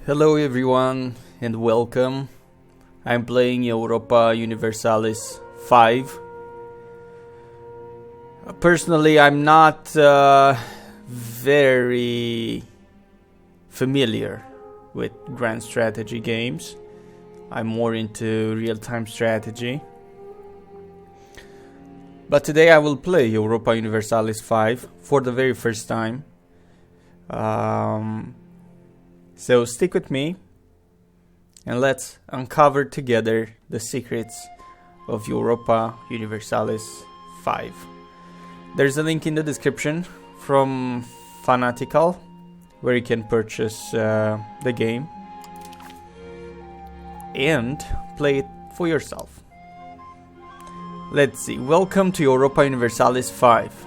Hello everyone and welcome. I'm playing Europa Universalis 5. Personally, I'm not very familiar with grand strategy games. I'm more into real-time strategy. But today I will play Europa Universalis 5 for the very first time. So stick with me and let's uncover together the secrets of Europa Universalis 5. There's a link in the description from Fanatical where you can purchase the game and play it for yourself. Let's see. Welcome to Europa Universalis 5.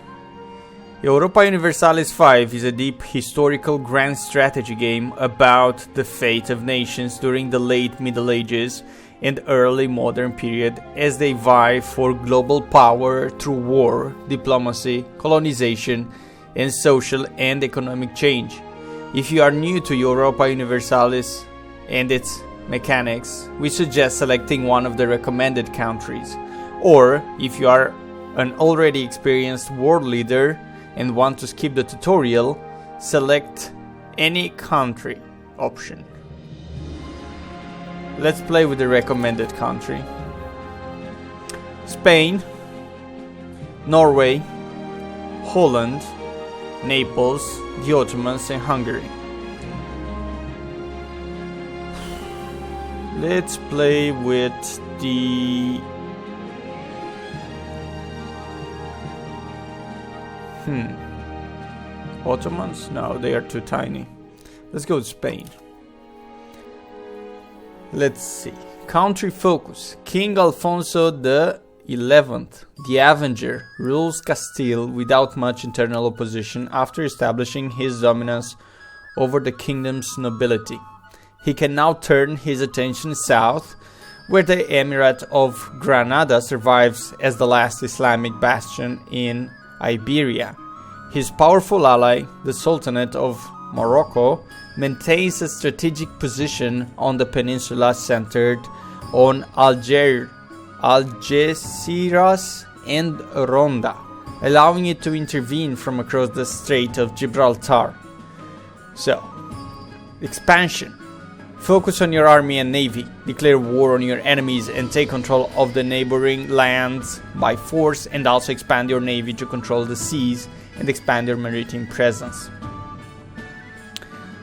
Europa Universalis 5 is a deep historical grand strategy game about the fate of nations during the late Middle Ages and early modern period as they vie for global power through war, diplomacy, colonization, and social and economic change. If you are new to Europa Universalis and its mechanics, we suggest selecting one of the recommended countries. Or, if you are an already experienced world leader and want to skip the tutorial, select any country option. Let's play with the recommended country. Spain, Norway, Holland, Naples, the Ottomans and Hungary. Let's play with the Ottomans? No, they are too tiny. Let's go to Spain. Let's see. Country focus. King Alfonso the 11th, the Avenger, rules Castile without much internal opposition after establishing his dominance over the kingdom's nobility. He can now turn his attention south, where the Emirate of Granada survives as the last Islamic bastion in Iberia. His powerful ally, the Sultanate of Morocco, maintains a strategic position on the peninsula centered on Algeciras and Ronda, allowing it to intervene from across the Strait of Gibraltar. So, expansion. Focus on your army and navy, declare war on your enemies and take control of the neighboring lands by force, and also expand your navy to control the seas and expand your maritime presence.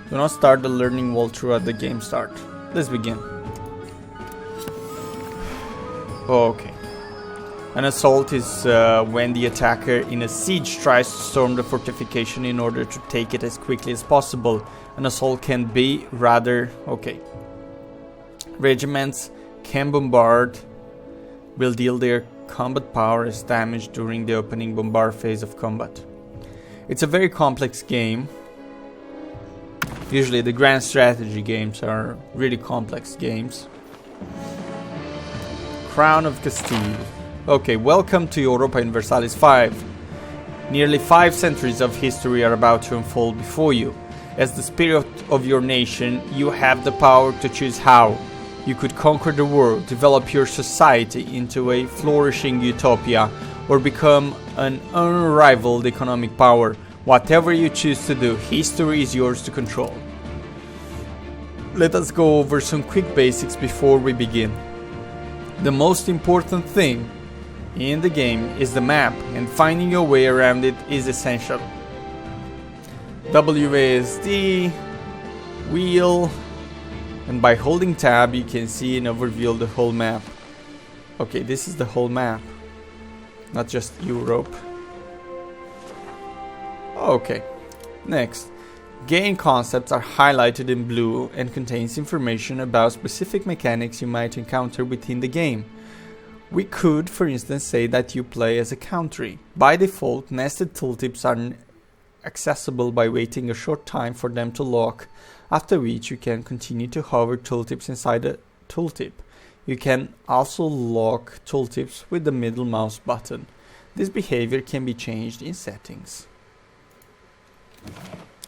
Do not start the learning walkthrough at the game start. Let's begin. Okay. An assault is when the attacker in a siege tries to storm the fortification in order to take it as quickly as possible. An assault can be rather... Okay. Regiments can bombard, will deal their combat power as damage during the opening bombard phase of combat. It's a very complex game. Usually the grand strategy games are really complex games. Crown of Castile. Okay, welcome to Europa Universalis 5. Nearly 5 centuries of history are about to unfold before you. As the spirit of your nation, you have the power to choose how. You could conquer the world, develop your society into a flourishing utopia, or become an unrivaled economic power. Whatever you choose to do, history is yours to control. Let us go over some quick basics before we begin. The most important thing in the game is the map, and finding your way around it is essential. WASD, wheel, and by holding tab you can see an overview of the whole map. Okay, this is the whole map, not just Europe. Okay, next. Game concepts are highlighted in blue and contains information about specific mechanics you might encounter within the game. We could, for instance, say that you play as a country. By default, nested tooltips are accessible by waiting a short time for them to lock, after which you can continue to hover tooltips inside a tooltip. You can also lock tooltips with the middle mouse button. This behavior can be changed in settings.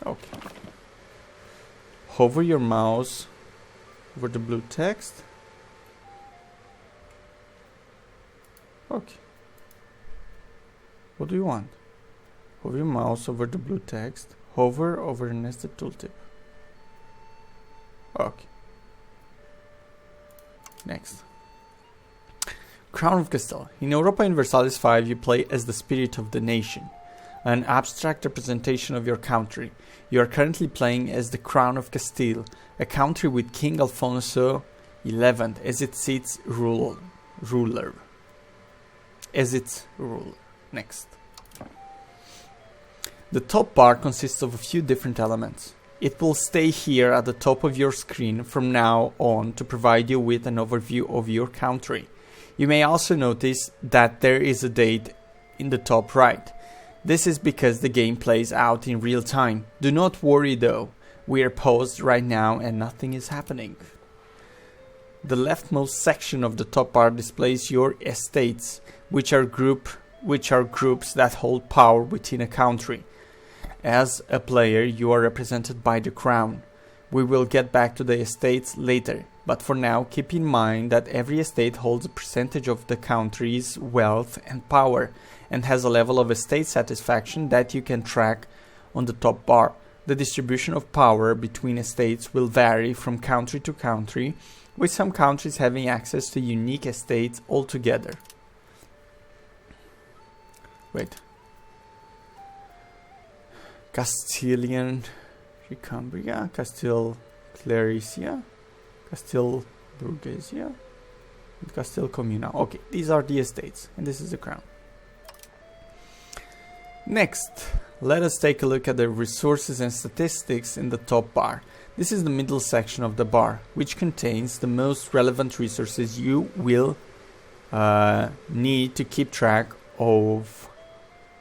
Okay. hover your mouse over the blue text. Okay. What do you want? Hover your mouse over the blue text. Hover over the nested tooltip. Okay. Next. Crown of Castile. In Europa Universalis 5, you play as the spirit of the nation, an abstract representation of your country. You are currently playing as the Crown of Castile, a country with King Alfonso XI as its ruler. Next. The top bar consists of a few different elements. It will stay here at the top of your screen from now on to provide you with an overview of your country. You may also notice that there is a date in the top right. This is because the game plays out in real time. Do not worry though, we are paused right now and nothing is happening. The leftmost section of the top bar displays your estates, which are groups that hold power within a country. As a player, you are represented by the crown. We will get back to the estates later, but for now keep in mind that every estate holds a percentage of the country's wealth and power, and has a level of estate satisfaction that you can track on the top bar. The distribution of power between estates will vary from country to country, with some countries having access to unique estates altogether. Wait. Castilian Recambria, Castile Clericia, Castile Burguesia, and Castile Communal. Okay, these are the estates, and this is the crown. Next, let us take a look at the resources and statistics in the top bar. This is the middle section of the bar, which contains the most relevant resources you will need to keep track of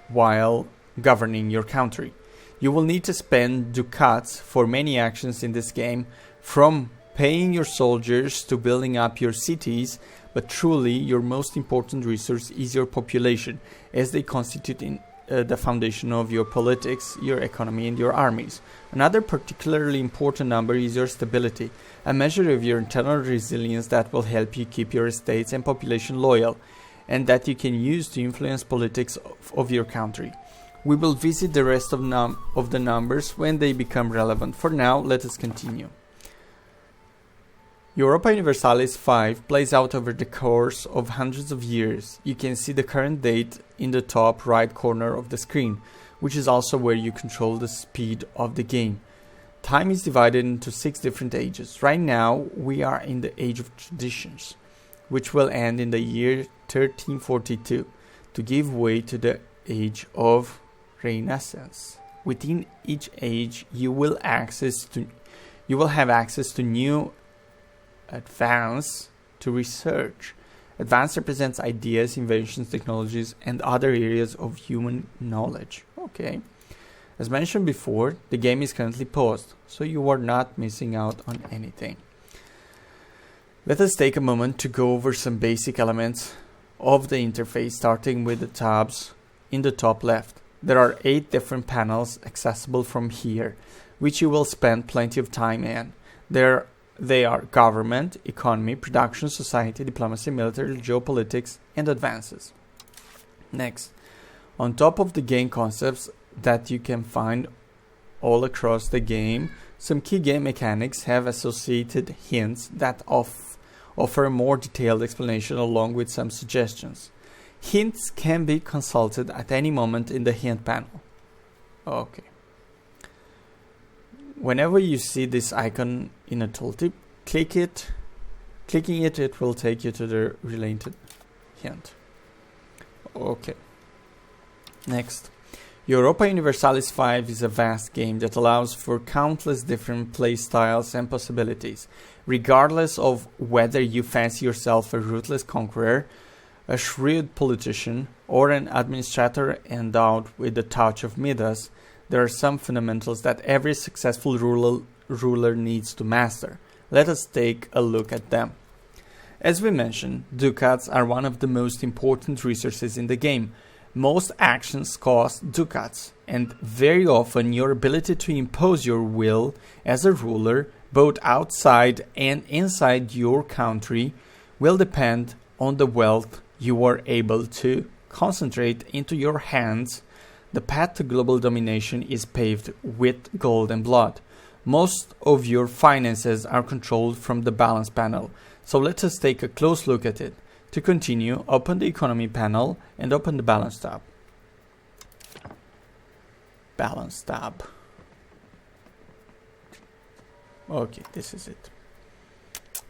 while governing your country. You will need to spend ducats for many actions in this game, from paying your soldiers to building up your cities, but truly your most important resource is your population, as they constitute the foundation of your politics, your economy, and your armies. Another particularly important number is your stability, a measure of your internal resilience that will help you keep your estates and population loyal, and that you can use to influence politics of your country. We will visit the rest of the numbers when they become relevant. For now, let us continue. Europa Universalis 5 plays out over the course of hundreds of years. You can see the current date in the top right corner of the screen, which is also where you control the speed of the game. Time is divided into 6 different ages. Right now, we are in the Age of Traditions, which will end in the year 1342, to give way to the Age of Renaissance. Within each age, you will have access to new advance to research. Advance represents ideas, inventions, technologies, and other areas of human knowledge. Okay. As mentioned before, the game is currently paused, so you are not missing out on anything. Let us take a moment to go over some basic elements of the interface, starting with the tabs in the top left. There are 8 different panels accessible from here, which you will spend plenty of time in. They are government, economy, production, society, diplomacy, military, geopolitics, and advances. Next, on top of the game concepts that you can find all across the game, some key game mechanics have associated hints that offer a more detailed explanation along with some suggestions. Hints can be consulted at any moment in the hint panel. Okay. Whenever you see this icon in a tooltip, click it. Clicking it will take you to the related hint. Okay. Next. Europa Universalis 5 is a vast game that allows for countless different play styles and possibilities. Regardless of whether you fancy yourself a ruthless conqueror, a shrewd politician, or an administrator endowed with the touch of Midas, there are some fundamentals that every successful ruler needs to master. Let us take a look at them. As we mentioned, ducats are one of the most important resources in the game. Most actions cost ducats, and very often your ability to impose your will as a ruler, both outside and inside your country, will depend on the wealth you are able to concentrate into your hands. The path to global domination is paved with gold and blood. Most of your finances are controlled from the balance panel, so let us take a close look at it. To continue, open the economy panel and open the balance tab. Balance tab. Okay, this is it.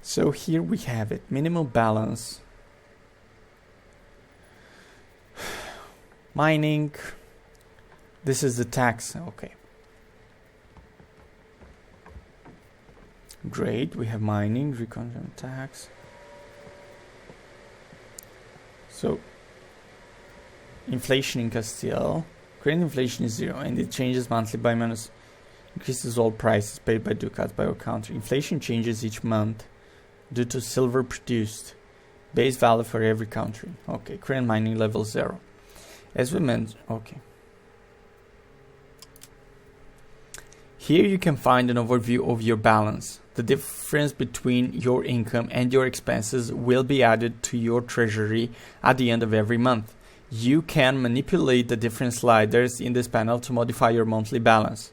So here we have it, minimum balance, mining, this is the tax, okay. Great, we have mining, reconstruction tax. So, inflation in Castile, current inflation is 0 and it changes monthly by minus, increases all prices paid by ducats by our country. Inflation changes each month due to silver produced, base value for every country. Okay, current mining level 0. As we mentioned, okay. Here you can find an overview of your balance. The difference between your income and your expenses will be added to your treasury at the end of every month. You can manipulate the different sliders in this panel to modify your monthly balance.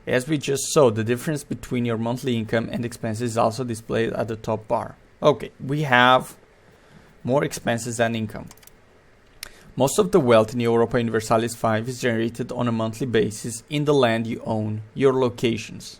As we just saw, the difference between your monthly income and expenses is also displayed at the top bar. Okay, we have more expenses than income. Most of the wealth in Europa Universalis 5 is generated on a monthly basis in the land you own, your locations.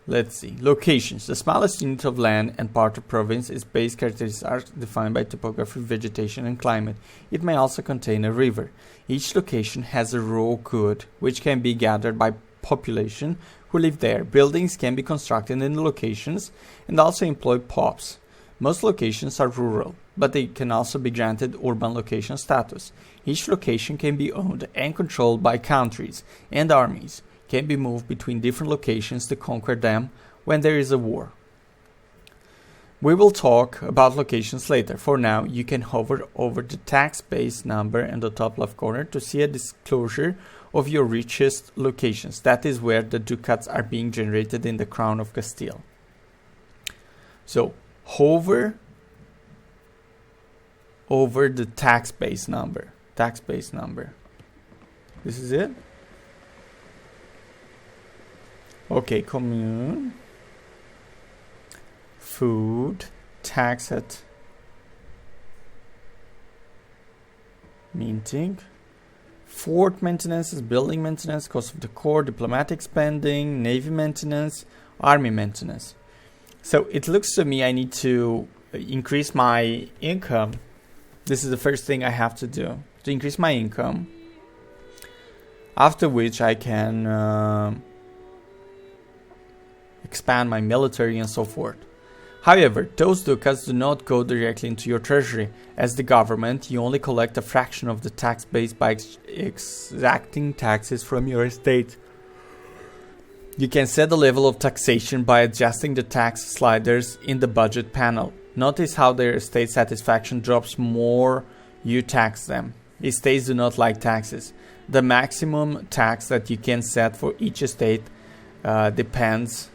Let's see. Locations. The smallest unit of land and part of province is base characteristics are defined by topography, vegetation, and climate. It may also contain a river. Each location has a raw good, which can be gathered by population who live there. Buildings can be constructed in the locations and also employ POPs. Most locations are rural, but they can also be granted urban location status. Each location can be owned and controlled by countries, and armies can be moved between different locations to conquer them when there is a war. We will talk about locations later. For now, you can hover over the tax base number in the top left corner to see a disclosure of your richest locations. That is where the ducats are being generated in the Crown of Castile. So, hover over the tax base number. Tax base number. This is it. Okay, commune, food, tax at minting, fort maintenance, building maintenance, cost of the core, diplomatic spending, navy maintenance, army maintenance. So it looks to me I need to increase my income. This is the first thing I have to do, to increase my income. After which I can expand my military and so forth. However, those ducats do not go directly into your treasury. As the government, you only collect a fraction of the tax base by exacting taxes from your estate. You can set the level of taxation by adjusting the tax sliders in the budget panel. Notice how their estate satisfaction drops more you tax them. Estates do not like taxes. The maximum tax that you can set for each estate depends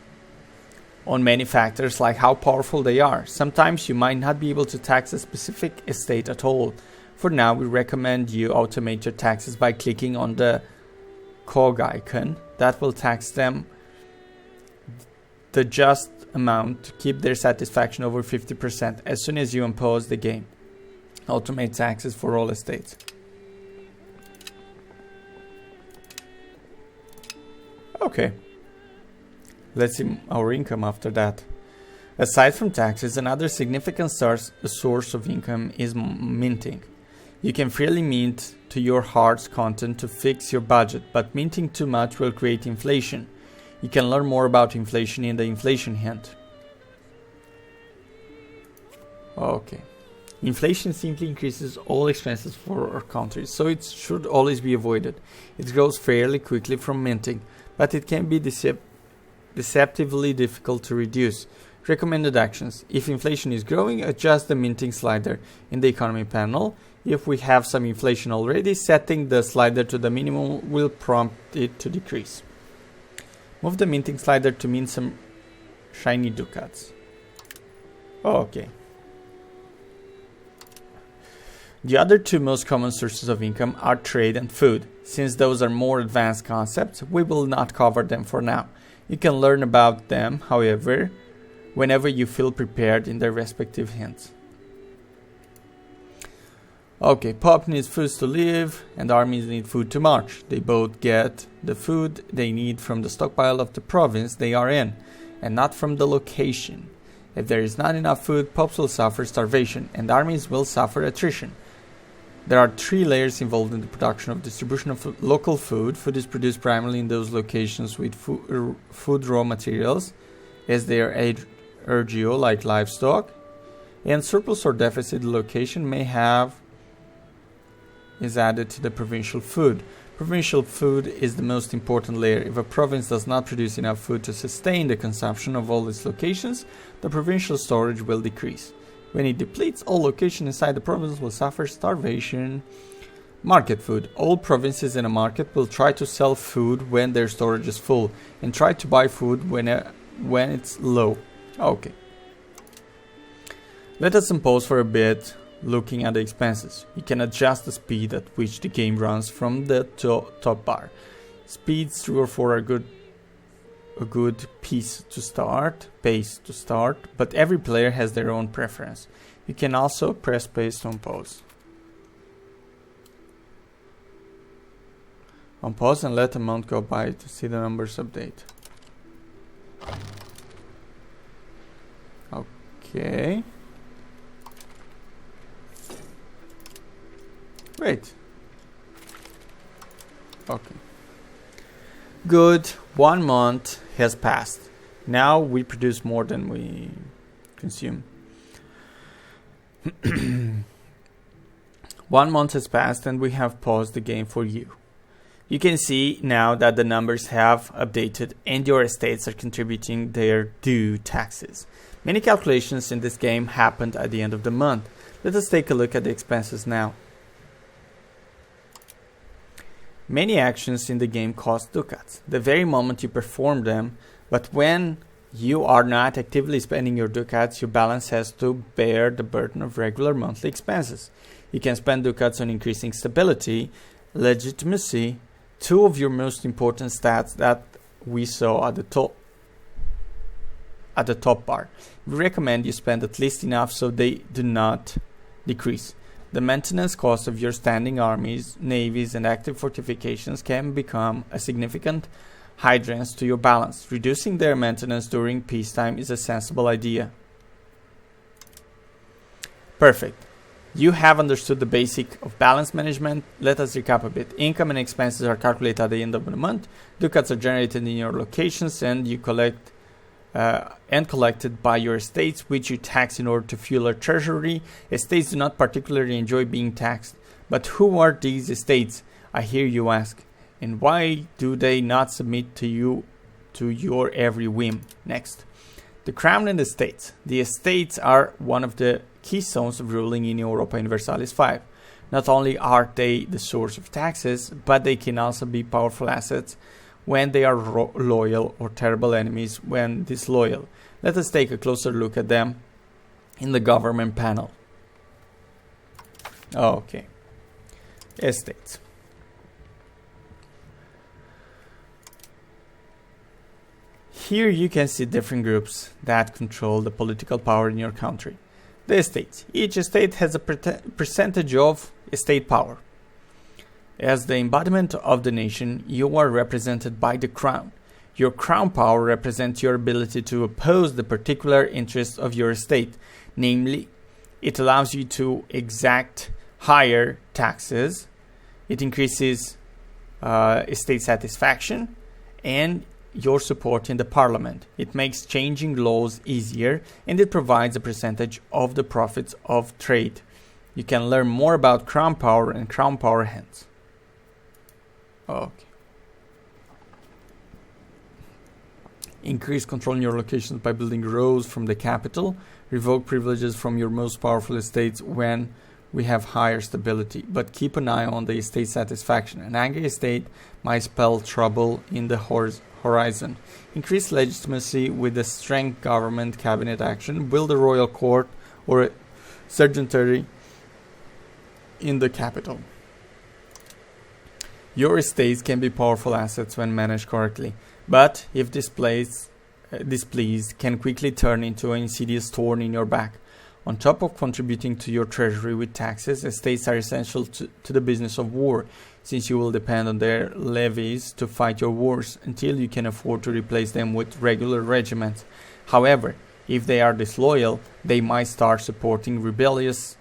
on many factors like how powerful they are. Sometimes you might not be able to tax a specific estate at all. For now, we recommend you automate your taxes by clicking on the cog icon. That will tax them the just amount to keep their satisfaction over 50% as soon as you impose the game. Automate taxes for all estates. Okay. Let's see our income after that. Aside from taxes, another significant source of income is minting. You can freely mint to your heart's content to fix your budget, but minting too much will create inflation. You can learn more about inflation in the inflation hint. Okay. Inflation simply increases all expenses for our countries, so it should always be avoided. It grows fairly quickly from minting, but it can be deceptively difficult to reduce. Recommended actions. If inflation is growing, adjust the minting slider in the economy panel. If we have some inflation already, setting the slider to the minimum will prompt it to decrease. Move the minting slider to mint some shiny ducats. Okay. The other two most common sources of income are trade and food. Since those are more advanced concepts, we will not cover them for now. You can learn about them, however, whenever you feel prepared in their respective hints. Okay, Pop needs food to live, and armies need food to march. They both get the food they need from the stockpile of the province they are in, and not from the location. If there is not enough food, Pops will suffer starvation, and armies will suffer attrition. There are 3 layers involved in the production of distribution of local food. Food is produced primarily in those locations with food raw materials, as they are ergio, like livestock, and surplus or deficit location is added to the provincial food. Provincial food is the most important layer. If a province does not produce enough food to sustain the consumption of all its locations, the provincial storage will decrease. When it depletes, all locations inside the province will suffer starvation. Market food. All provinces in a market will try to sell food when their storage is full, and try to buy food when it's low. Okay. Let us impose for a bit. Looking at the expenses, you can adjust the speed at which the game runs from the top bar. Speeds 3 or 4 are a good pace to start, but every player has their own preference. You can also press space to unpause. Unpause and let a month go by to see the numbers update. Okay. Great. Okay. Good. 1 month has passed. Now we produce more than we consume. 1 month has passed and we have paused the game for you. You can see now that the numbers have updated and your estates are contributing their due taxes. Many calculations in this game happened at the end of the month. Let us take a look at the expenses now. Many actions in the game cost ducats the very moment you perform them, but when you are not actively spending your ducats, your balance has to bear the burden of regular monthly expenses. You can spend ducats on increasing stability, legitimacy, 2 of your most important stats that we saw at the top bar. We recommend you spend at least enough so they do not decrease. The maintenance cost of your standing armies, navies, and active fortifications can become a significant hindrance to your balance. Reducing their maintenance during peacetime is a sensible idea. Perfect. You have understood the basic of balance management. Let us recap a bit. Income and expenses are calculated at the end of the month. Ducats are generated in your locations and you collect and collected by your estates, which you tax in order to fuel a treasury. Estates do not particularly enjoy being taxed. But who are these estates, I hear you ask, and why do they not submit to your every whim? Next, the crown and estates. The estates are one of the keystones of ruling in Europa Universalis 5. Not only are they the source of taxes, but they can also be powerful assets when they are loyal, or terrible enemies when disloyal. Let us take a closer look at them in the government panel. Okay. Estates. Here you can see different groups that control the political power in your country. The estates. Each estate has a percentage of estate power. As the embodiment of the nation, you are represented by the crown. Your crown power represents your ability to oppose the particular interests of your estate. Namely, it allows you to exact higher taxes, it increases estate satisfaction, and your support in the parliament. It makes changing laws easier, and it provides a percentage of the profits of trade. You can learn more about crown power and crown power hands. Okay. Increase control in your locations by building roads from the capital. Revoke privileges from your most powerful estates when we have higher stability, but keep an eye on the estate satisfaction. An angry estate might spell trouble in the horizon. Increase legitimacy with a strength government cabinet action. Build a royal court or a serjeantry in the capital. Your estates can be powerful assets when managed correctly, but if displeased, can quickly turn into an insidious thorn in your back. On top of contributing to your treasury with taxes, estates are essential to the business of war, since you will depend on their levies to fight your wars until you can afford to replace them with regular regiments. However, if they are disloyal, they might start supporting rebellions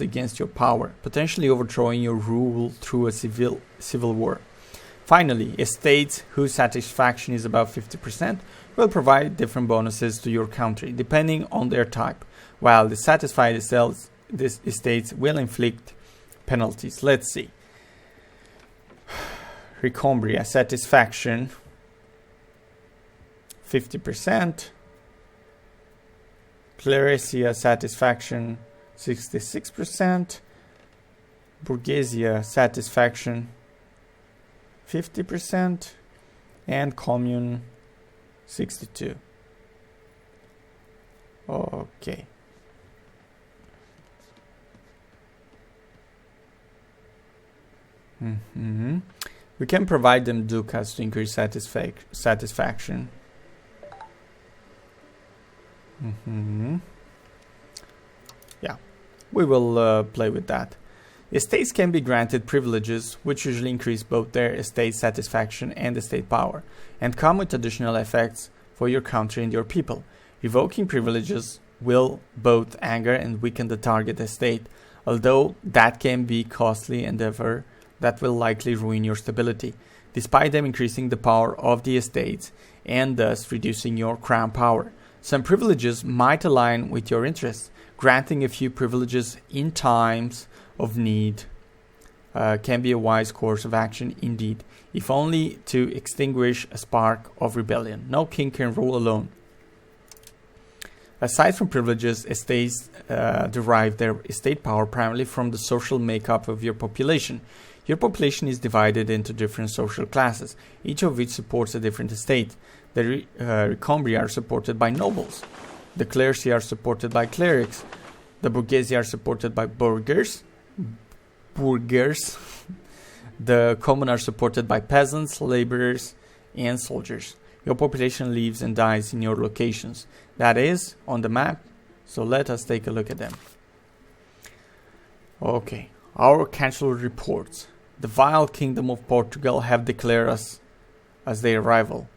against your power, potentially overthrowing your rule through a civil war. Finally, estates whose satisfaction is above 50% will provide different bonuses to your country, depending on their type, while dissatisfied estates will inflict penalties. Let's see. Recombria satisfaction 50%. Clerecia satisfaction 66%. Burguesia satisfaction 50%. And commune 62%. Okay. We can provide them ducats to increase satisfaction. Yeah, we will play with that. Estates can be granted privileges, which usually increase both their estate satisfaction and estate power, and come with additional effects for your country and your people. Revoking privileges will both anger and weaken the target estate, although that can be a costly endeavor that will likely ruin your stability, despite them increasing the power of the estates and thus reducing your crown power. Some privileges might align with your interests. Granting a few privileges in times of need can be a wise course of action indeed, if only to extinguish a spark of rebellion. No king can rule alone. Aside from privileges, estates derive their estate power primarily from the social makeup of your population. Your population is divided into different social classes, each of which supports a different estate. The Recombria are supported by nobles. The clergy are supported by clerics. The bourgeoisie are supported by burghers. The common are supported by peasants, laborers, and soldiers. Your population lives and dies in your locations. That is, on the map. So let us take a look at them. Okay, our council reports. The vile kingdom of Portugal have declared us as their rival.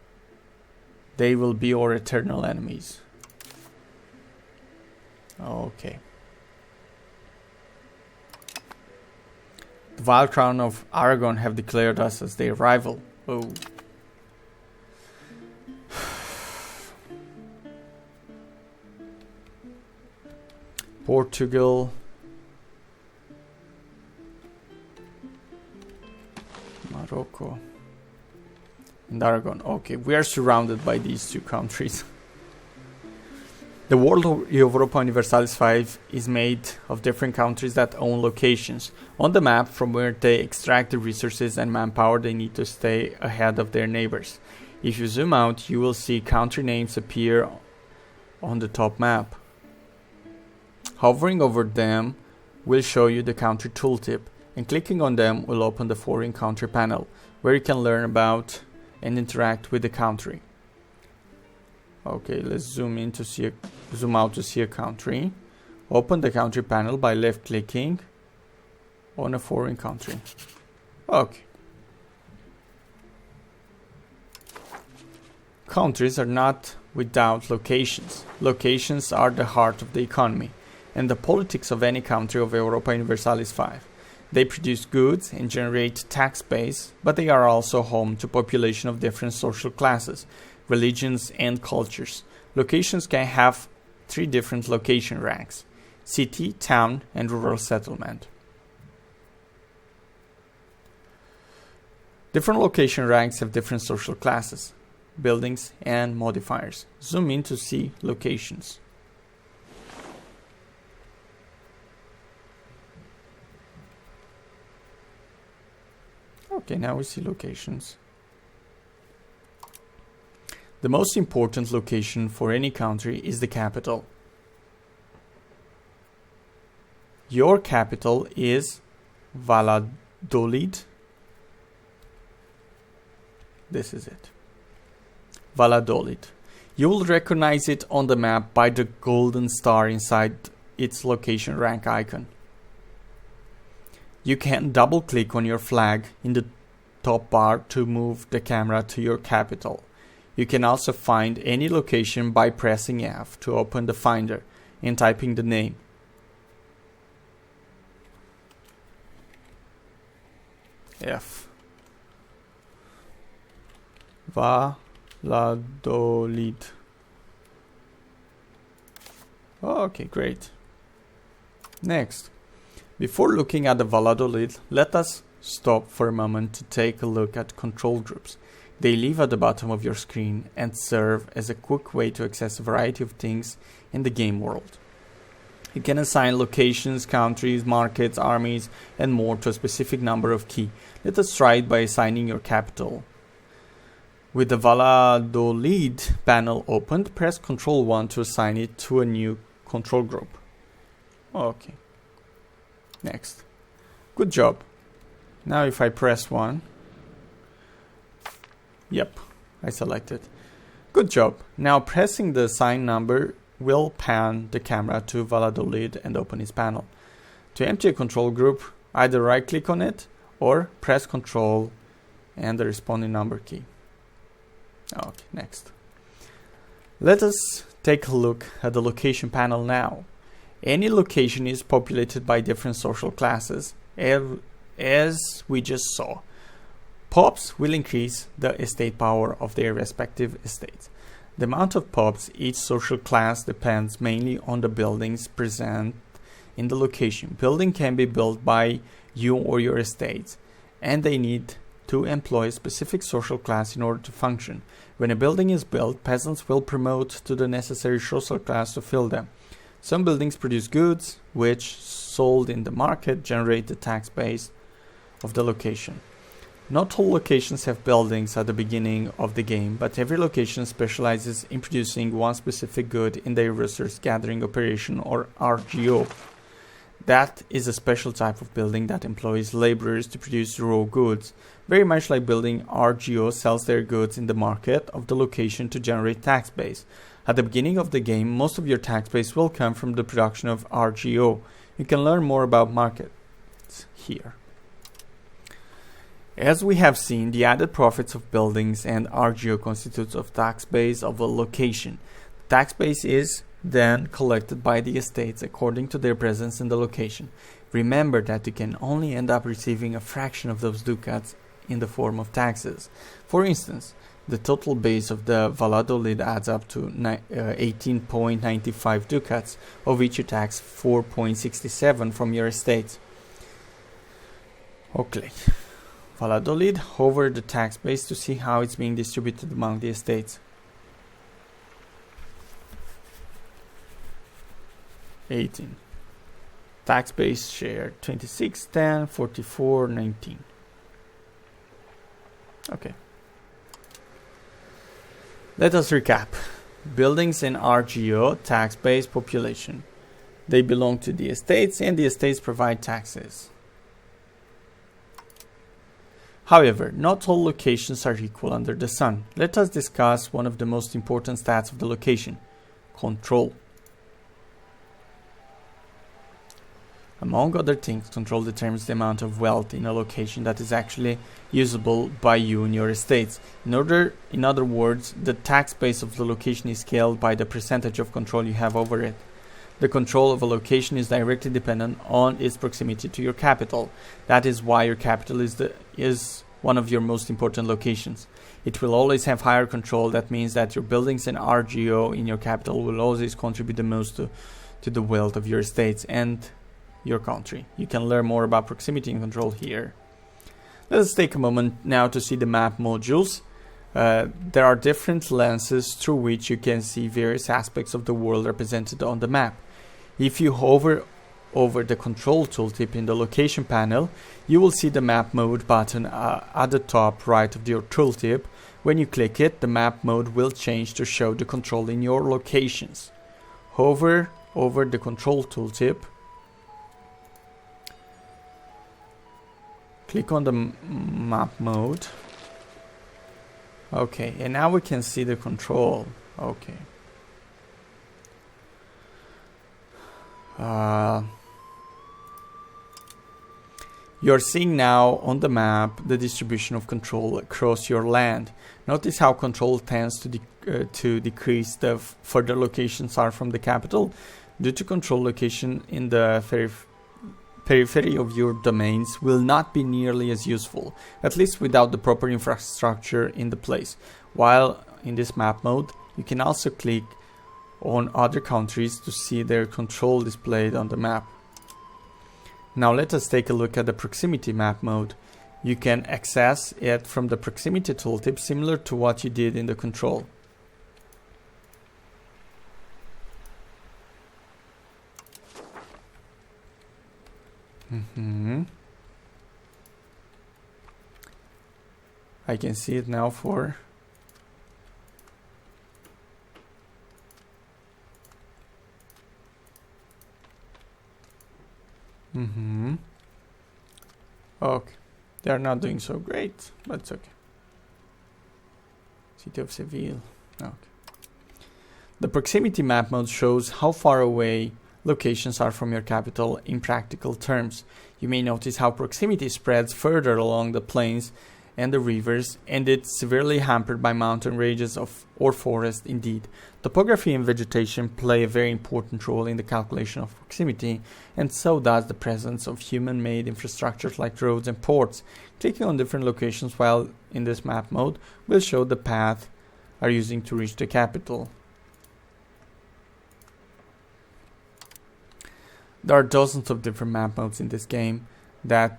They will be our eternal enemies. Okay. The vile crown of Aragon have declared us as their rival. Oh. Portugal. Morocco. And Aragon. Okay, we are surrounded by these two countries. The world of Europa Universalis 5 is made of different countries that own locations on the map from where they extract the resources and manpower they need to stay ahead of their neighbors. If you zoom out, you will see country names appear on the top map. Hovering over them will show you the country tooltip, and clicking on them will open the foreign country panel, where you can learn about and interact with the country. Okay, let's zoom out to see a country. Open the country panel by left clicking on a foreign country. Okay. Countries are not without locations. Locations are the heart of the economy and the politics of any country of Europa Universalis 5. They produce goods and generate tax base, but they are also home to population of different social classes, religions, and cultures. Locations can have 3 different location ranks: city, town, and rural settlement. Different location ranks have different social classes, buildings, and modifiers. Zoom in to see locations. Okay, now we see locations. The most important location for any country is the capital. Your capital is Valladolid. This is it. Valladolid. You will recognize it on the map by the golden star inside its location rank icon. You can double click on your flag in the top bar to move the camera to your capital. You can also find any location by pressing F to open the finder and typing the name. F. Valladolid. Okay, great. Next, before looking at the Valladolid, let us stop for a moment to take a look at control groups. They live at the bottom of your screen and serve as a quick way to access a variety of things in the game world. You can assign locations, countries, markets, armies, and more to a specific number of key. Let us try it by assigning your capital. With the Valladolid panel opened, press Ctrl 1 to assign it to a new control group. Okay. Next. Good job. Now if I press 1. Yep, I selected. Good job. Now pressing the assigned number will pan the camera to Valladolid and open its panel. To empty a control group, either right click on it or press Ctrl and the responding number key. Okay, next. Let us take a look at the location panel now. Any location is populated by different social classes, as we just saw. Pops will increase the estate power of their respective estates. The amount of pops each social class depends mainly on the buildings present in the location. Building can be built by you or your estates, and they need to employ a specific social class in order to function. When a building is built, peasants will promote to the necessary social class to fill them. Some buildings produce goods, which, sold in the market, generate the tax base of the location. Not all locations have buildings at the beginning of the game, but every location specializes in producing one specific good in their resource gathering operation, or RGO. That is a special type of building that employs laborers to produce raw goods. Very much like building, RGO sells their goods in the market of the location to generate tax base. At the beginning of the game, most of your tax base will come from the production of RGO. You can learn more about markets here. As we have seen, the added profits of buildings and RGO constitutes of tax base of a location. The tax base is then collected by the estates according to their presence in the location. Remember that you can only end up receiving a fraction of those ducats in the form of taxes. For instance, the total base of the Valladolid adds up to 18.95 ducats, of which you tax 4.67 from your estates. Okay. Valladolid, hover the tax base to see how it's being distributed among the estates. 18. Tax base share 26, 10, 44, 19. Okay. Let us recap. Buildings and RGO, tax base, population. They belong to the estates, and the estates provide taxes. However, not all locations are equal under the sun. Let us discuss one of the most important stats of the location: control. Among other things, control determines the amount of wealth in a location that is actually usable by you and your estates. In other words, the tax base of the location is scaled by the percentage of control you have over it. The control of a location is directly dependent on its proximity to your capital. That is why your capital is one of your most important locations. It will always have higher control. That means that your buildings and RGO in your capital will always contribute the most to the wealth of your estates and your country. You can learn more about proximity and control here. Let us take a moment now to see the map modules. There are different lenses through which you can see various aspects of the world represented on the map. If you hover over the control tooltip in the location panel, you will see the map mode button at the top right of your tooltip. When you click it, the map mode will change to show the control in your locations. Hover over the control tooltip. Click on the map mode. Okay, and now we can see the control. Okay. You're seeing now on the map the distribution of control across your land. Notice how control tends to decrease the further locations are from the capital. Due to control location in the periphery of your domains will not be nearly as useful, at least without the proper infrastructure in the place. While in this map mode, you can also click on other countries to see their control displayed on the map. Now let us take a look at the proximity map mode. You can access it from the proximity tooltip, similar to what you did in the control. I can see it now for okay, they are not doing so great, but it's okay. City of Seville. Okay. The proximity map mode shows how far away locations are from your capital in practical terms. You may notice how proximity spreads further along the plains and the rivers, and it's severely hampered by mountain ranges or forest. Indeed, topography and vegetation play a very important role in the calculation of proximity, and so does the presence of human-made infrastructures like roads and ports. Clicking on different locations while in this map mode will show the path are using to reach the capital. There are dozens of different map modes in this game that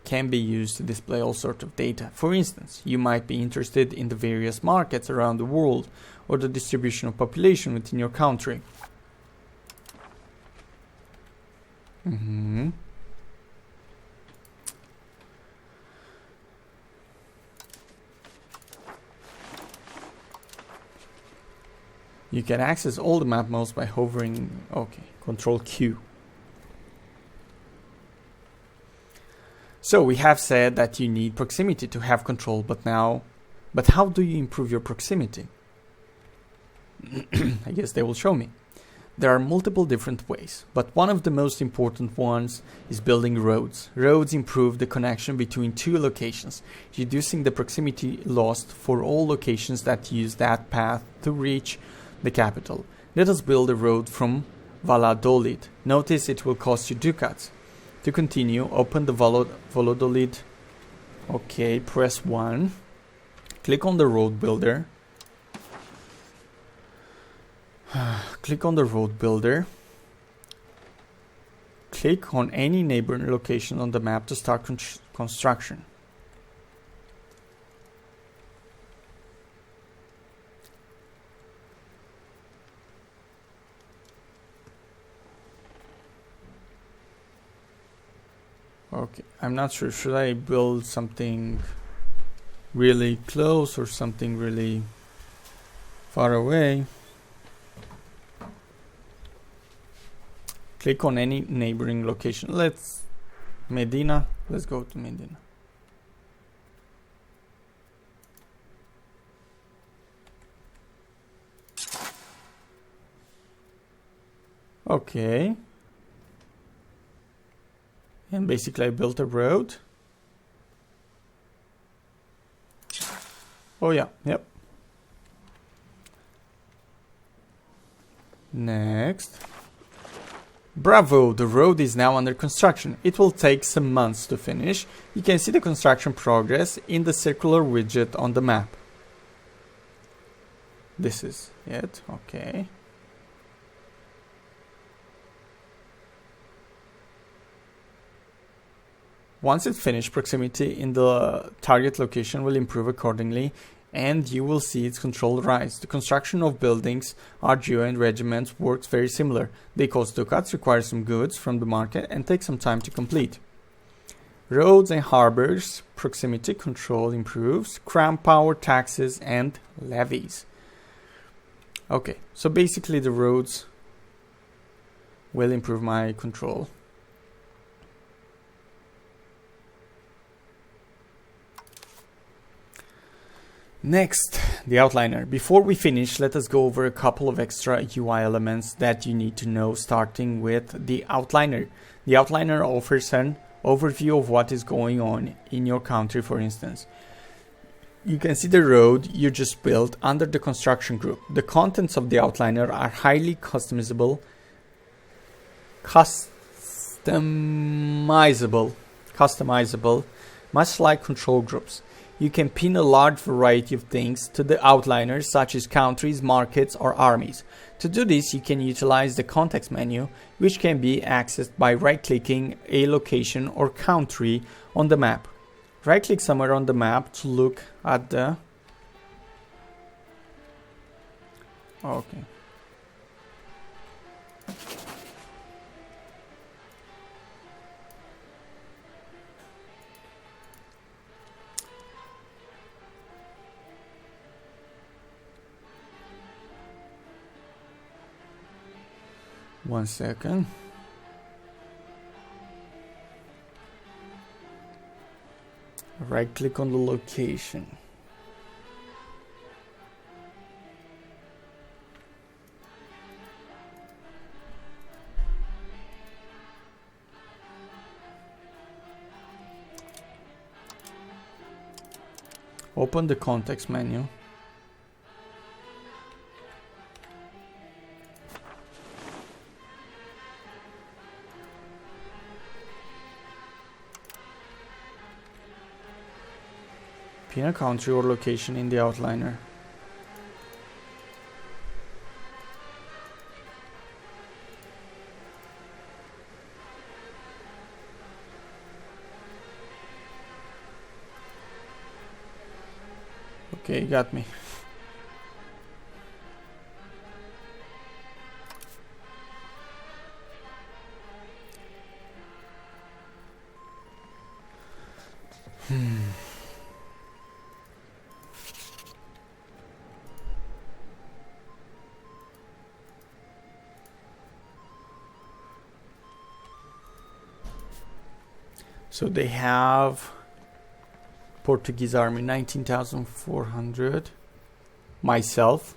can be used to display all sorts of data. For instance, you might be interested in the various markets around the world or the distribution of population within your country. You can access all the map modes by hovering, Control Q. So we have said that you need proximity to have control, but how do you improve your proximity? I guess they will show me. There are multiple different ways, but one of the most important ones is building roads. Roads improve the connection between two locations, reducing the proximity lost for all locations that use that path to reach the capital. Let us build a road from Valladolid. Notice it will cost you ducats. To continue, open the Valladolid. Okay, press 1. Click on the road builder. Click on the road builder. Click on any neighboring location on the map to start construction. Okay, I'm not sure. Should I build something really close or something really far away? Click on any neighboring location. Medina. Let's go to Medina. Okay. And basically I built a road. Oh yeah, yep. Next. Bravo, the road is now under construction. It will take some months to finish. You can see the construction progress in the circular widget on the map. This is it, okay. Once it's finished, proximity in the target location will improve accordingly, and you will see its control rise. The construction of buildings, RGO and regiments works very similar. They cost ducats, require some goods from the market, and take some time to complete. Roads and harbors, proximity control improves, crown power, taxes, and levies. Okay, so basically the roads will improve my control. Next, the outliner. Before we finish, let us go over a couple of extra UI elements that you need to know, starting with the outliner. The outliner offers an overview of what is going on in your country, for instance. You can see the road you just built under the construction group. The contents of the outliner are highly customizable, much like control groups. You can pin a large variety of things to the outliner, such as countries, markets, or armies. To do this, you can utilize the context menu, which can be accessed by right-clicking a location or country on the map. Right-click somewhere on the map to look at the... Okay. One second. Right click on the location. Open the context menu. Pin a country or location in the outliner. Okay, you got me. So they have Portuguese army 19,400. Myself,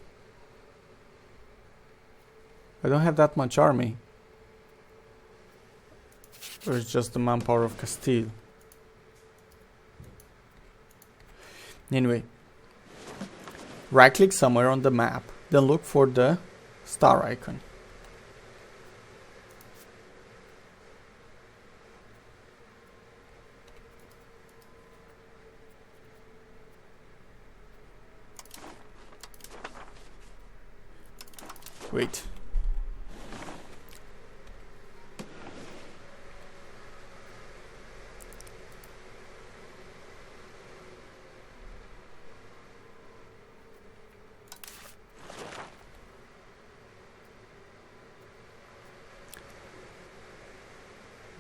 I don't have that much army. Or it's just the manpower of Castile. Anyway, right click somewhere on the map, then look for the star icon. Wait.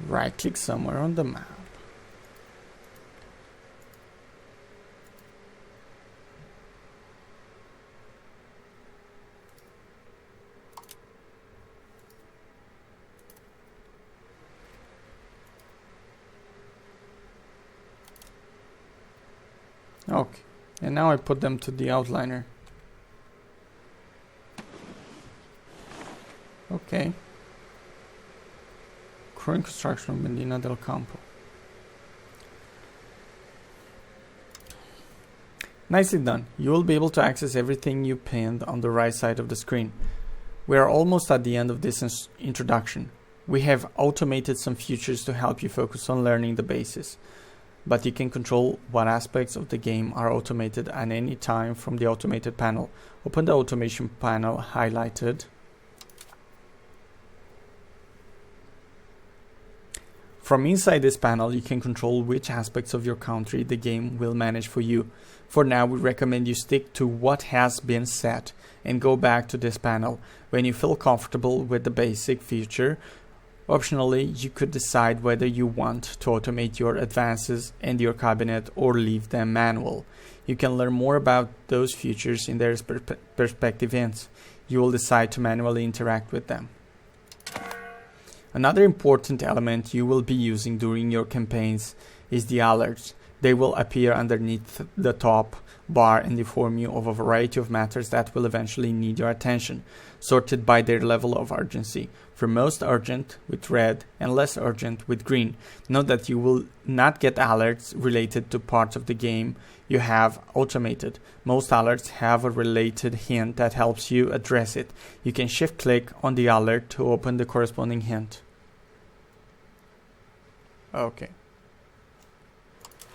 Right click somewhere on the map. Okay, and now I put them to the outliner. Okay. Current construction of Medina del Campo. Nicely done. You will be able to access everything you pinned on the right side of the screen. We are almost at the end of this introduction. We have automated some features to help you focus on learning the basics. But you can control what aspects of the game are automated at any time from the automated panel. Open the automation panel highlighted. From inside this panel, you can control which aspects of your country the game will manage for you. For now, we recommend you stick to what has been set and go back to this panel when you feel comfortable with the basic feature. Optionally, you could decide whether you want to automate your advances and your cabinet or leave them manual. You can learn more about those features in their respective ends. You will decide to manually interact with them. Another important element you will be using during your campaigns is the alerts. They will appear underneath the top bar and inform you of a variety of matters that will eventually need your attention, sorted by their level of urgency, from most urgent with red and less urgent with green. Note that you will not get alerts related to parts of the game you have automated. Most alerts have a related hint that helps you address it. You can shift click on the alert to open the corresponding hint. Okay.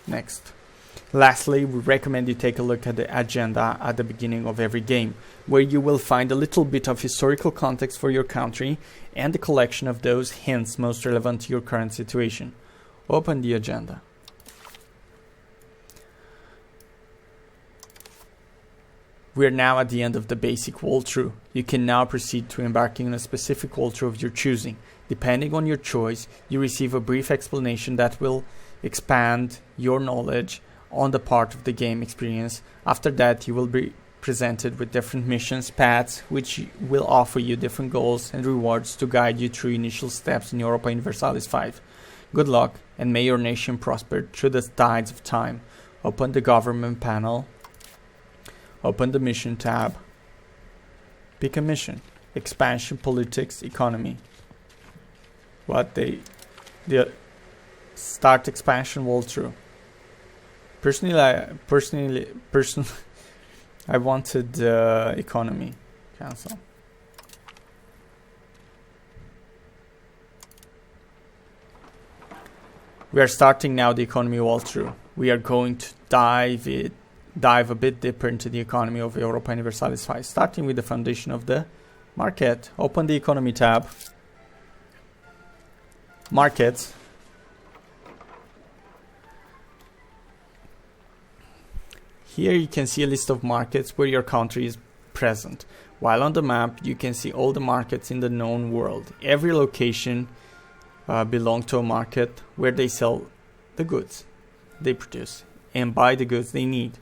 Next. Lastly, we recommend you take a look at the agenda at the beginning of every game, where you will find a little bit of historical context for your country and a collection of those hints most relevant to your current situation. Open the agenda. We are now at the end of the basic walkthrough. You can now proceed to embarking on a specific walkthrough of your choosing. Depending on your choice, you receive a brief explanation that will expand your knowledge on the part of the game experience. After that, you will be presented with different missions, paths, which will offer you different goals and rewards to guide you through initial steps in Europa Universalis 5. Good luck, and may your nation prosper through the tides of time. Open the government panel. Open the mission tab. Pick a mission. Expansion, politics, economy. The start expansion walkthrough. Personally, I wanted economy. Cancel. We are starting now the economy walkthrough. We are going to dive a bit deeper into the economy of Europa Universalis 5, starting with the foundation of the market. Open the economy tab. Markets. Here you can see a list of markets where your country is present. While on the map, you can see all the markets in the known world. Every location belongs to a market where they sell the goods they produce and buy the goods they need.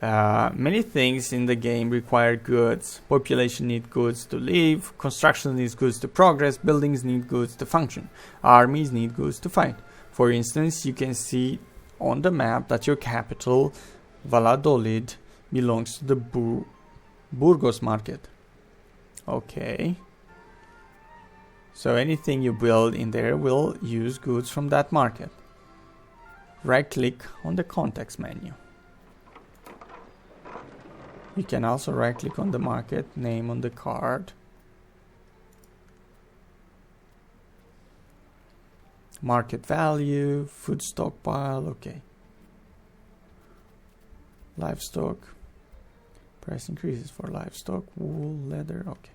Many things in the game require goods. Population needs goods to live, construction needs goods to progress, buildings need goods to function, armies need goods to fight. For instance, you can see on the map that your capital, Valladolid, belongs to the Burgos market. Okay. So anything you build in there will use goods from that market. Right click on the context menu. You can also right click on the market name on the card. Market value, food stockpile, okay. Livestock, price increases for livestock, wool, leather, okay.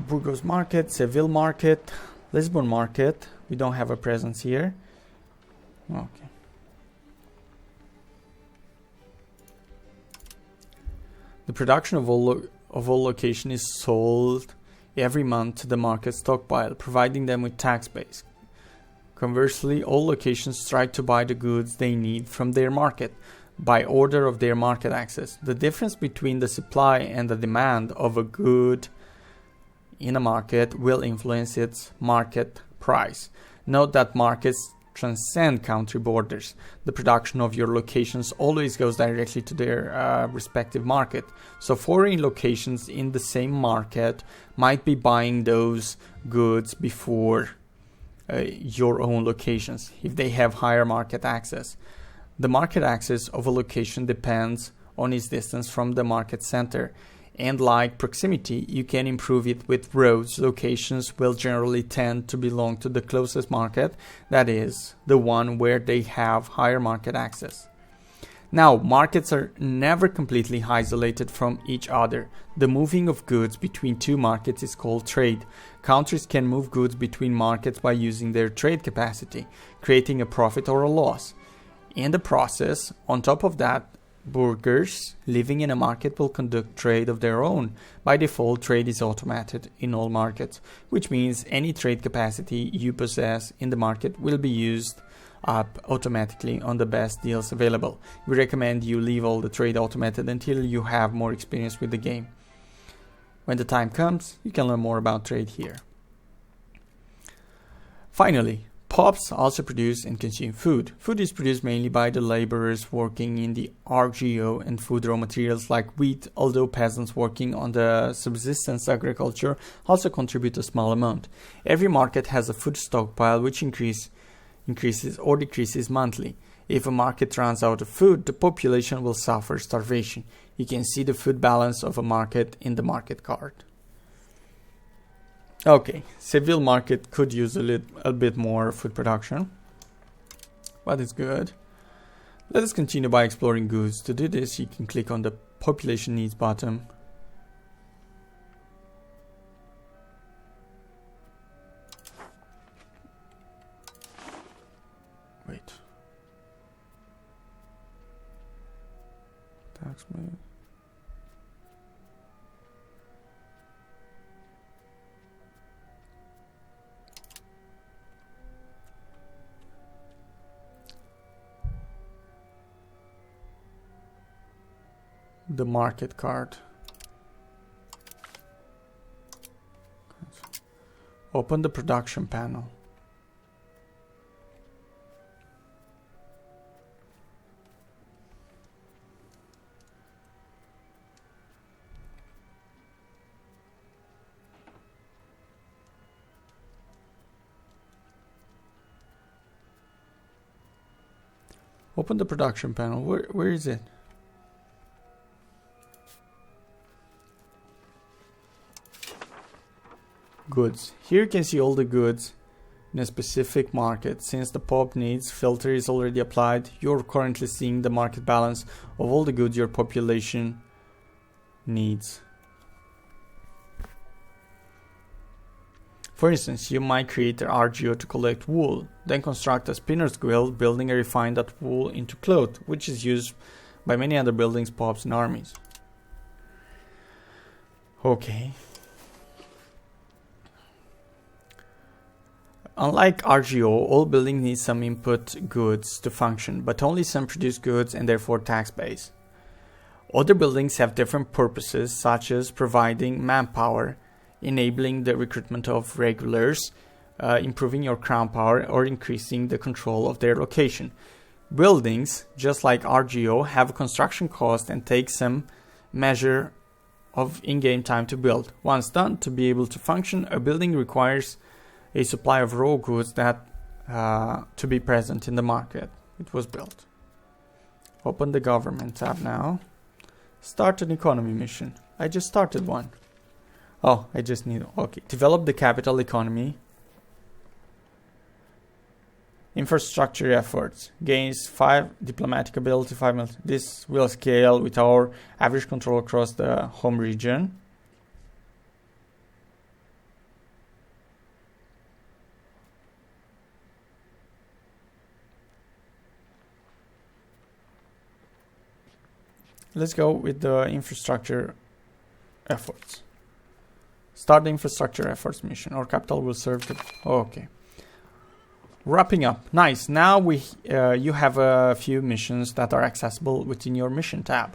Burgos market, Seville market, Lisbon market. We don't have a presence here. Okay. The production of all location is sold every month to the market stockpile, providing them with tax base. Conversely, all locations try to buy the goods they need from their market by order of their market access. The difference between the supply and the demand of a good in a market will influence its market price. Note that markets transcend country borders. The production of your locations always goes directly to their respective market. So foreign locations in the same market might be buying those goods before your own locations if they have higher market access. The market access of a location depends on its distance from the market center. And like proximity, you can improve it with roads. Locations will generally tend to belong to the closest market, that is, the one where they have higher market access. Now, markets are never completely isolated from each other. The moving of goods between two markets is called trade. Countries can move goods between markets by using their trade capacity, creating a profit or a loss. In the process, on top of that, burghers living in a market will conduct trade of their own. By default, trade is automated in all markets, which means any trade capacity you possess in the market will be used up automatically on the best deals available. We recommend you leave all the trade automated until you have more experience with the game. When the time comes, you can learn more about trade here. Finally, POPs also produce and consume food. Food is produced mainly by the laborers working in the RGO and food raw materials like wheat, although peasants working on the subsistence agriculture also contribute a small amount. Every market has a food stockpile which increases or decreases monthly. If a market runs out of food, the population will suffer starvation. You can see the food balance of a market in the market card. Okay, Seville market could use a bit more food production, but it's good. Let us continue by exploring goods. To do this, you can click on the population needs button. Wait. Tax me. The market card. Open the production panel. Open the production panel. Where is it? Goods. Here you can see all the goods in a specific market. Since the POP needs filter is already applied, you're currently seeing the market balance of all the goods your population needs. For instance, you might create an RGO to collect wool, then construct a spinner's guild, building and refine that wool into cloth, which is used by many other buildings, POPs, and armies. Okay. Unlike RGO, all buildings need some input goods to function, but only some produce goods and therefore tax-based. Other buildings have different purposes, such as providing manpower, enabling the recruitment of regulars, improving your crown power, or increasing the control of their location. Buildings, just like RGO, have a construction cost and take some measure of in-game time to build. Once done, to be able to function, a building requires a supply of raw goods that to be present in the market. It was built. Open the government tab now. Start an economy mission. I just started one. Oh, I just need, okay. Develop the capital economy. Infrastructure efforts. Gains 5 diplomatic ability, 5 military. This will scale with our average control across the home region. Let's go with the infrastructure efforts. Start the infrastructure efforts mission. Our capital will serve the... Okay. Wrapping up. Nice. Now you have a few missions that are accessible within your mission tab.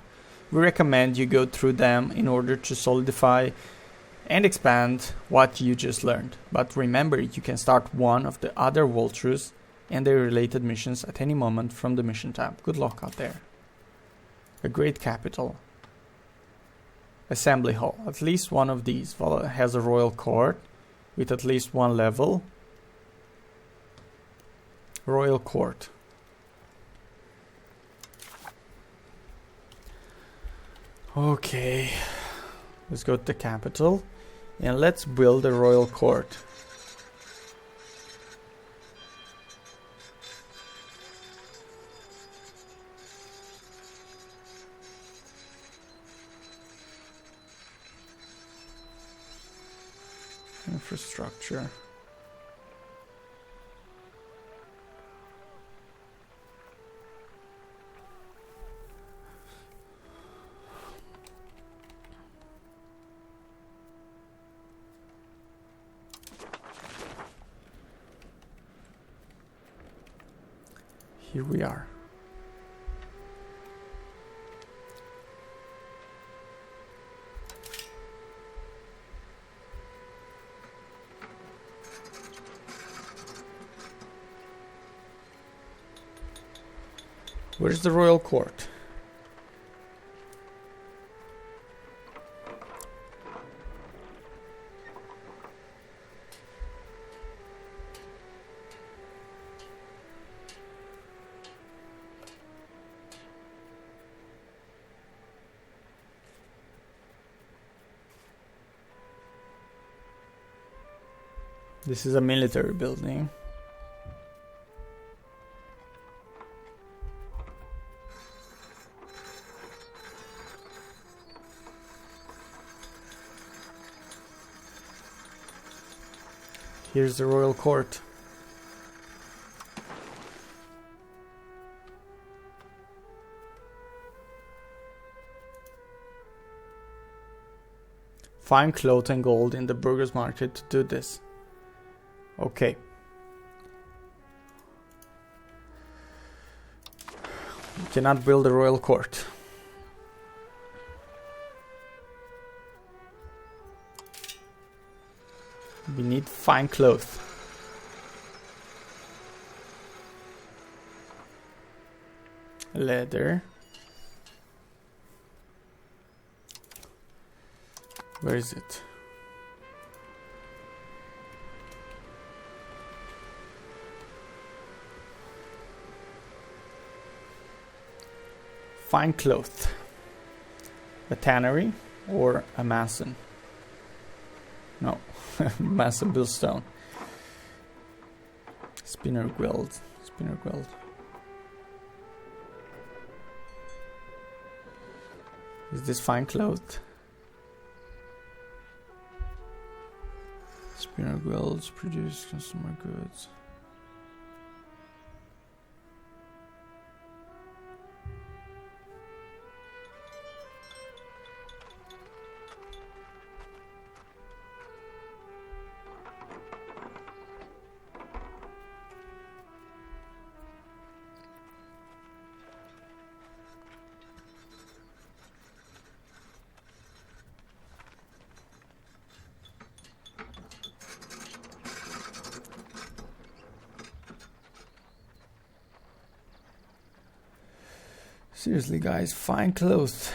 We recommend you go through them in order to solidify and expand what you just learned. But remember, you can start one of the other walkthroughs and their related missions at any moment from the mission tab. Good luck out there. A great capital. Assembly hall. At least one of these has a royal court with at least one level. Royal court. Okay. Let's go to the capital and let's build a royal court. Infrastructure. Here we are. Where's the royal court? This is a military building. Here's the royal court. Find cloth and gold in the burgers market to do this. Okay. We cannot build a royal court. We need fine cloth. Leather. Where is it? Fine cloth. A tannery or a mason? No, mason build stone. Spinner guild. Spinner guild. Is this fine cloth? Spinner guilds produce consumer goods. Seriously, guys, fine clothes.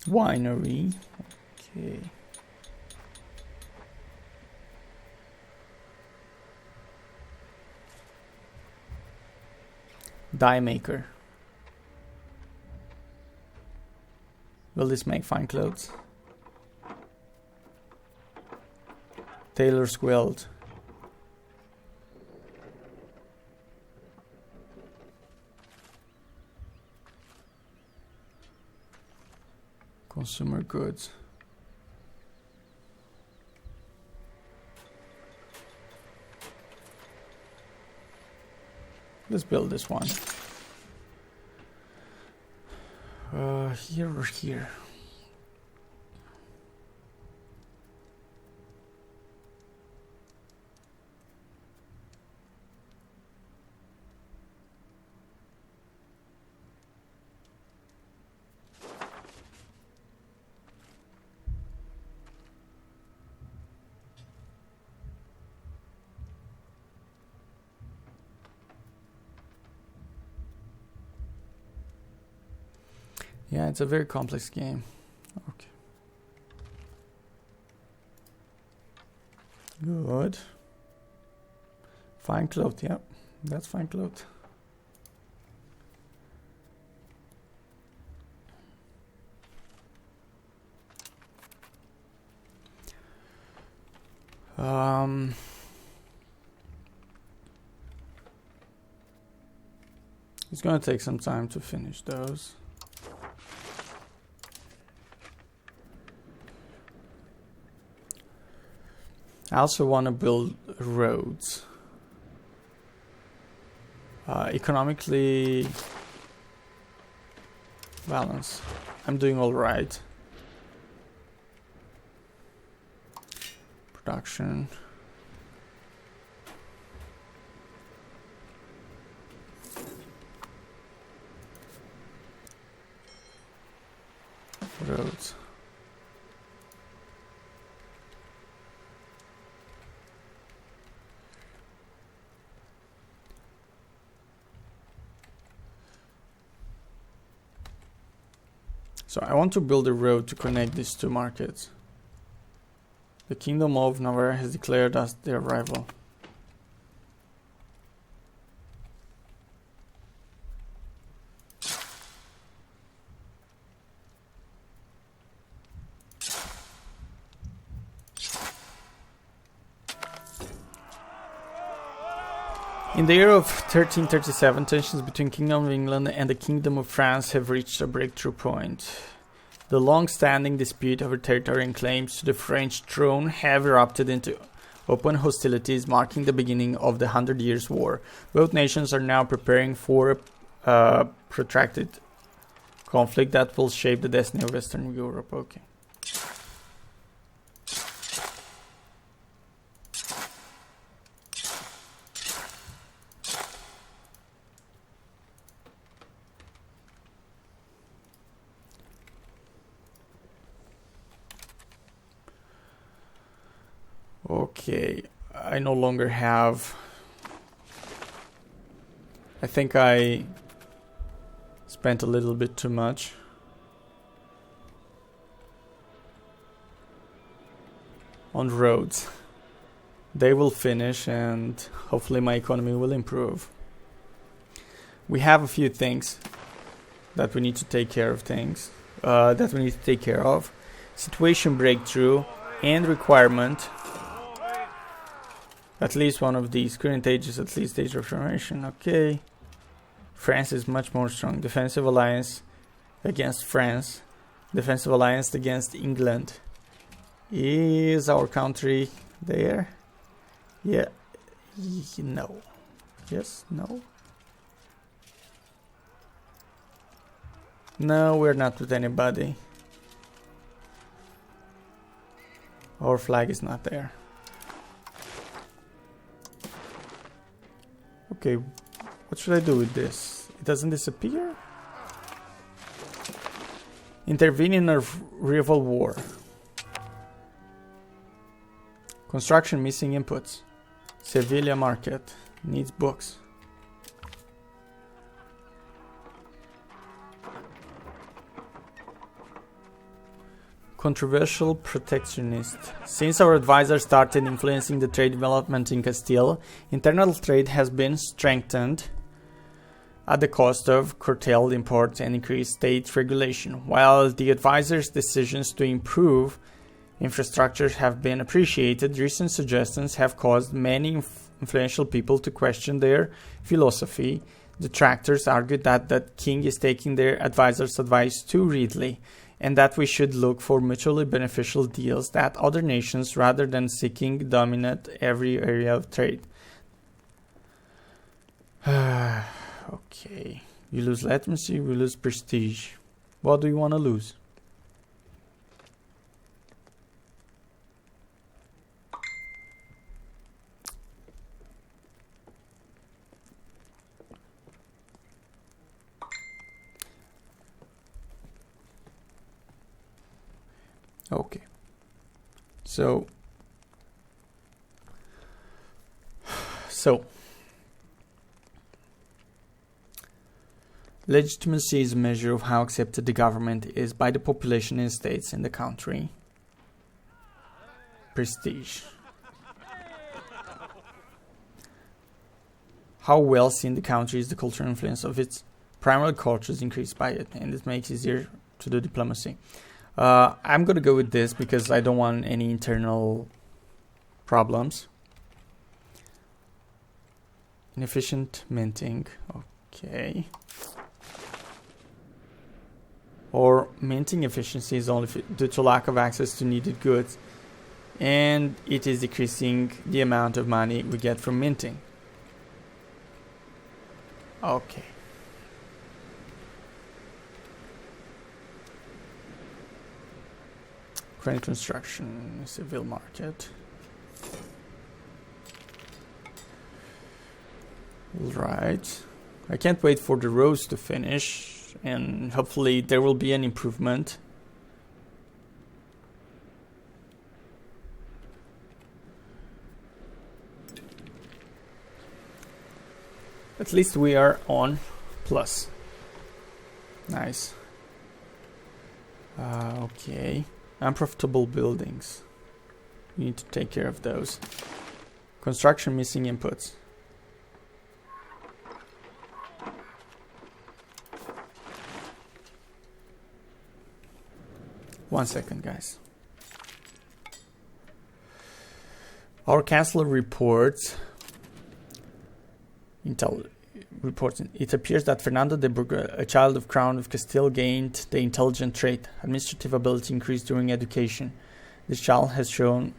Winery. Okay. Dye maker. Will this make fine clothes? Tailor's guild. Consumer goods. Let's build this one. Here or here? Yeah, it's a very complex game. Okay. Good. Fine cloth, yeah. That's fine cloth. It's gonna take some time to finish those. I also want to build roads. Economically balance. I'm doing all right. Production. Roads. So I want to build a road to connect these two markets. The Kingdom of Navarre has declared us their rival. In the year of 1337, tensions between Kingdom of England and the Kingdom of France have reached a breakthrough point. The long-standing dispute over territory and claims to the French throne have erupted into open hostilities, marking the beginning of the 100 Years' War. Both nations are now preparing for a protracted conflict that will shape the destiny of Western Europe. Okay. Okay, I no longer have... I think I spent a little bit too much. On roads. They will finish and hopefully my economy will improve. We have a few things that we need to take care of. Situation breakthrough and requirement. At least one of these. Current age is at least age of reformation. Okay. France is much more strong. Defensive alliance against France. Defensive alliance against England. Is our country there? Yeah. No. Yes. No. No, we're not with anybody. Our flag is not there. Okay, what should I do with this? It doesn't disappear? Intervene in a rival war. Construction missing inputs. Sevilla market needs books. Controversial protectionist. Since our advisor started influencing the trade development in Castile, internal trade has been strengthened at the cost of curtailed imports and increased state regulation. While the advisor's decisions to improve infrastructure have been appreciated, recent suggestions have caused many influential people to question their philosophy. Detractors argued that the king is taking their advisor's advice too readily, and that we should look for mutually beneficial deals that other nations, rather than seeking dominate every area of trade. Okay. You lose legitimacy, we lose prestige. What do you want to lose? Okay, so legitimacy is a measure of how accepted the government is by the population and states in the country. Prestige. How well seen the country is, the cultural influence of its primary cultures increased by it, and it makes it easier to do diplomacy. I'm going to go with this because I don't want any internal problems. Inefficient minting. Okay. Or minting efficiency is only due to lack of access to needed goods. and it is decreasing the amount of money we get from minting. Okay. Crane construction, civil market. Right. I can't wait for the roads to finish, and hopefully there will be an improvement. At least we are on plus. Nice. Okay. Unprofitable buildings. We need to take care of those. Construction missing inputs. One second, guys. Our counselor reports. It appears that Fernando de Burgos, a child of Crown of Castile, gained the intelligent trait. Administrative ability increased during education. This child has shown...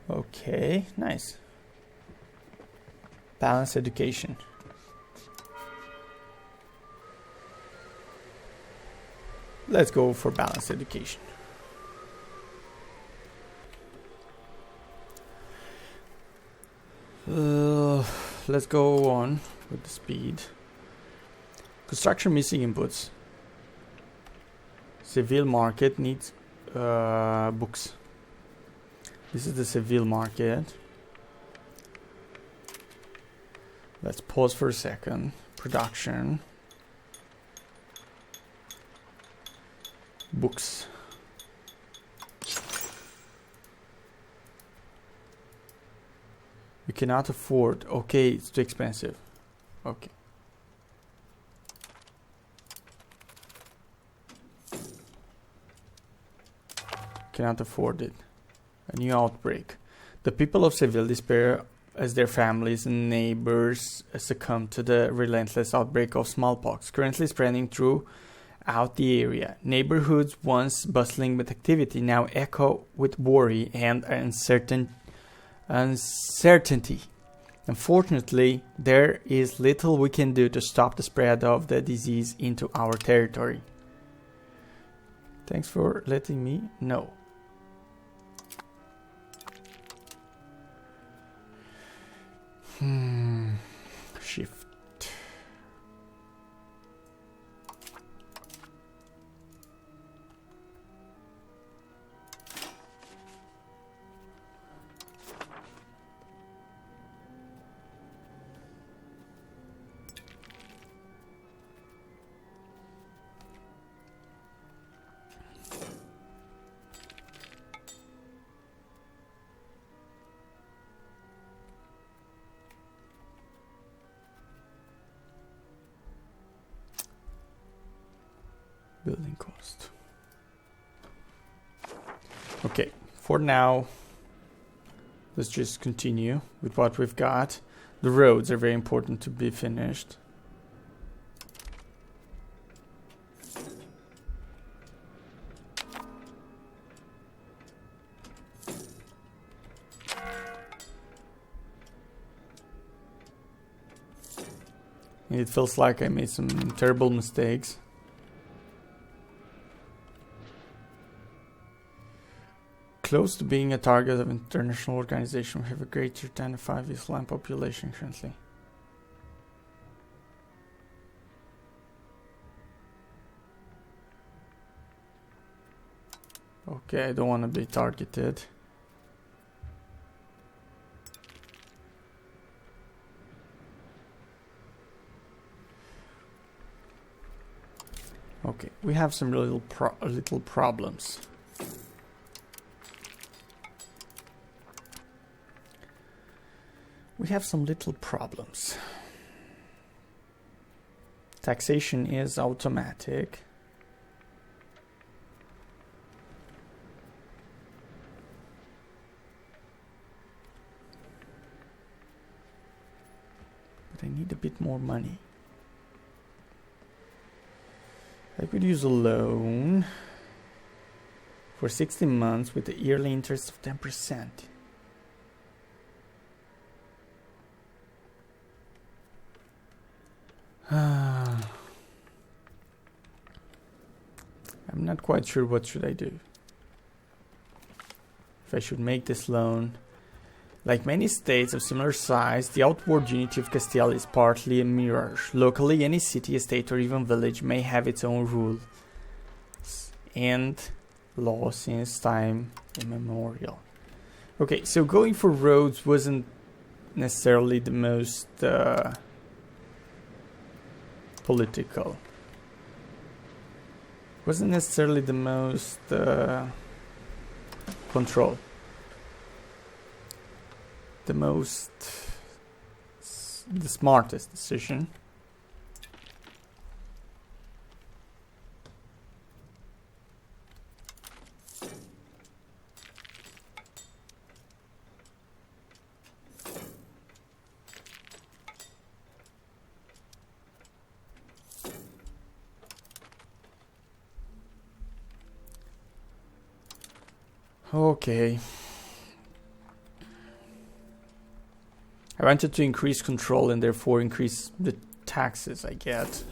Okay, nice. Balanced education. Let's go for balanced education. Let's go on with the speed. Construction missing inputs. Civil market needs books. This is the civil market. Let's pause for a second. Production. Books. We cannot afford. Okay, it's too expensive. Okay. Cannot afford it. A new outbreak. The people of Seville despair as their families and neighbors succumb to the relentless outbreak of smallpox, currently spreading throughout the area. Neighborhoods once bustling with activity now echo with worry and uncertainty. Unfortunately, there is little we can do to stop the spread of the disease into our territory. Thanks for letting me know. Shift. Building cost. Okay, for now, let's just continue with what we've got. The roads are very important to be finished. It feels like I made some terrible mistakes. Close to being a target of international organization. We have a greater than 5 Islam population currently. Okay, I don't want to be targeted. Okay, we have some little problems. We have some little problems. Taxation is automatic. But I need a bit more money. I could use a loan for 16 months with a yearly interest of 10%. I'm not quite sure what should I do. If I should make this loan. Like many states of similar size, the outward unity of Castile is partly a mirage. Locally, any city, state, or even village may have its own rules and law since time immemorial. Okay, so going for roads wasn't necessarily the most political. Wasn't necessarily the most control. The smartest decision. Okay. I wanted to increase control and therefore increase the taxes I get.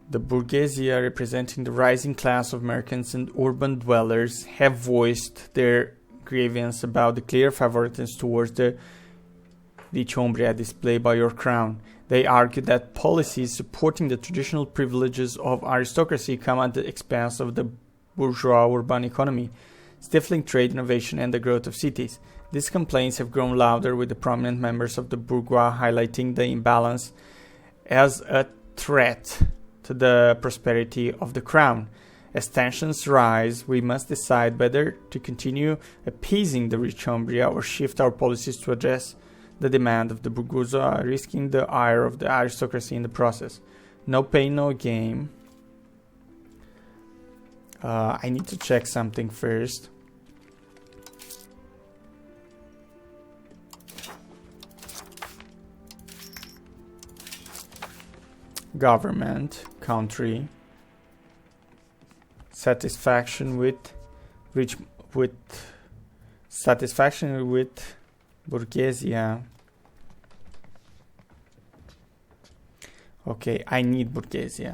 The bourgeoisie, representing the rising class of merchants and urban dwellers, have voiced their grievance about the clear favoritism towards the dichombria displayed by your crown. They argue that policies supporting the traditional privileges of aristocracy come at the expense of the bourgeois urban economy, stifling trade, innovation, and the growth of cities. These complaints have grown louder, with the prominent members of the bourgeois highlighting the imbalance as a threat to the prosperity of the crown. As tensions rise, we must decide whether to continue appeasing the dichombria or shift our policies to address the demand of the bourgeoisie, risking the ire of the aristocracy in the process. No pain, no gain. I need to check something first. Government, country, satisfaction with bourgeoisie. Okay, I need bourgeoisie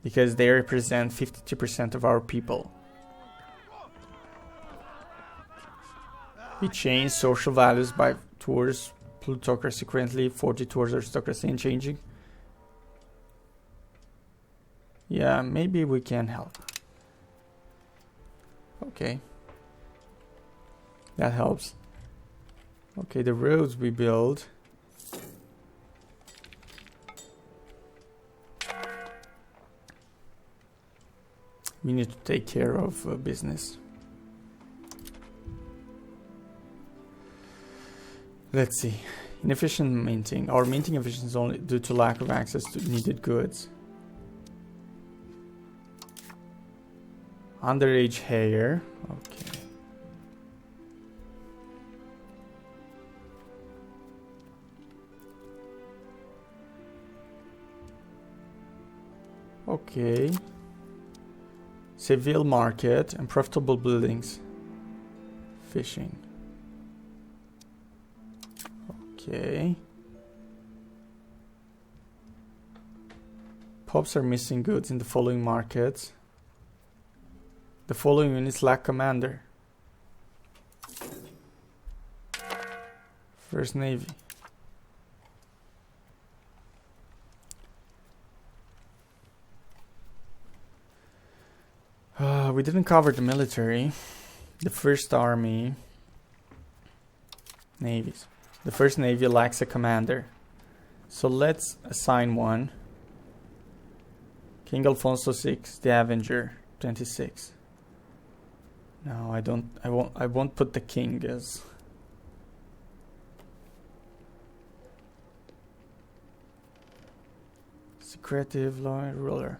because they represent 52% of our people. We change social values by towards plutocracy, currently 40 towards aristocracy, and changing. Yeah, maybe we can help. Okay, that helps. Okay, the roads we build. We need to take care of business. Let's see. Inefficient minting. Our minting efficiency is only due to lack of access to needed goods. Underage hair. Okay. Okay. Seville market and profitable buildings. Fishing. Okay. Pubs are missing goods in the following markets. The following units lack commander. First Navy. We didn't cover the military. The first army. Navies. The first navy lacks a commander. So let's assign one. King Alfonso VI, the Avenger, 26. No, I won't put the king as secretive law ruler.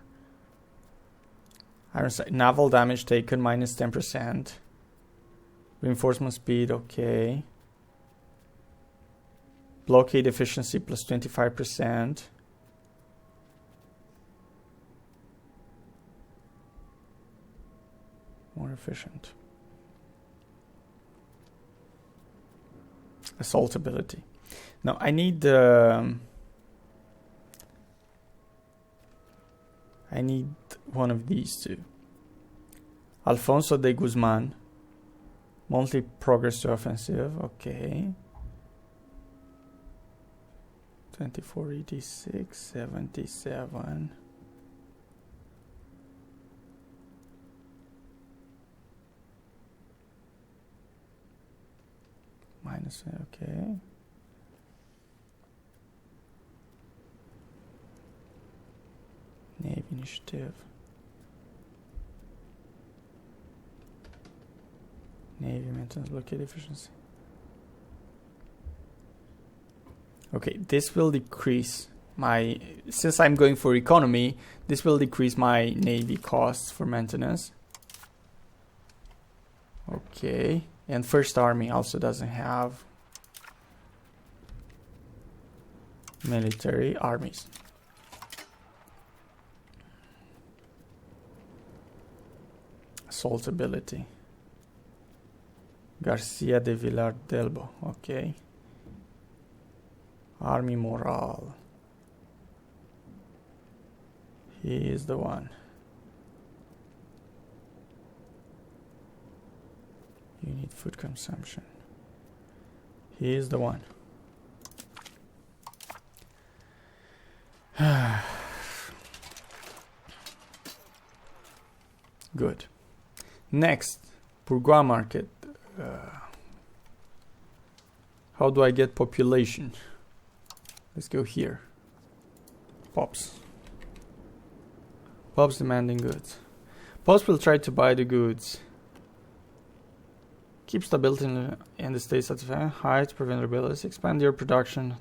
Naval damage taken minus 10%. Reinforcement speed, okay. Blockade efficiency plus 25%. More efficient. Assault ability. Now I need one of these two. Alfonso de Guzman. Monthly progress to offensive. Okay. 2486, 77. Minus, okay. Navy initiative. Navy maintenance blockade efficiency. Okay, this will decrease my, since I'm going for economy, this will decrease my Navy costs for maintenance. Okay, and First Army also doesn't have military armies. Assault ability. Garcia de Villar Delbo, okay. Army morale. He is the one. Unit food consumption. He is the one. Good. Next, bourgeois market. How do I get population? Let's go here. Pops. Pops demanding goods. Pops will try to buy the goods. Keep stability in the state satisfying. Height, prevent rebellions. Expand your production.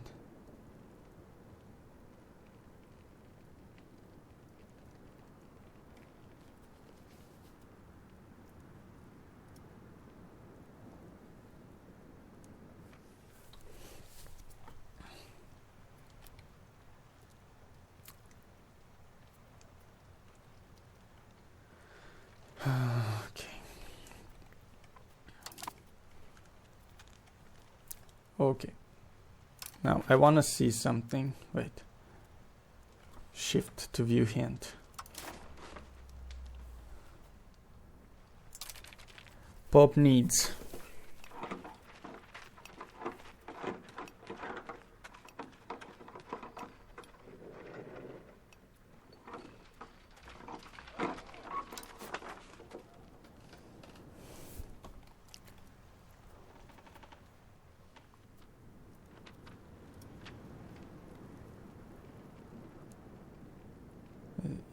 Okay. Now I want to see something. Wait. Shift to view hint. Pop needs.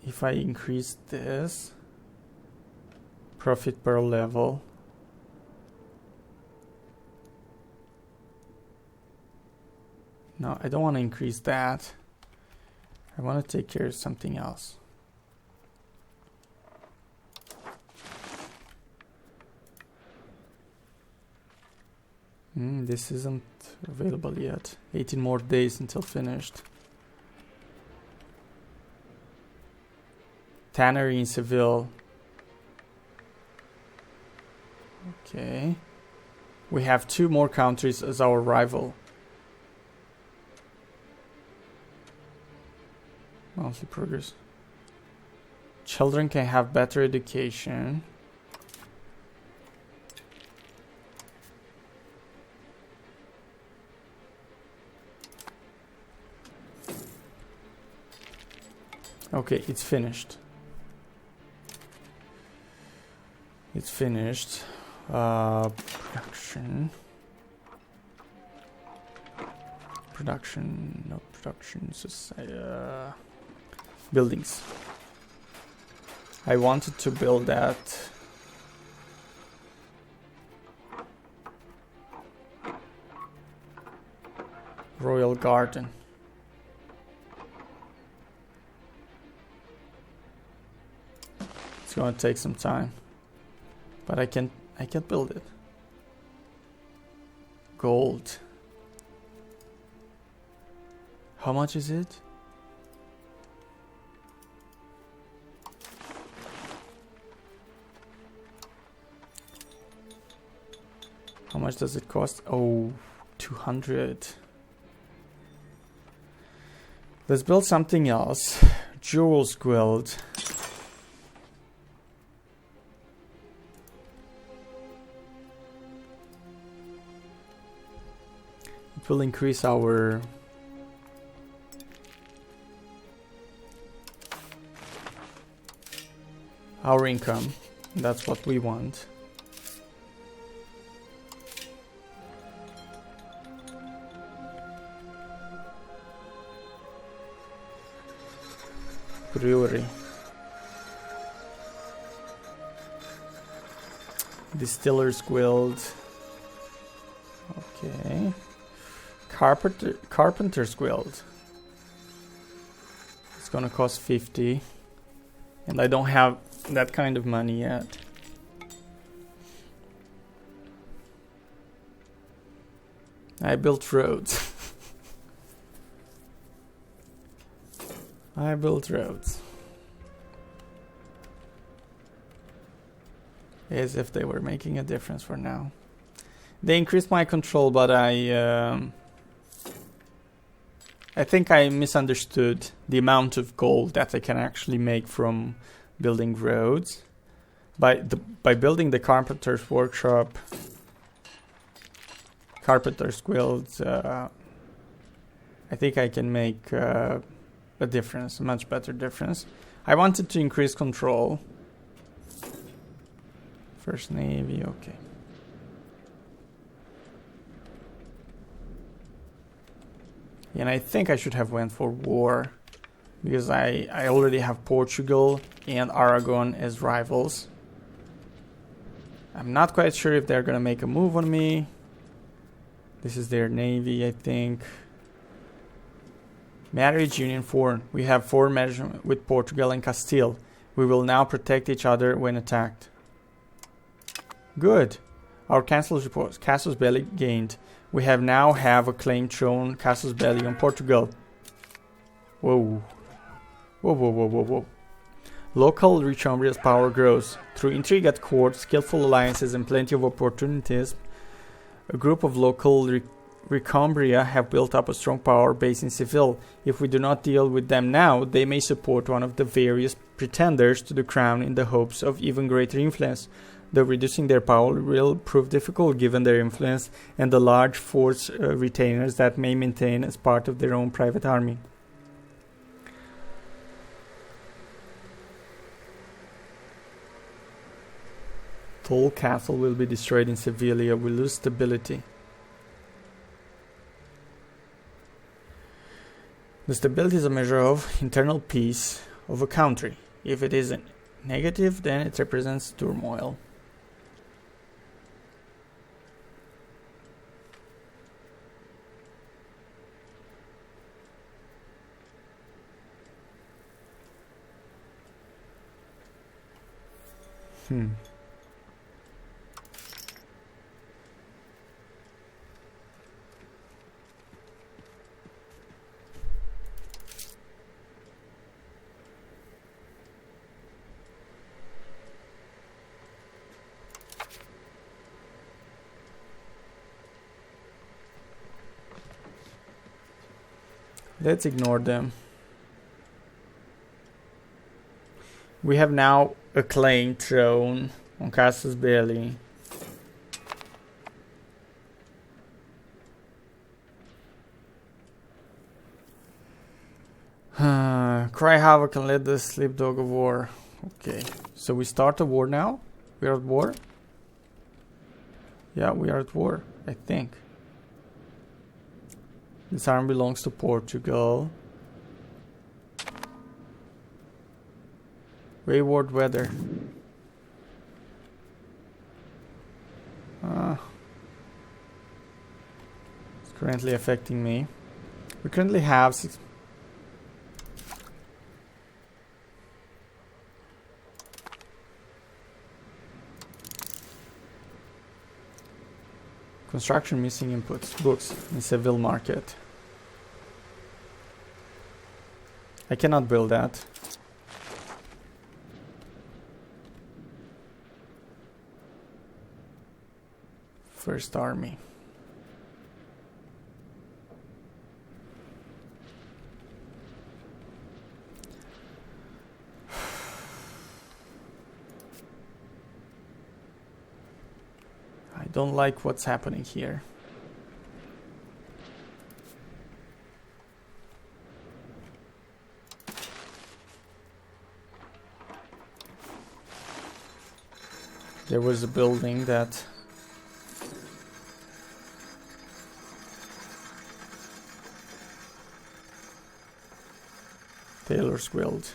If I increase this, profit per level, no, I don't want to increase that. I want to take care of something else. This isn't available yet. 18 more days until finished. Tannery in Seville. Okay. We have 2 more countries as our rival. Monthly progress. Children can have better education. Okay, it's finished. It's finished. Production. Production. No production. Society. Buildings. I wanted to build that. Royal Garden. It's gonna take some time. But I can build it. Gold. How much is it? How much does it cost? Oh, 200. Let's build something else. Jewels Guild. It will increase our income. That's what we want. Brewery. Distillers Guild. Okay. Carpenters Guild. It's gonna cost 50. And I don't have that kind of money yet. I built roads. I built roads. As if they were making a difference for now. They increased my control, but I think I misunderstood the amount of gold that I can actually make from building roads. By building the Carpenter's Workshop, Carpenter's Guild, I think I can make a difference, a much better difference. I wanted to increase control. First Navy, okay. And I think I should have went for war, because I already have Portugal and Aragon as rivals. I'm not quite sure if they're gonna make a move on me. This is their navy, I think. Marriage Union Foreign. We have foreign marriage with Portugal and Castile. We will now protect each other when attacked. Good. Our castle's reports. Castle's belly gained. We now have a claim thrown Castle's belly on Portugal. Whoa. Whoa, whoa, whoa, whoa, whoa. Local Richambria's power grows. Through intrigue at court, skillful alliances and plenty of opportunities, a group of local Recambria have built up a strong power base in Seville. If we do not deal with them now, they may support one of the various pretenders to the crown in the hopes of even greater influence. Though reducing their power will prove difficult given their influence and the large force retainers that may maintain as part of their own private army. Tall castle will be destroyed in Sevilla. We lose stability. The stability is a measure of internal peace of a country. If it is negative, then it represents turmoil. Let's ignore them. We have now a claim thrown on Castle's belly. Cry havoc and let the sleepdog of war. Okay, so we start a war now? We are at war? Yeah, we are at war, I think. This arm belongs to Portugal. Wayward weather. It's currently affecting me. We currently have 6. Construction missing inputs. Books in Seville market. I cannot build that. First army. I don't like what's happening here. There was a building that Taylor's Guild.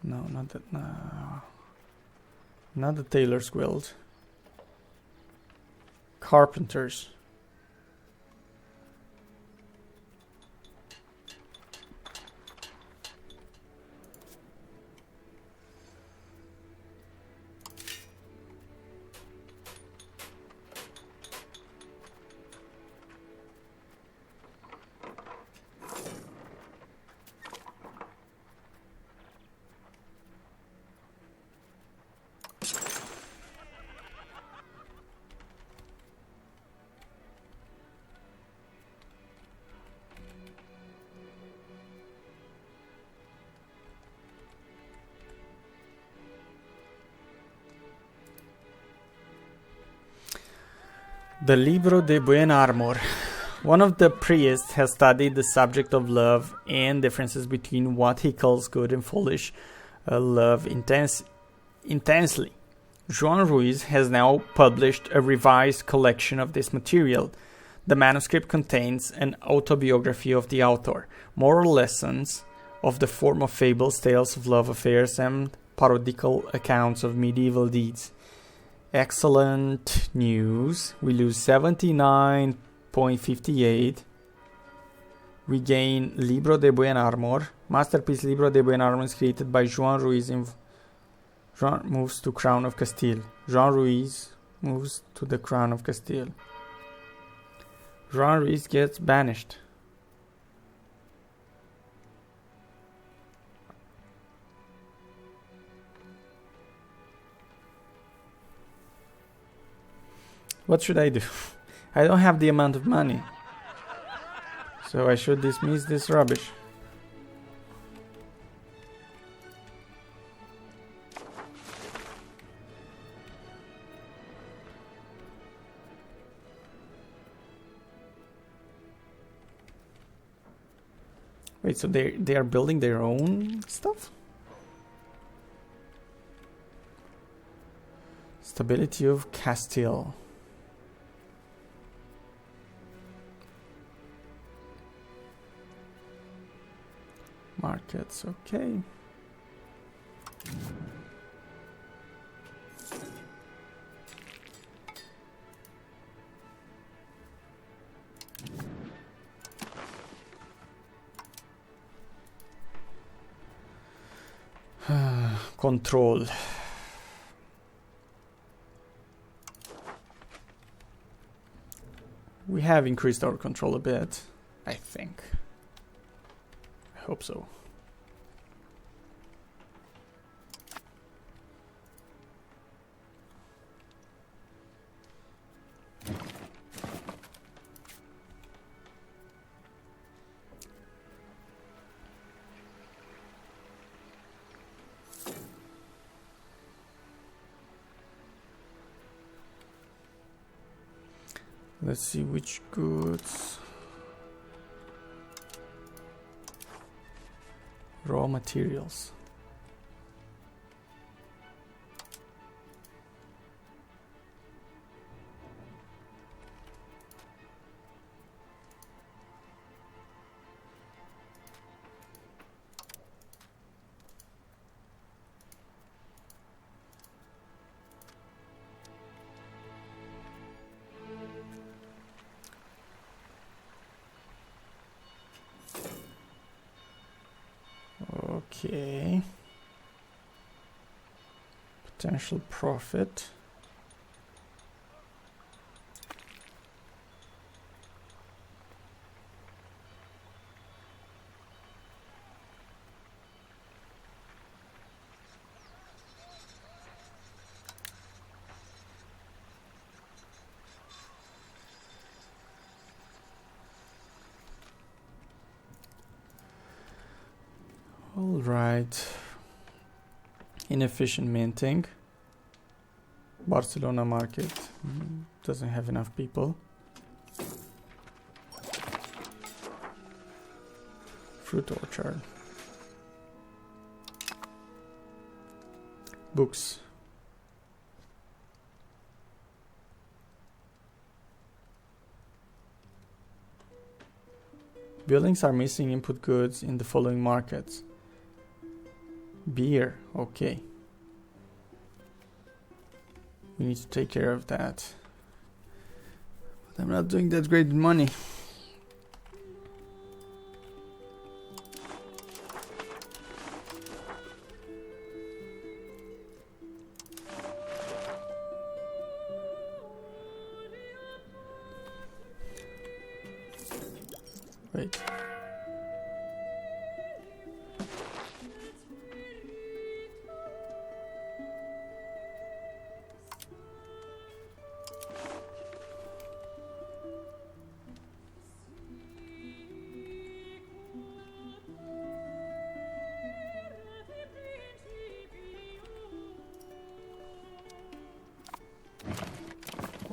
No, not that. No, not the Taylor's Guild. Carpenters. The Libro de Buen Amor. One of the priests has studied the subject of love and differences between what he calls good and foolish love intensely. Joan Ruiz has now published a revised collection of this material. The manuscript contains an autobiography of the author, moral lessons of the form of fables, tales of love affairs, and parodical accounts of medieval deeds. Excellent news. We lose 79.58. We gain Libro de Buen Amor. Masterpiece Libro de Buen Amor is created by Joan Ruiz. Joan moves to Crown of Castile. Joan Ruiz moves to the Crown of Castile. Joan Ruiz gets banished. What should I do? I don't have the amount of money. So I should dismiss this rubbish. Wait, so they are building their own stuff? Stability of Castile. Markets, okay. Control. We have increased our control a bit, I think. I hope so. Let's see which goods. Raw materials. Okay. Potential profit. Alright. Inefficient minting. Barcelona market doesn't have enough people. Fruit orchard. Books. Buildings are missing input goods in the following markets. Beer, okay. We need to take care of that. But I'm not doing that great with money. Wait.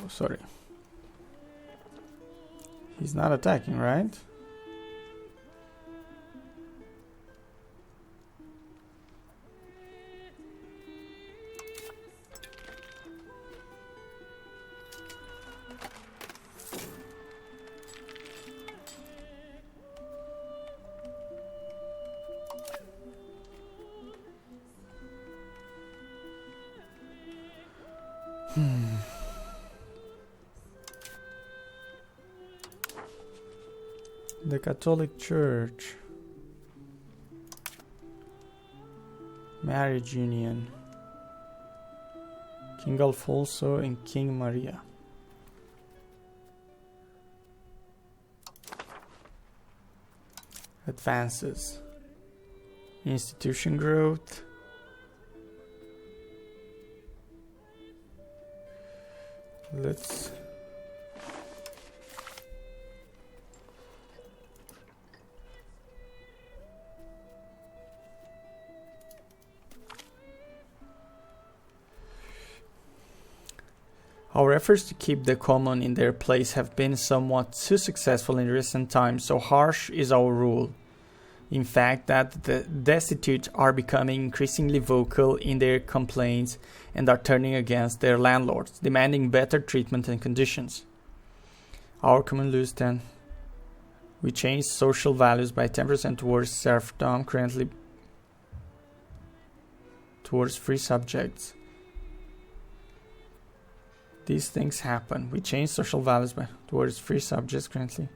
Oh, sorry. He's not attacking, right? The Catholic Church. Marriage union. King Alfonso and King Maria. Advances. Institution growth. Let's Our efforts to keep the common in their place have been somewhat too successful in recent times, so harsh is our rule. In fact, that the destitute are becoming increasingly vocal in their complaints and are turning against their landlords, demanding better treatment and conditions. Our common lose 10. We changed social values by 10% towards serfdom, currently towards free subjects. These things happen. We change social values towards free subjects currently.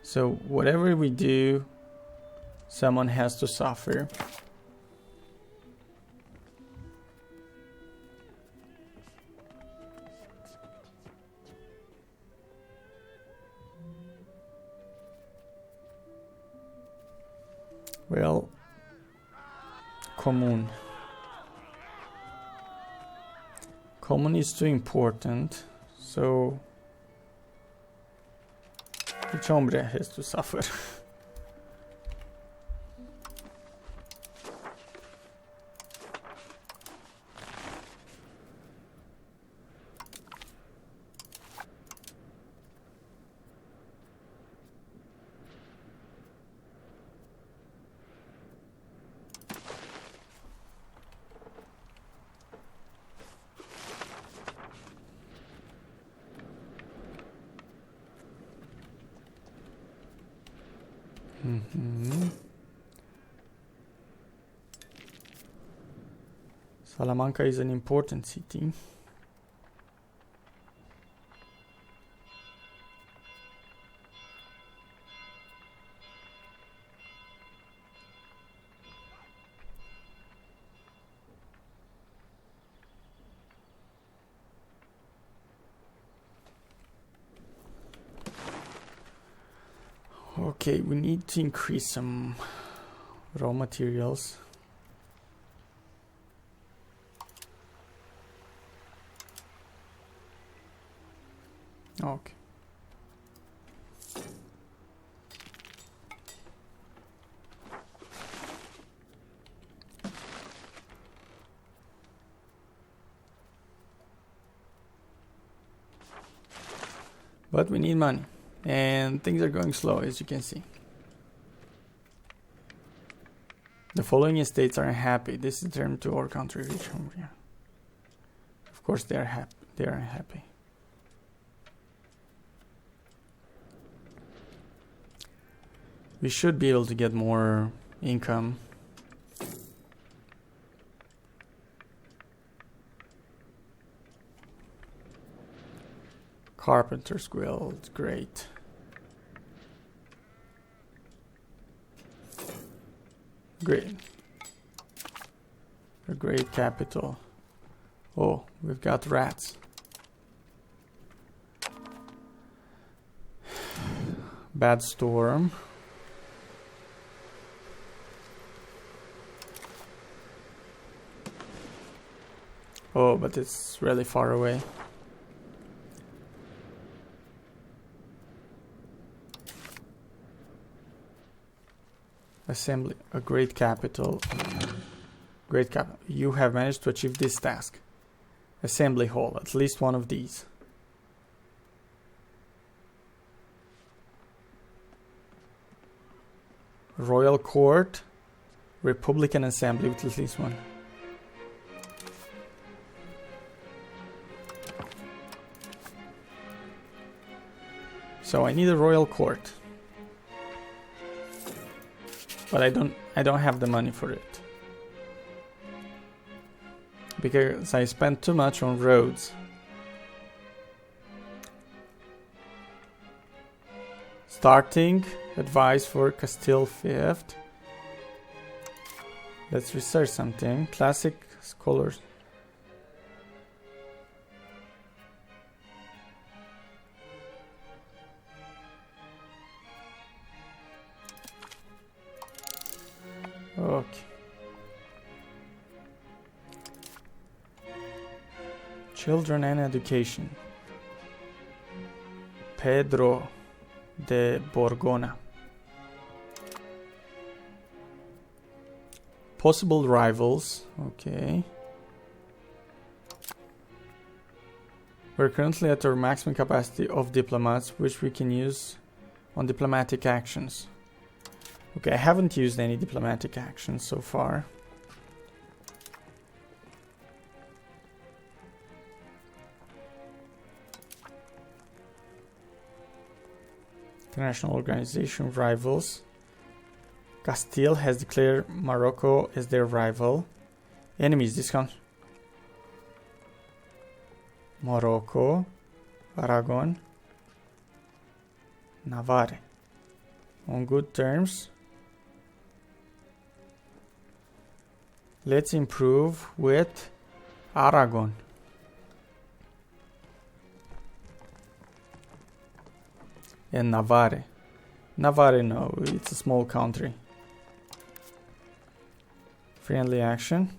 So whatever we do, someone has to suffer. Well, commune. Common is too important, so each hombre has to suffer. Salamanca is an important city. Okay, we need to increase some raw materials. Okay. But we need money. And things are going slow, as you can see. The following estates are unhappy. This is term to our country reach home. Yeah. Of course they are happy. They are unhappy. We should be able to get more income. Carpenter's Guild, great. Great. A great capital. Oh, we've got rats. Bad storm. Oh, but it's really far away. Assembly, a great capital. Great capital. You have managed to achieve this task. Assembly hall, at least one of these. Royal court, Republican assembly with at least one. So I need a royal court. But I don't have the money for it. Because I spent too much on roads. Starting advice for Castile Fifth. Let's research something. Classic scholars. Okay. Children and education. Pedro de Borgona. Possible rivals. Okay. We're currently at our maximum capacity of diplomats, which we can use on diplomatic actions. Okay, I haven't used any diplomatic actions so far. International organization rivals. Castile has declared Morocco as their rival. Enemies discount. Morocco, Aragon, Navarre. On good terms. Let's improve with Aragon. And Navarre. Navarre, no, it's a small country. Friendly action.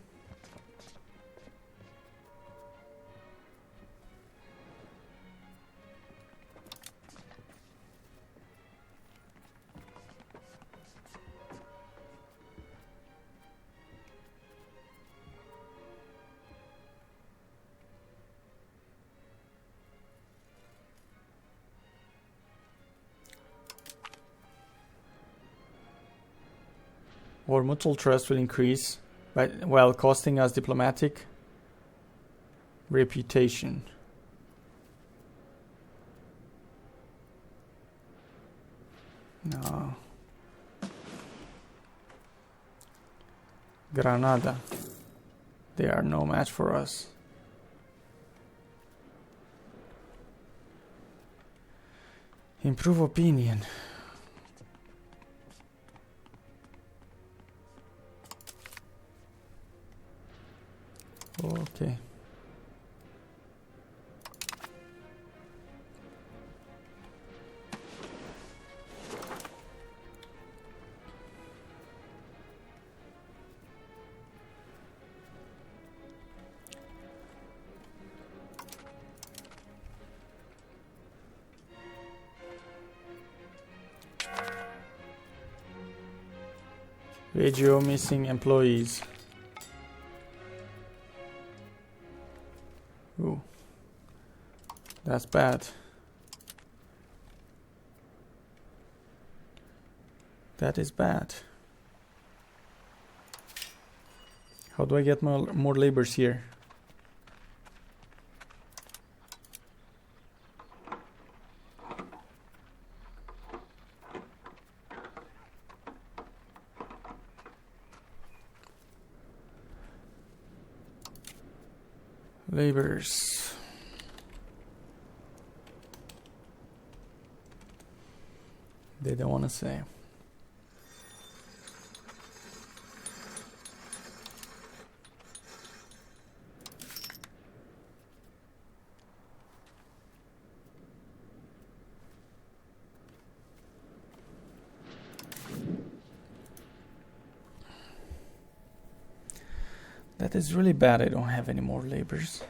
Our mutual trust will increase, but while costing us diplomatic reputation. No. Granada. They are no match for us. Improve opinion. Okay. Radio missing employees. Ooh, that's bad. That is bad. How do I get more laborers here? Laborers. They don't want to say. That is really bad. I don't have any more laborers.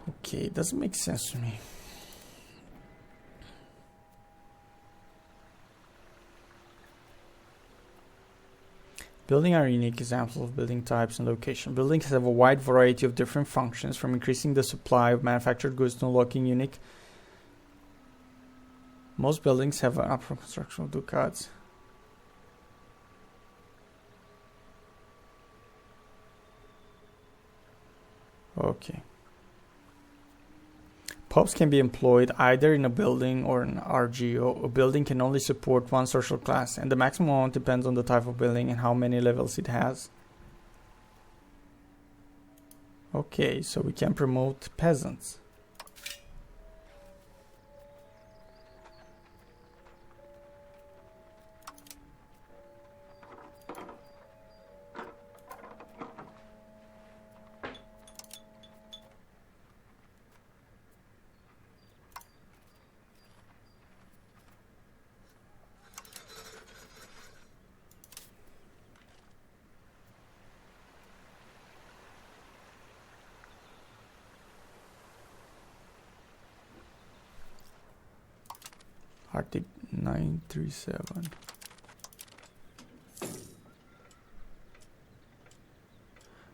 Okay, it doesn't make sense to me. Buildings are unique examples of building types and location. Buildings have a wide variety of different functions, from increasing the supply of manufactured goods to unlocking unique. Most buildings have an upfront construction ducats. Okay. Pubs can be employed either in a building or an RGO. A building can only support one social class, and the maximum amount depends on the type of building and how many levels it has. Okay, so we can promote peasants. Arctic 937.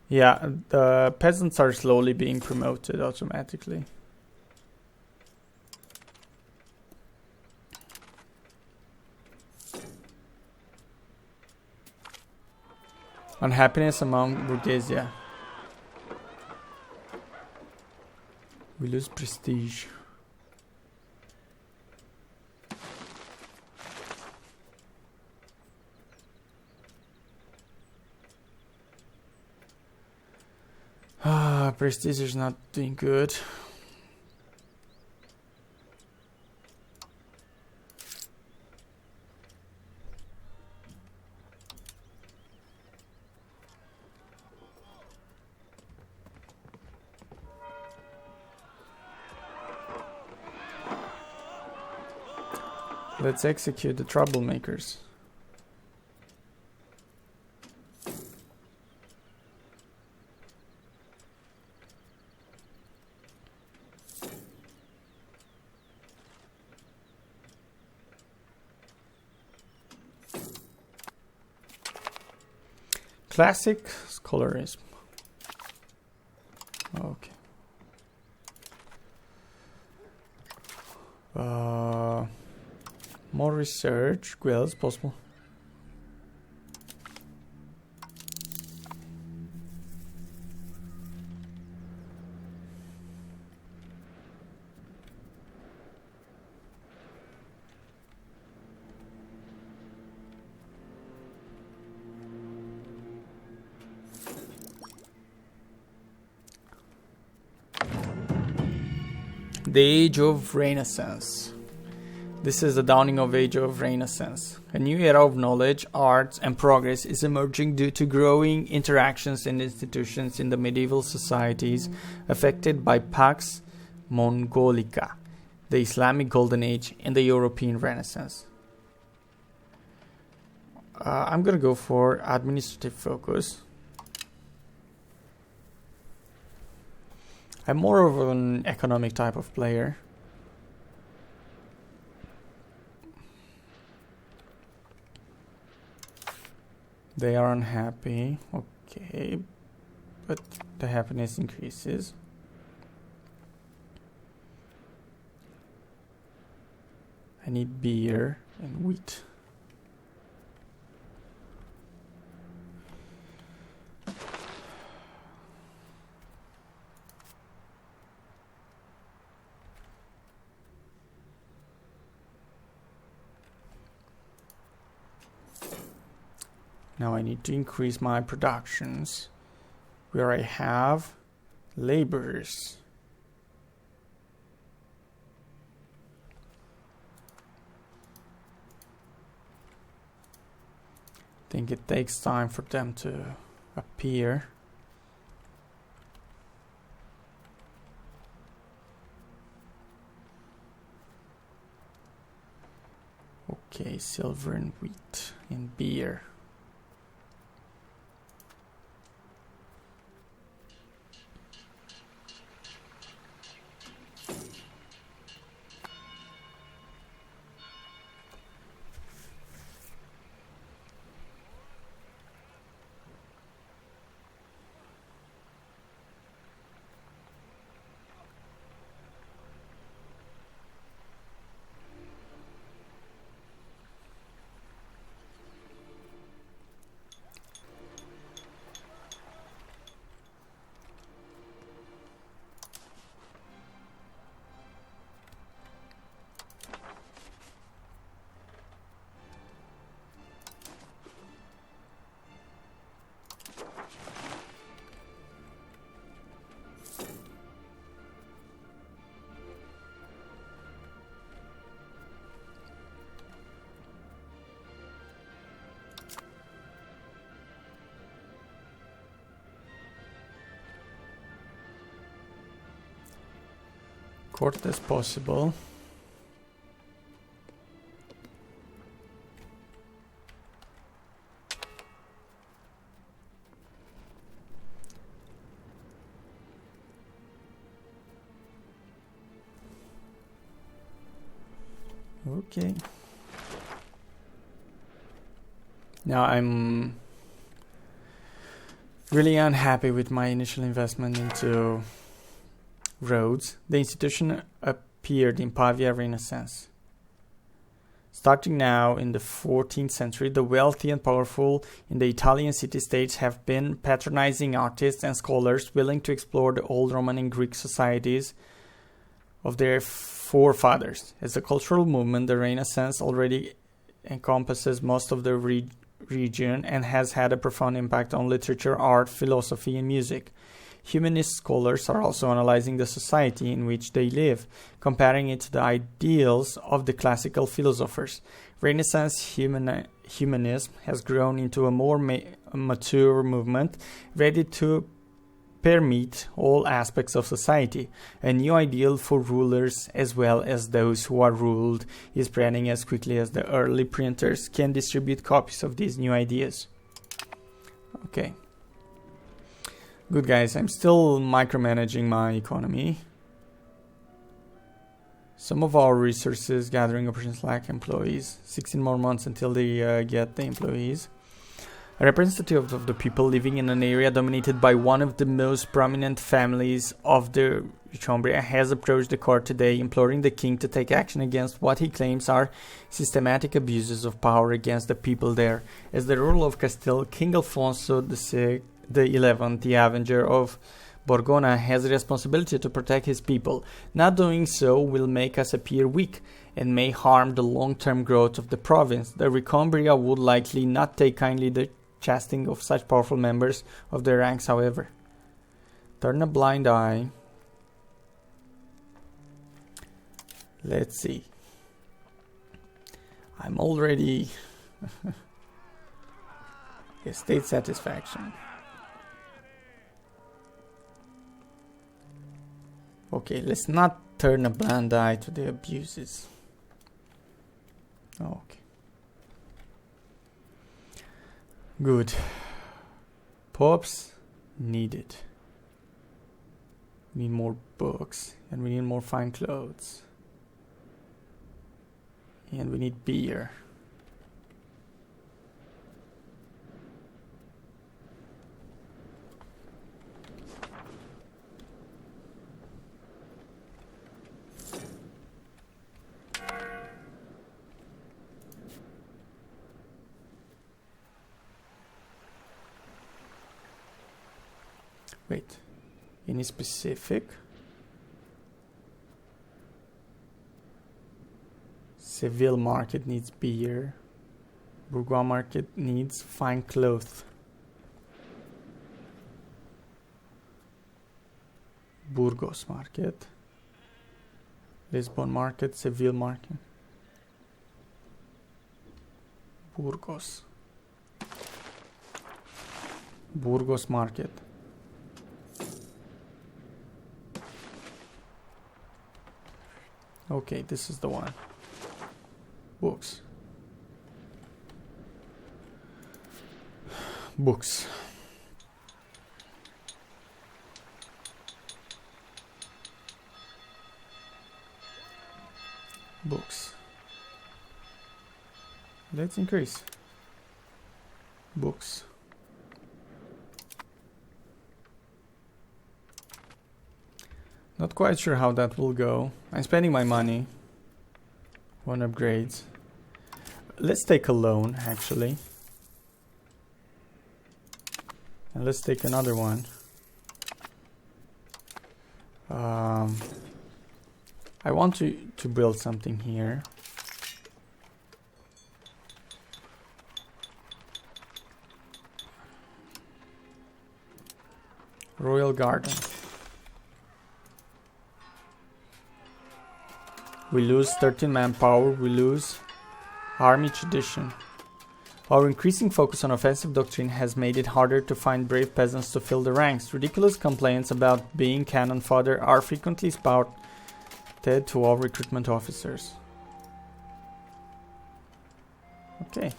Yeah, the peasants are slowly being promoted automatically. Unhappiness among bourgeoisie. We lose prestige. Prestige is not doing good. Let's execute the troublemakers. Classic scholarism. Okay. More research. Who else possible? The Age of Renaissance. This is the dawning of Age of Renaissance. A new era of knowledge, arts, and progress is emerging due to growing interactions and institutions in the medieval societies affected by Pax Mongolica, the Islamic Golden Age, and the European Renaissance. I'm gonna go for administrative focus. I'm more of an economic type of player. They are unhappy. Okay. But the happiness increases. I need beer and wheat. Now I need to increase my productions where I have laborers. I think it takes time for them to appear. Okay, silver and wheat and beer. Court as possible. Okay. Now I'm really unhappy with my initial investment into roads. The institution appeared in Pavia Renaissance. Starting now in the 14th century, the wealthy and powerful in the Italian city-states have been patronizing artists and scholars willing to explore the old Roman and Greek societies of their forefathers. As a cultural movement, the Renaissance already encompasses most of the region and has had a profound impact on literature, art, philosophy, and music. Humanist scholars are also analyzing the society in which they live, comparing it to the ideals of the classical philosophers. Renaissance humanism has grown into a more mature movement, ready to permeate all aspects of society. A new ideal for rulers as well as those who are ruled is spreading as quickly as the early printers can distribute copies of these new ideas. Okay. Good guys, I'm still micromanaging my economy. Some of our resources gathering operations lack employees. 16 more months until they get the employees. A representative of the people living in an area dominated by one of the most prominent families of the Cumbria has approached the court today, imploring the king to take action against what he claims are systematic abuses of power against the people there. As the ruler of Castile, King Alfonso the 11th, the Avenger of Borgona, has a responsibility to protect his people. Not doing so will make us appear weak and may harm the long-term growth of the province. The Recombria would likely not take kindly the chastening of such powerful members of their ranks, however. Turn a blind eye. Let's see. I'm already... State satisfaction. Okay, let's not turn a blind eye to the abuses. Okay. Good. Pops needed. We need more books, and we need more fine clothes. And we need beer. Wait, any specific? Seville market needs beer. Bourgois market needs fine clothes. Burgos market. Lisbon market, Seville market. Burgos. Burgos market. Okay, this is the one. Books. Books. Books. Let's increase. Books. Not quite sure how that will go. I'm spending my money on upgrades. Let's take a loan, actually. And let's take another one. I want to build something here. Royal Garden. We lose 13 manpower, we lose army tradition. Our increasing focus on offensive doctrine has made it harder to find brave peasants to fill the ranks. Ridiculous complaints about being cannon fodder are frequently spouted to all recruitment officers. Okay.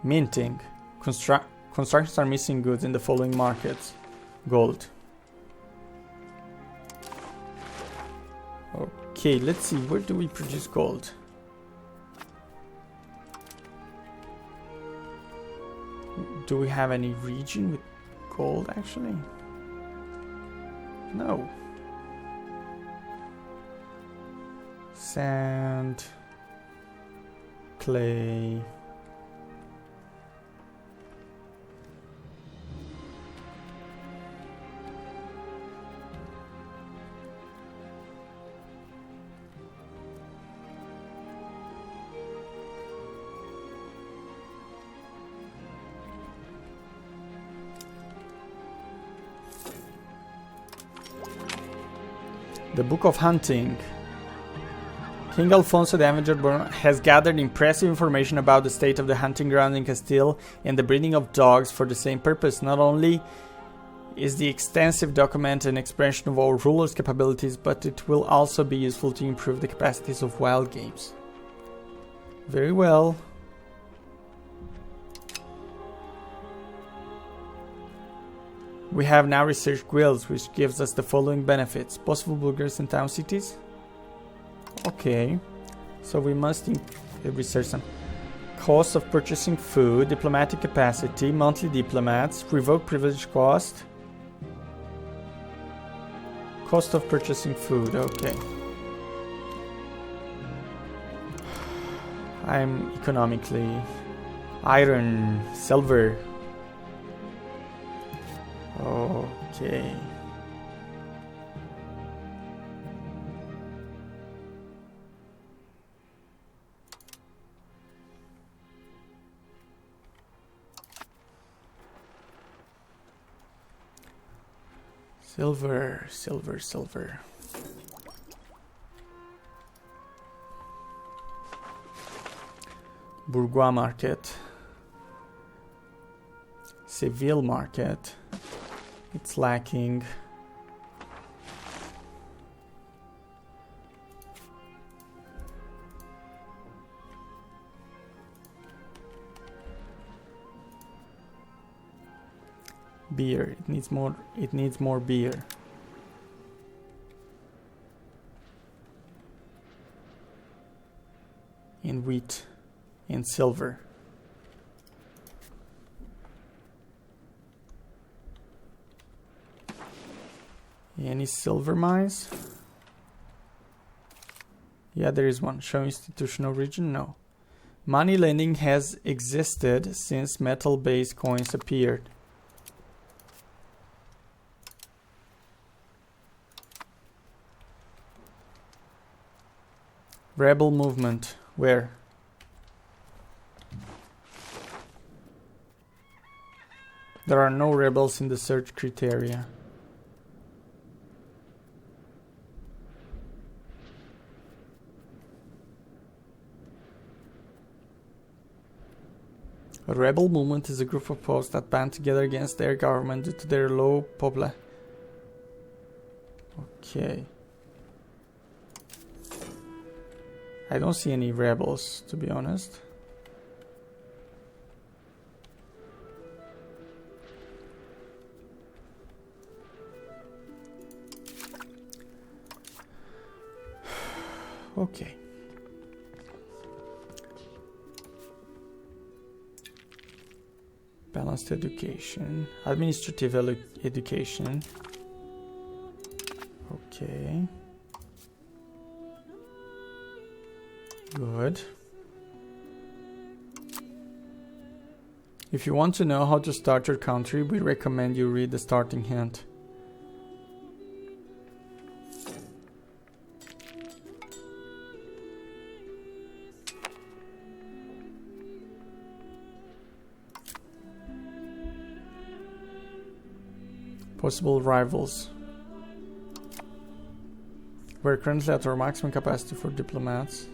Minting. Constructions are missing goods in the following markets. Gold. Okay, let's see. Where do we produce gold? Do we have any region with gold, actually? No. Sand. Clay. The Book of Hunting. King Alfonso the Avenger has gathered impressive information about the state of the hunting ground in Castile and the breeding of dogs for the same purpose. Not only is the extensive document an expression of our rulers' capabilities, but it will also be useful to improve the capacities of wild games. Very well. We have now researched guilds, which gives us the following benefits. Possible burgers in town cities. Okay. So we must research some. Cost of purchasing food, diplomatic capacity, monthly diplomats, revoke privilege cost. Cost of purchasing food, okay. I'm economically. Iron, silver. Okay. Silver, silver, silver. Bourgois market. Seville market. It's lacking. Beer. It needs more. It needs more beer. In wheat. In silver. Any silver mines? Yeah, there is one. Show institutional origin? No. Money lending has existed since metal-based coins appeared. Rebel movement. Where? There are no rebels in the search criteria. A rebel movement is a group of posts that band together against their government due to their low population. Okay. I don't see any rebels, to be honest. Okay. Balanced education. Administrative education. Okay. Good. If you want to know how to start your country, we recommend you read the starting hint. Possible rivals. We're currently at our maximum capacity for diplomats.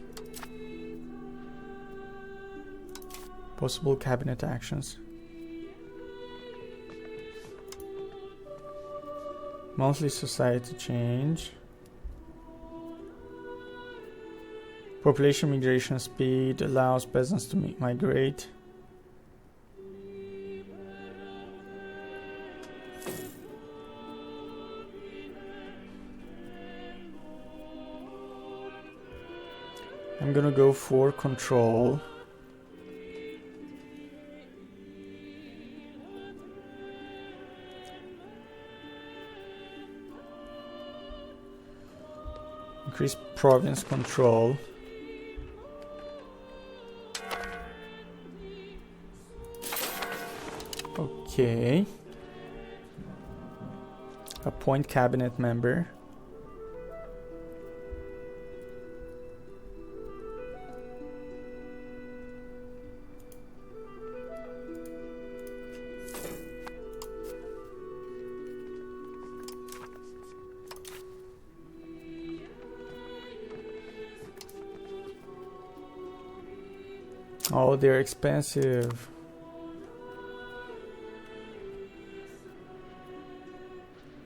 Possible cabinet actions. Monthly society change. Population migration speed allows peasants to migrate. I'm gonna go for control. Increase province control. Okay. Appoint cabinet member. Oh, they're expensive.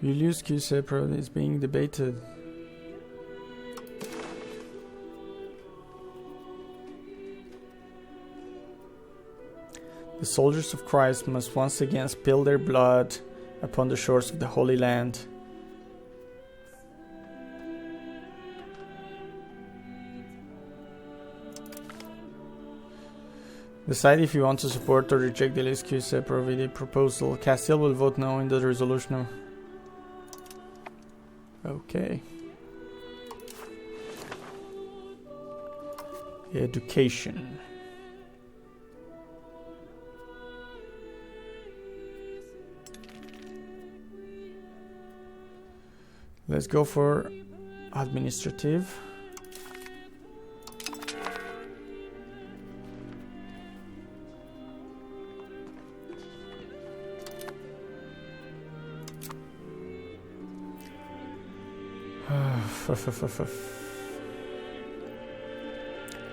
Julius Caesar is being debated. The soldiers of Christ must once again spill their blood upon the shores of the Holy Land. Decide if you want to support or reject the Caesar proposal. Castile will vote no in the resolution. Okay. Education. Let's go for administrative.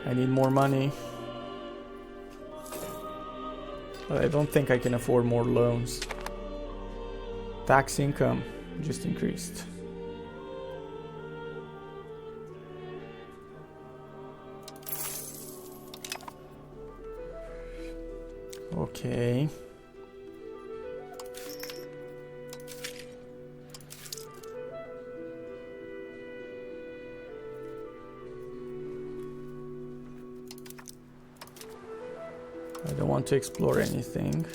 I need more money. But I don't think I can afford more loans. Tax income just increased. Okay. want to explore anything.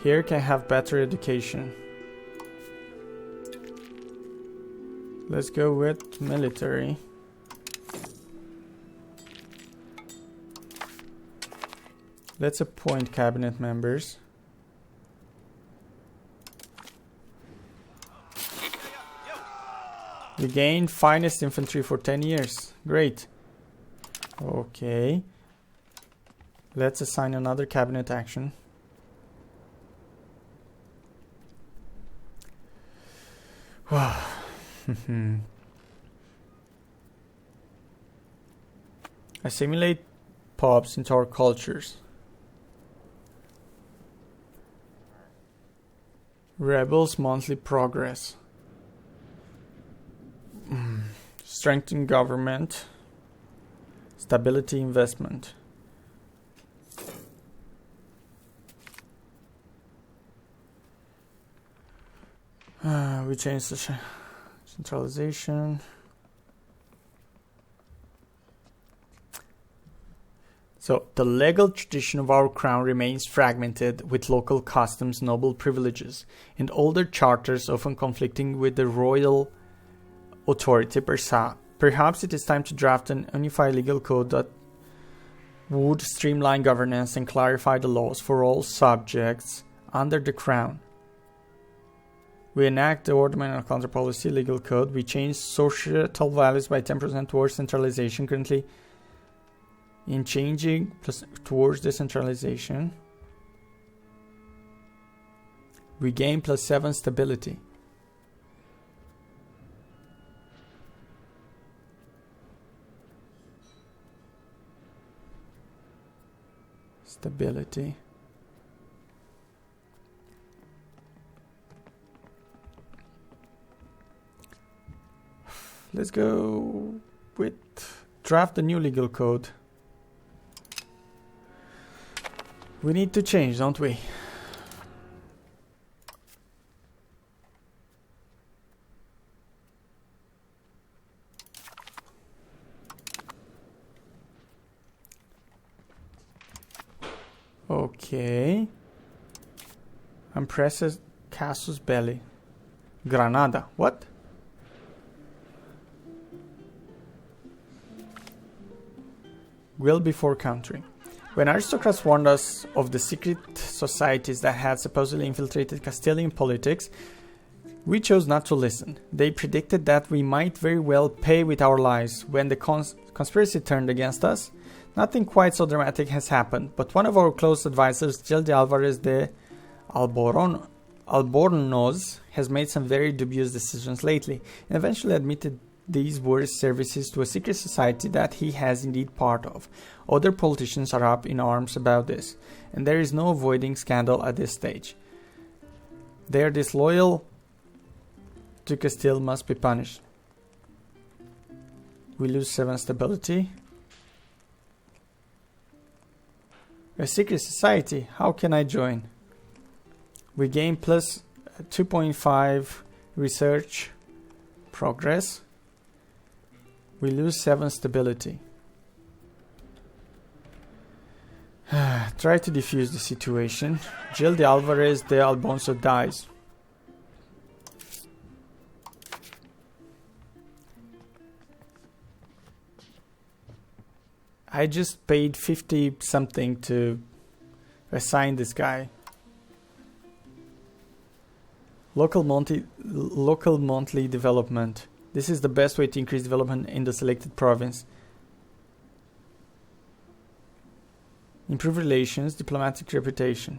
Here can have better education. Let's go with military. Let's appoint cabinet members. We gained finest infantry for 10 years. Great. Okay. Let's assign another cabinet action. Assimilate pubs into our cultures. Rebels monthly progress. Strengthen government. Stability investment. We changed the centralization. So, the legal tradition of our crown remains fragmented with local customs, noble privileges, and older charters often conflicting with the royal authority. Perhaps it is time to draft an unified legal code that would streamline governance and clarify the laws for all subjects under the crown. We enact the Ordinance and Counter Policy Legal Code. We change societal values by 10% towards centralization, currently in changing towards decentralization. We gain +7 stability. Stability. Let's go with draft the new legal code. We need to change, don't we? Okay. Impresses Casus Belli. Granada. What? Will before country. When aristocrats warned us of the secret societies that had supposedly infiltrated Castilian politics, we chose not to listen. They predicted that we might very well pay with our lives. When the conspiracy turned against us, nothing quite so dramatic has happened, but one of our close advisors, Gil de Alvarez de Albornoz, has made some very dubious decisions lately, and eventually admitted these were his services to a secret society that he has indeed part of. Other politicians are up in arms about this, and there is no avoiding scandal at this stage. They are disloyal to Castile, must be punished. We lose 7 stability. A secret society, how can I join? We gain plus 2.5 research progress. We lose 7 stability. Try to defuse the situation. Gil de Alvarez de Albonso dies. I just paid 50 something to assign this guy. Local monthly development. This is the best way to increase development in the selected province. Improve relations, diplomatic reputation.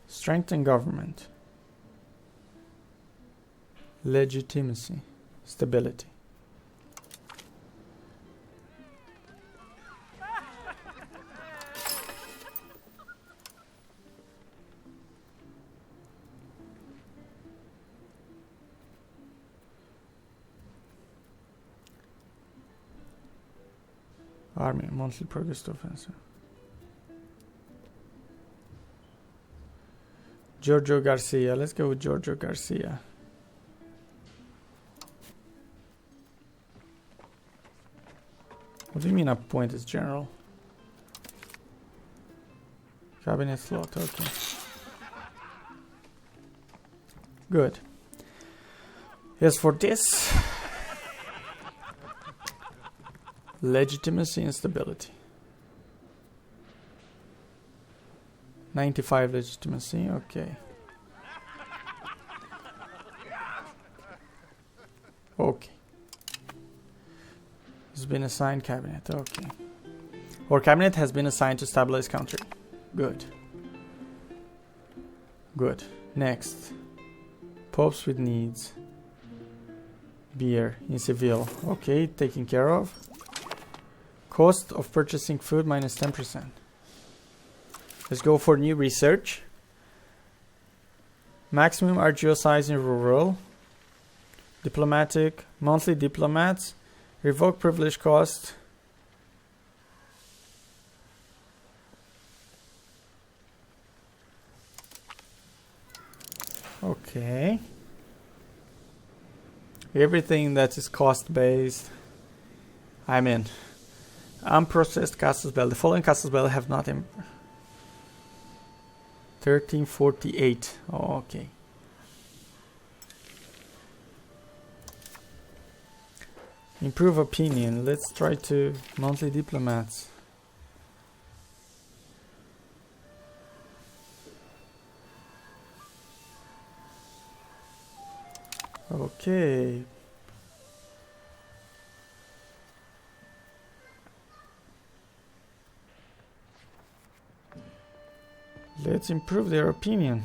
Strengthen government. Legitimacy. Stability. Army, monthly progress to offensive. Giorgio Garcia. Let's go with Giorgio Garcia. What do you mean appoint as general? Cabinet slot, okay. Good. As for this, legitimacy and stability. 95 legitimacy, okay. Okay. Has been assigned cabinet, okay. Or cabinet has been assigned to stabilize country. Good. Good. Next. Popes with needs. Beer in Seville. Okay, taken care of. Cost of purchasing food minus 10%. Let's go for new research. Maximum RGO size in rural. Diplomatic. Monthly diplomats. Revoke privilege cost. Okay. Everything that is cost based, I'm in. Unprocessed casus belli. The following casus belli have not 1348. Oh, okay. Improve opinion. Let's try to monthly diplomats. Okay. Let's improve their opinion.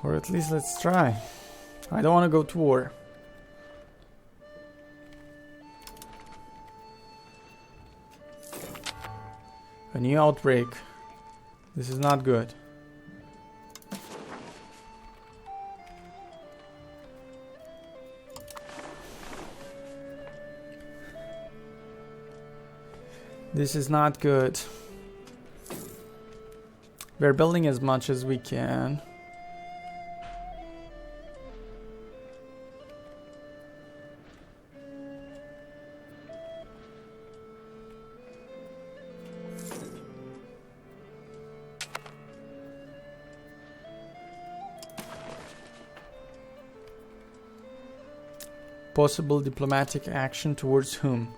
Or at least let's try. I don't want to go to war. A new outbreak. This is not good. This is not good. We're building as much as we can. Possible diplomatic action towards whom?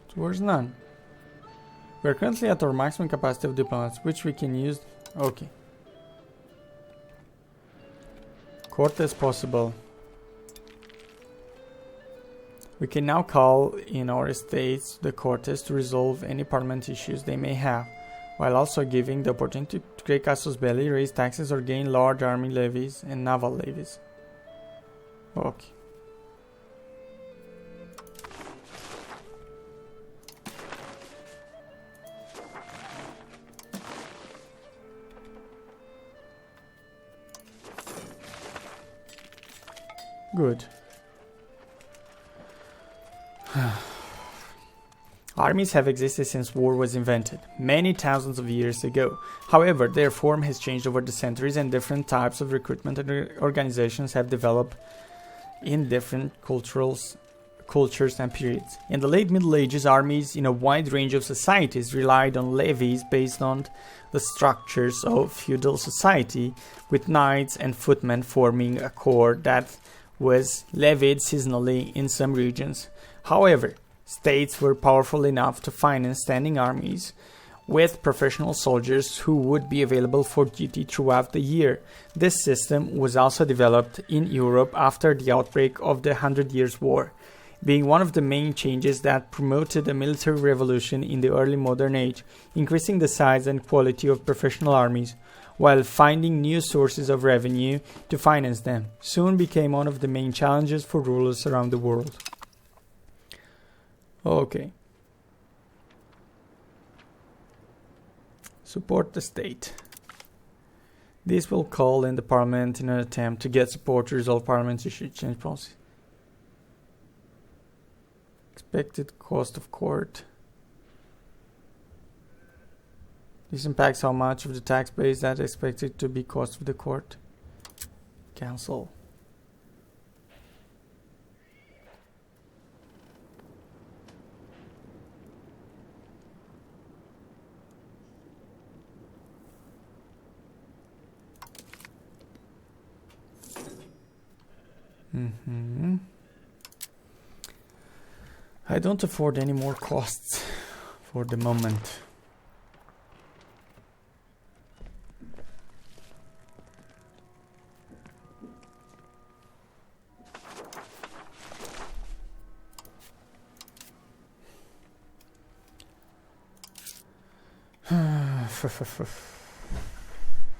Towards none. We're currently at our maximum capacity of diplomats, which we can use. Okay. Cortes possible. We can now call in our states the Cortes to resolve any parliament issues they may have, while also giving the opportunity to create casus belli, raise taxes, or gain large army levies and naval levies. Okay. Good. Armies have existed since war was invented, many thousands of years ago. However, their form has changed over the centuries and different types of recruitment and organizations have developed in different cultures and periods. In the late Middle Ages, armies in a wide range of societies relied on levies based on the structures of feudal society, with knights and footmen forming a corps that was levied seasonally in some regions. However, states were powerful enough to finance standing armies with professional soldiers who would be available for duty throughout the year. This system was also developed in Europe after the outbreak of the 100 Years' War, being one of the main changes that promoted a military revolution in the early modern age, increasing the size and quality of professional armies. while finding new sources of revenue to finance them soon became one of the main challenges for rulers around the world. Okay. Support the state. This will call in the parliament in an attempt to get support to resolve parliament's issue change policy. Expected cost of court. This impacts how much of the tax base that is expected to be cost of the court. Cancel. I don't afford any more costs for the moment.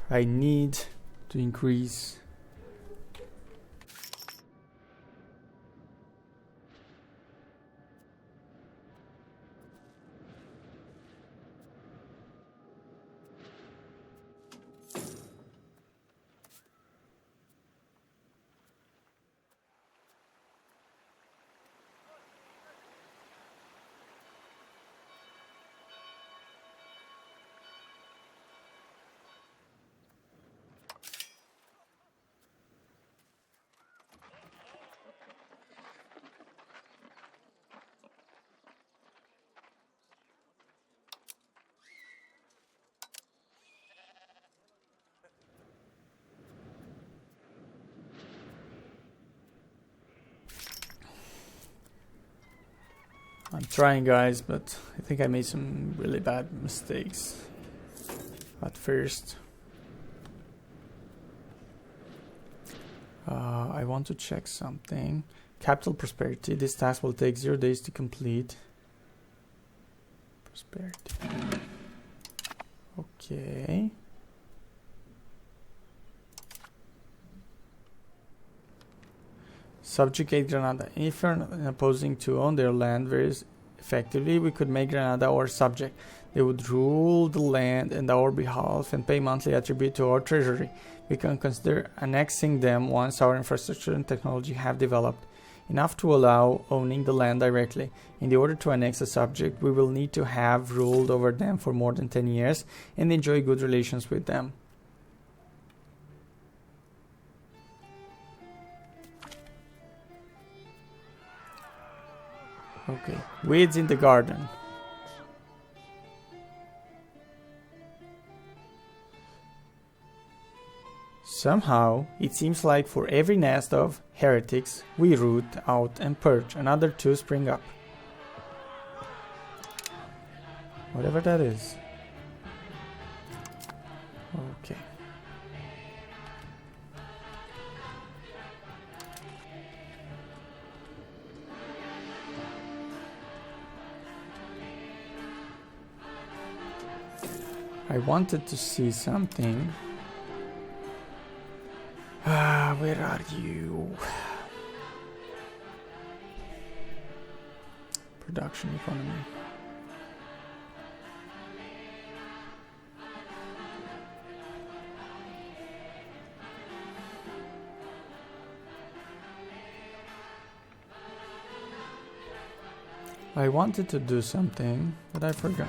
I need to increase . I'm trying, guys, but I think I made some really bad mistakes at first. I want to check something. Capital prosperity. This task will take 0 days to complete. Prosperity. Okay. Subjugate Granada. If you're opposing to own their land very effectively, we could make Granada our subject. They would rule the land on our behalf and pay monthly attribute to our treasury. We can consider annexing them once our infrastructure and technology have developed enough to allow owning the land directly. In order to annex a subject, we will need to have ruled over them for more than 10 years and enjoy good relations with them. Okay, weeds in the garden. Somehow, it seems like for every nest of heretics we root out and purge, another 2 spring up. Whatever that is. Okay. I wanted to see something. Where are you? Production economy. I wanted to do something, but I forgot.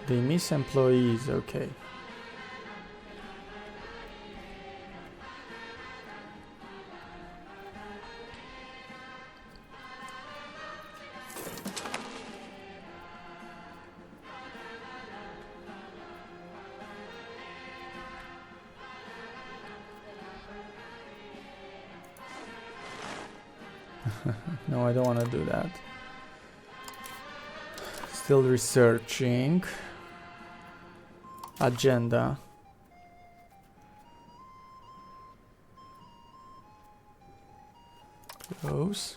They miss employees, okay. No, I don't want to do that. Still researching. Agenda. Close.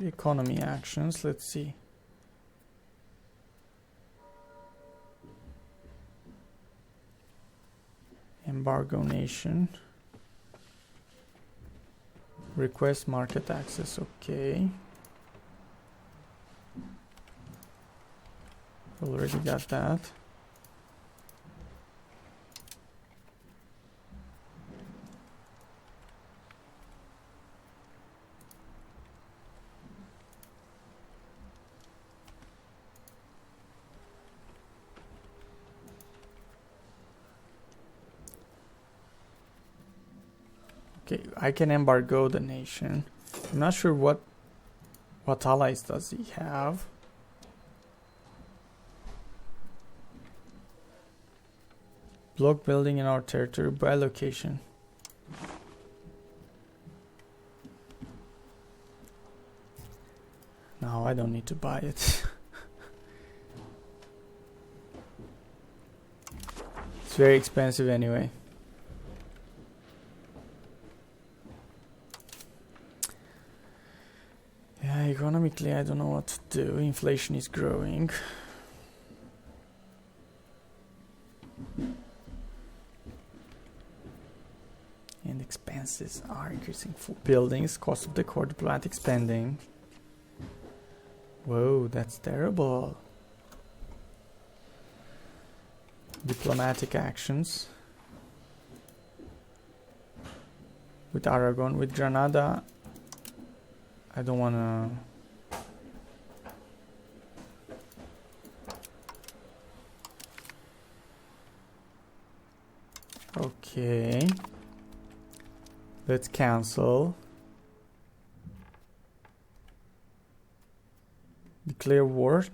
Economy actions, let's see. Embargo nation. Request market access, okay. Already got that. Okay, I can embargo the nation. I'm not sure what allies does he have. Block building in our territory by location. No, I don't need to buy it. It's very expensive anyway. Yeah, economically I don't know what to do. Inflation is growing. And expenses are increasing for buildings, cost of the core diplomatic spending. Whoa, that's terrible. Diplomatic actions. With Aragon, with Granada, I don't wanna... Okay. Let's cancel. Declare war.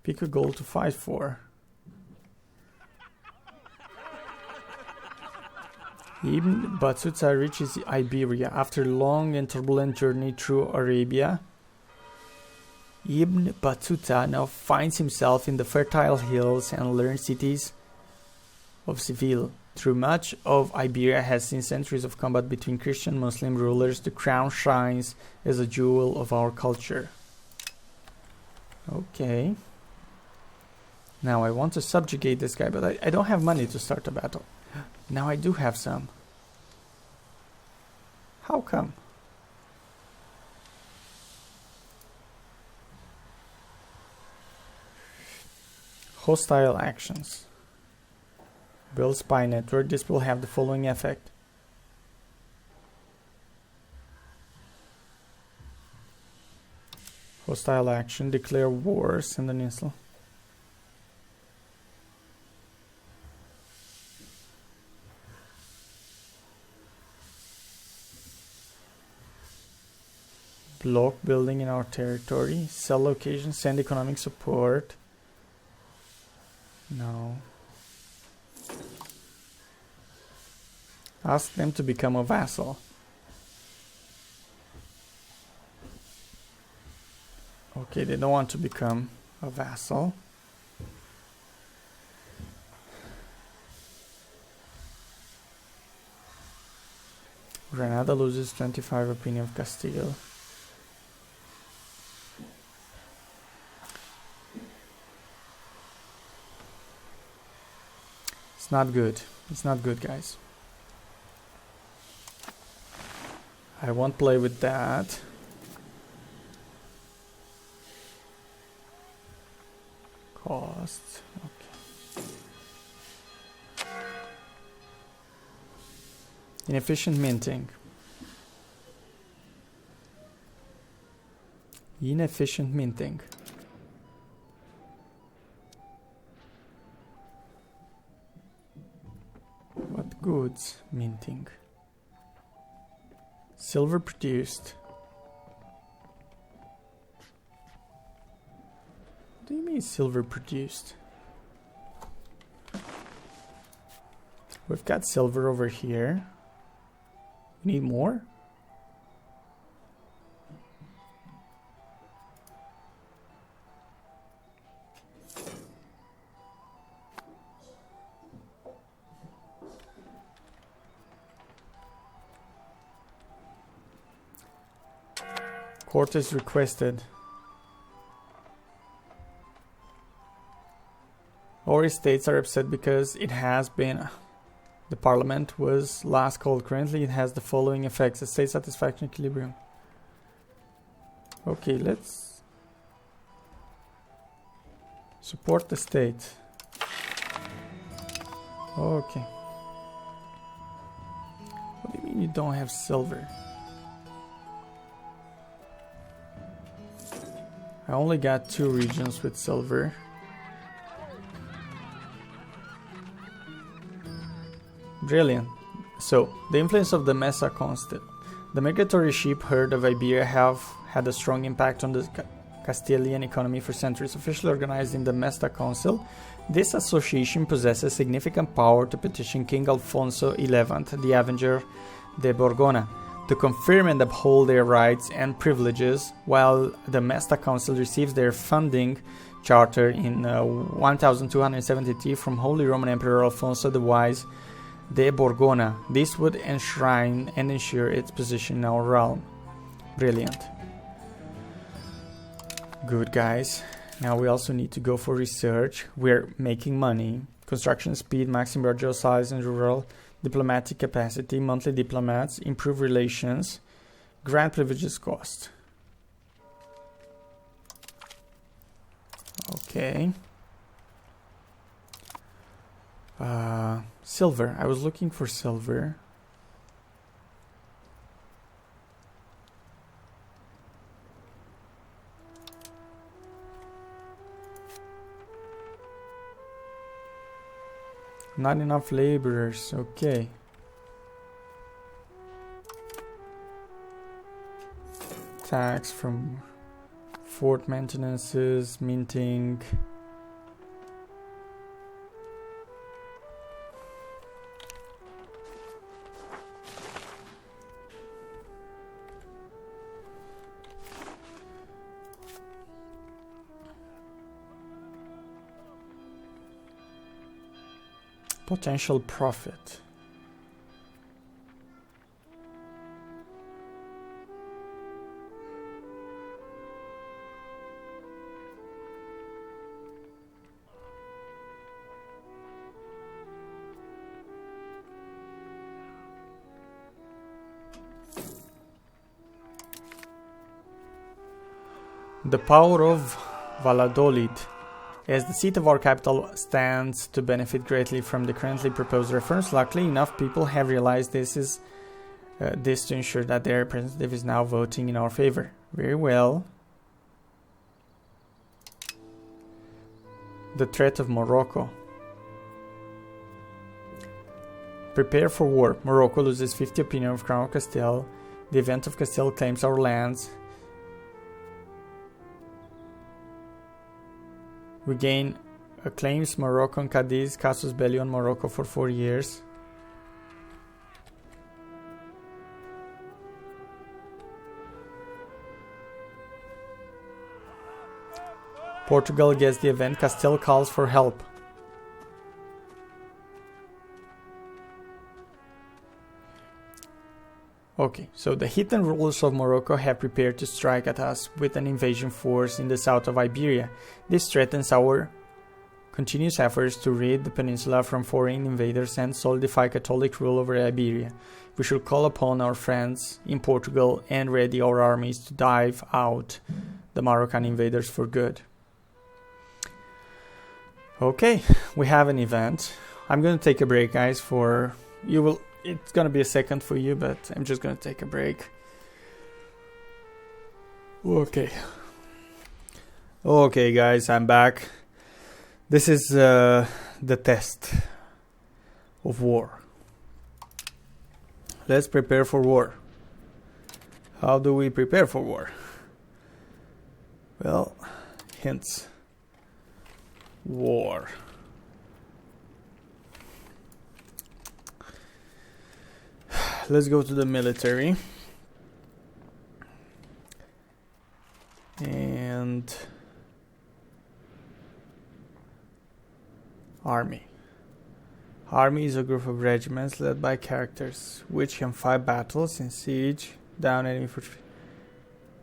Pick a goal to fight for. Ibn Battuta reaches Iberia after a long and turbulent journey through Arabia. Ibn Battuta now finds himself in the fertile hills and learned cities of Seville. Through much of Iberia has seen centuries of combat between Christian and Muslim rulers. The crown shines as a jewel of our culture. Okay. Now I want to subjugate this guy, but I don't have money to start a battle. Now I do have some. How come? Hostile actions. Build spy network. This will have the following effect. Hostile action. Declare war. Send an install. Block building in our territory. Sell location. Send economic support. No. Ask them to become a vassal. Okay, they don't want to become a vassal. Granada loses 25 opinion of Castile. It's not good. It's not good, guys. I won't play with that. Costs. Okay. Inefficient minting. Inefficient minting. What goods minting? Silver produced. What do you mean silver produced? We've got silver over here. We need more? Court is requested. Our states are upset because it has been... The parliament was last called. Currently it has the following effects. State satisfaction equilibrium. Okay, let's support the state. Okay. What do you mean you don't have silver? I only got 2 regions with silver. Brilliant. So, the influence of the Mesa Council. The migratory sheep herd of Iberia have had a strong impact on the Castilian economy for centuries. Officially organized in the Mesta Council, this association possesses significant power to petition King Alfonso XI, the Avenger de Borgona, to confirm and uphold their rights and privileges, while the Mesta Council receives their funding charter in 1273 from Holy Roman Emperor Alfonso the Wise de Borgona. This would enshrine and ensure its position in our realm. Brilliant. Good, guys. Now we also need to go for research. We're making money. Construction speed, maximum budget size and rural diplomatic capacity, monthly diplomats, improve relations, grant privileges cost. Okay. Silver. I was looking for silver. Not enough laborers. Okay. Tax from fort maintenances, minting. Potential profit. The power of Valladolid. As the seat of our capital stands to benefit greatly from the currently proposed reforms, luckily enough people have realized this to ensure that their representative is now voting in our favor. Very well. The threat of Morocco. Prepare for war. Morocco loses 50 opinion of Crown of Castile. The event of Castile claims our lands. We gain claims Morocco and Cadiz, Casus Belli on Morocco for 4 years. Portugal gets the event. Castile calls for help. Okay, so the hidden rulers of Morocco have prepared to strike at us with an invasion force in the south of Iberia. This threatens our continuous efforts to rid the peninsula from foreign invaders and solidify Catholic rule over Iberia. We should call upon our friends in Portugal and ready our armies to drive out the Moroccan invaders for good. Okay, we have an event. I'm going to take a break, guys, it's gonna be a second for you, but I'm just gonna take a break. Okay, guys, I'm back. This is the test of war. Let's prepare for war. How do we prepare for war? Well, hints. War. Let's go to the military. And army. Army is a group of regiments led by characters which can fight battles in siege, down enemy for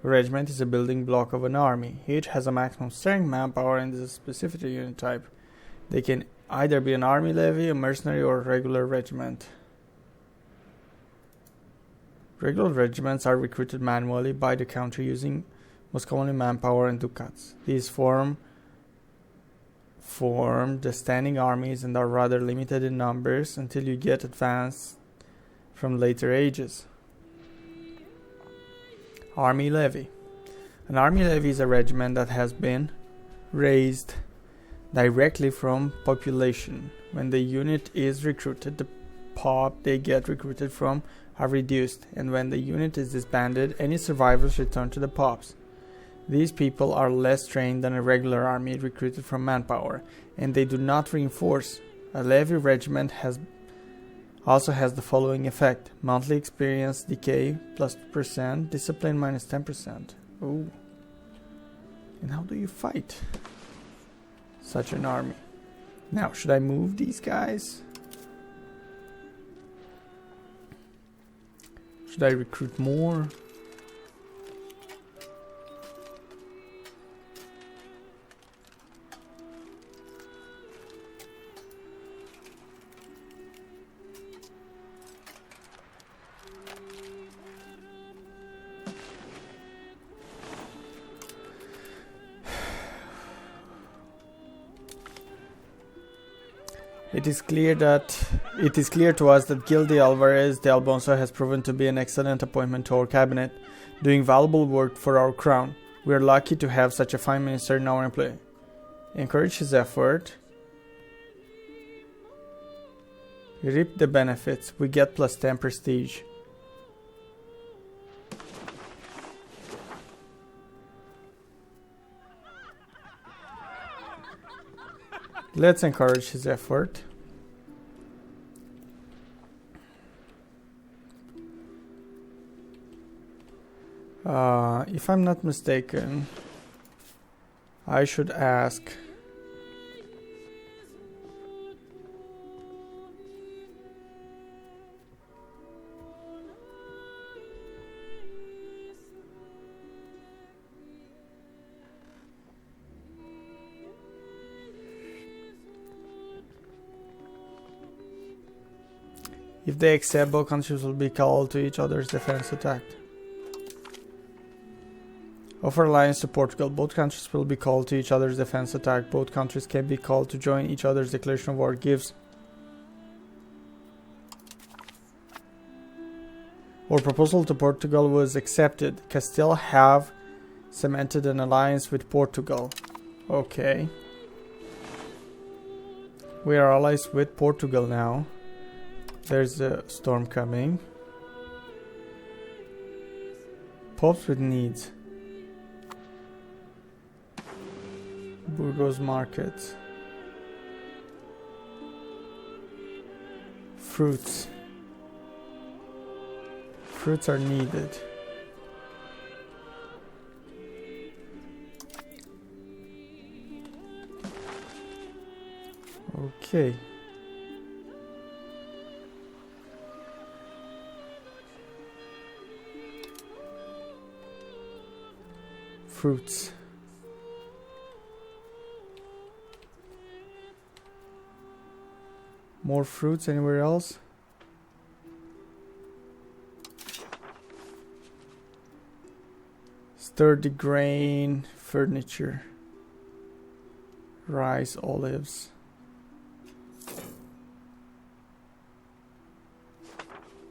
A regiment is a building block of an army. Each has a maximum strength, manpower, and is a specific unit type. They can either be an army levy, a mercenary, or a regular regiment. Regular regiments are recruited manually by the country using most commonly manpower and ducats. These form the standing armies and are rather limited in numbers until you get advanced from later ages. Army levy. An army levy is a regiment that has been raised directly from population. When the unit is recruited, the pop they get recruited from are reduced, and when the unit is disbanded, any survivors return to the pops. These people are less trained than a regular army recruited from manpower, and they do not reinforce. A levy regiment also has the following effect: monthly experience decay +% discipline -10%. Ooh. And how do you fight such an army? Now, should I move these guys? Should I recruit more? It is clear to us that Gildy Alvarez de Albonso has proven to be an excellent appointment to our cabinet, doing valuable work for our crown. We are lucky to have such a fine minister in our employ. Encourage his effort. Reap the benefits. We get +10 prestige. Let's encourage his effort. If I'm not mistaken, I should ask if they accept, both countries will be called to each other's defense attack. Offer alliance to Portugal. Both countries will be called to each other's defense attack. Both countries can be called to join each other's declaration of war. Gives. Our proposal to Portugal was accepted. Castile have cemented an alliance with Portugal. Okay. We are allies with Portugal now. There's a storm coming. Popes with needs. Burgos market. Fruits. Fruits are needed. Okay. Fruits. More fruits anywhere else? Sturdy grain, furniture, rice, olives.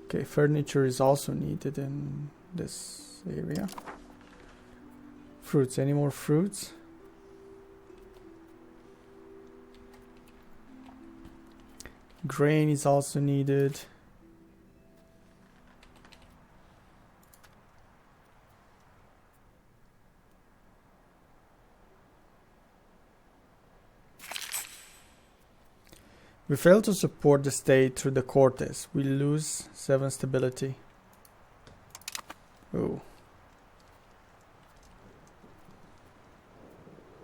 Okay, furniture is also needed in this area. Fruits, any more fruits? Grain is also needed. We fail to support the state through the Cortes. We lose 7 stability. Oh.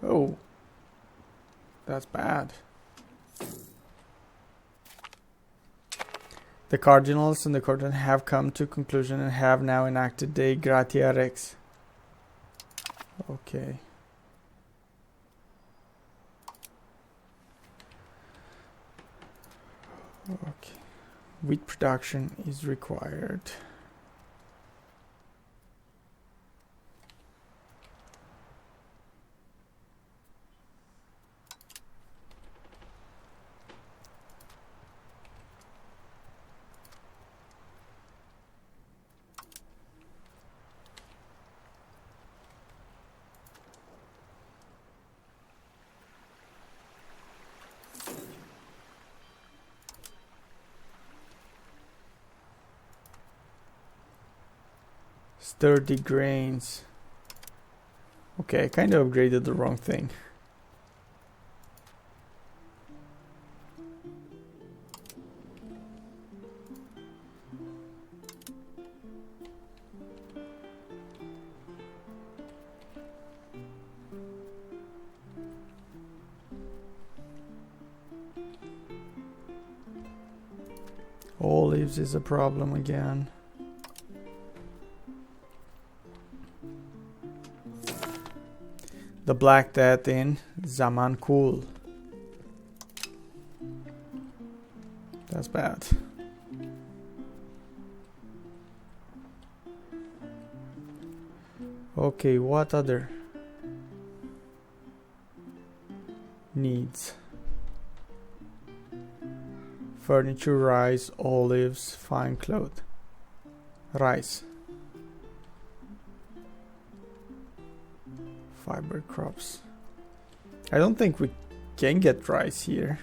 Oh. That's bad. The cardinals and the court have come to conclusion and have now enacted De Gratia Rex. Okay. Okay. Wheat production is required. Sturdy grains. Okay, I kind of upgraded the wrong thing. Olives is a problem again. The Black Death in Zaman Kul. That's bad. Okay, what other needs? Furniture, rice, olives, fine cloth. Rice. Fiber crops. I don't think we can get rice here.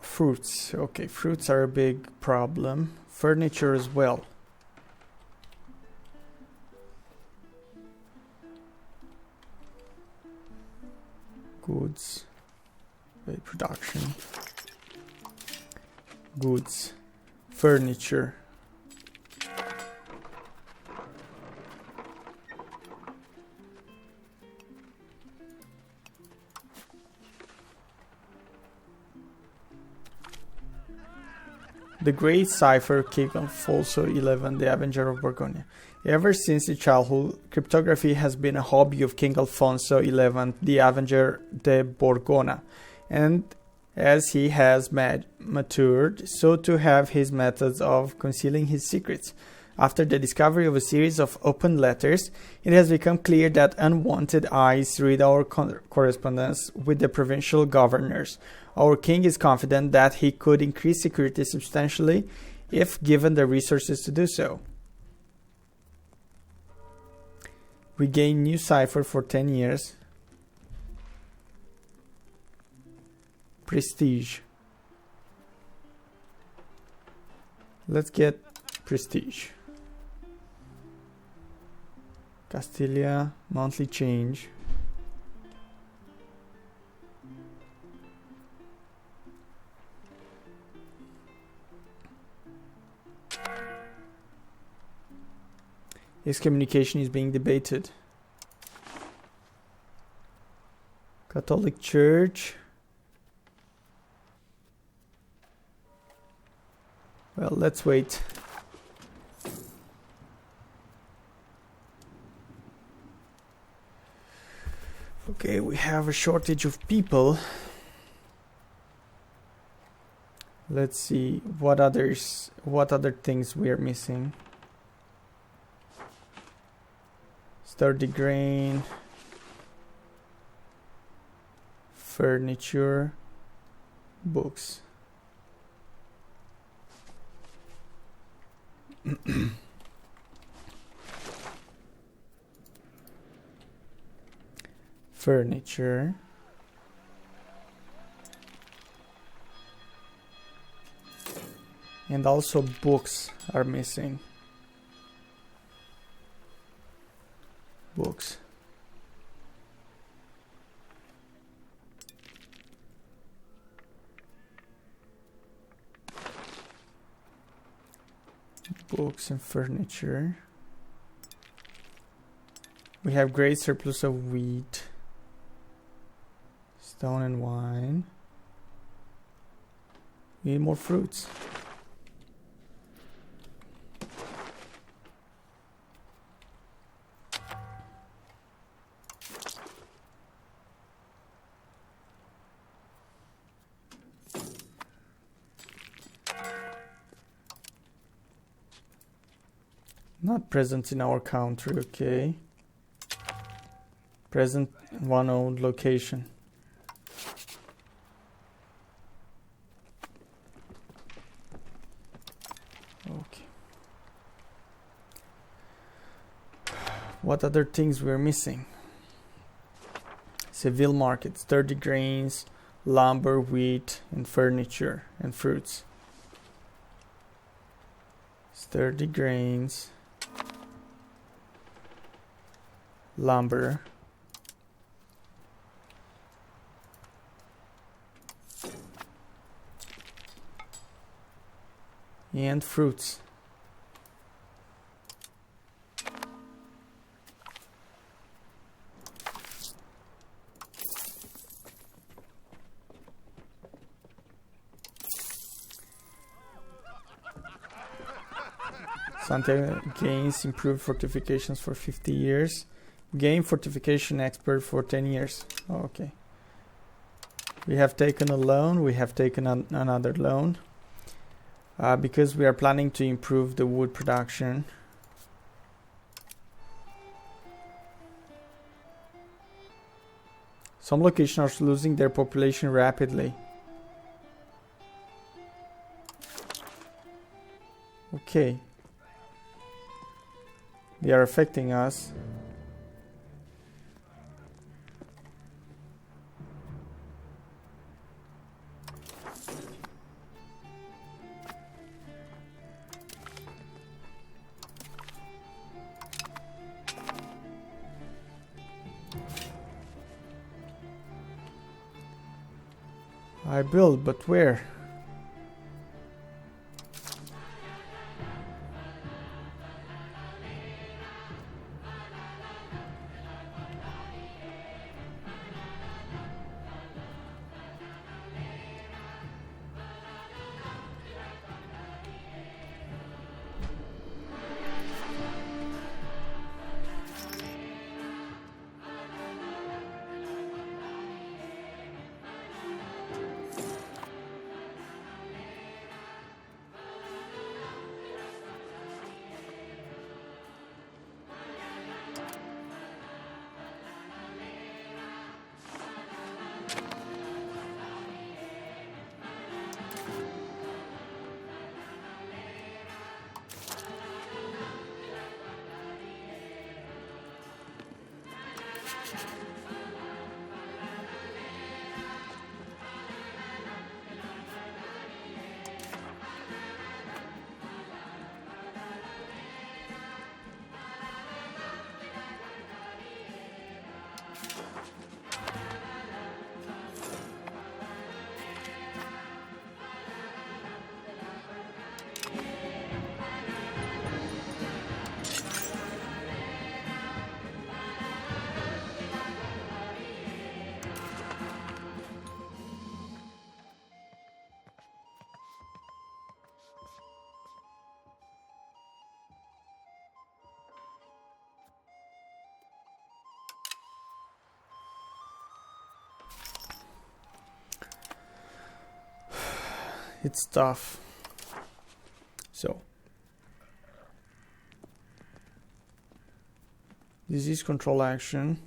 Fruits. Okay, fruits are a big problem. Furniture as well. Goods. Wait, production. Goods. Furniture. The Great Cipher, King Alfonso XI, the Avenger of Borgoña. Ever since his childhood, cryptography has been a hobby of King Alfonso XI, the Avenger de Borgoña, and as he has matured, so too have his methods of concealing his secrets. After the discovery of a series of open letters, it has become clear that unwanted eyes read our correspondence with the provincial governors. Our king is confident that he could increase security substantially if given the resources to do so. We gain new cipher for 10 years. Prestige. Let's get prestige. Castilla, monthly change. Excommunication is being debated. Catholic Church. Well, let's wait. Okay, we have a shortage of people. Let's see what other things we are missing. Sturdy grain, furniture, books. Furniture. And also books are missing. Books. Books and furniture. We have great surplus of wheat, stone and wine. We need more fruits. Not present in our country, okay. Present in one old location. Okay. What other things we're missing? Seville market, sturdy grains, lumber, wheat, and furniture and fruits. Sturdy grains, lumber, and fruits. Santiago gains improved fortifications for 50 years. Gain fortification expert for 10 years. Okay. We have taken a loan. We have taken another loan. Because we are planning to improve the wood production. Some locations are losing their population rapidly. Okay. They are affecting us. I build, but where? It's tough. So, disease control action.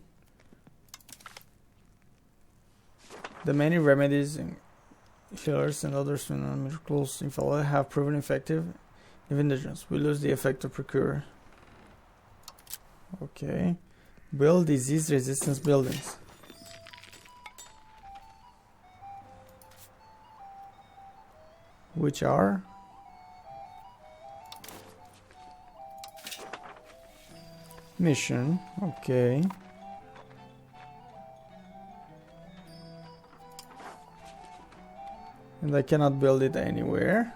The many remedies and healers and other miracles infallible have proven effective. Even dangerous. We lose the effect of procure. Okay. Build disease resistance buildings. Which are Mission, okay. And I cannot build it anywhere.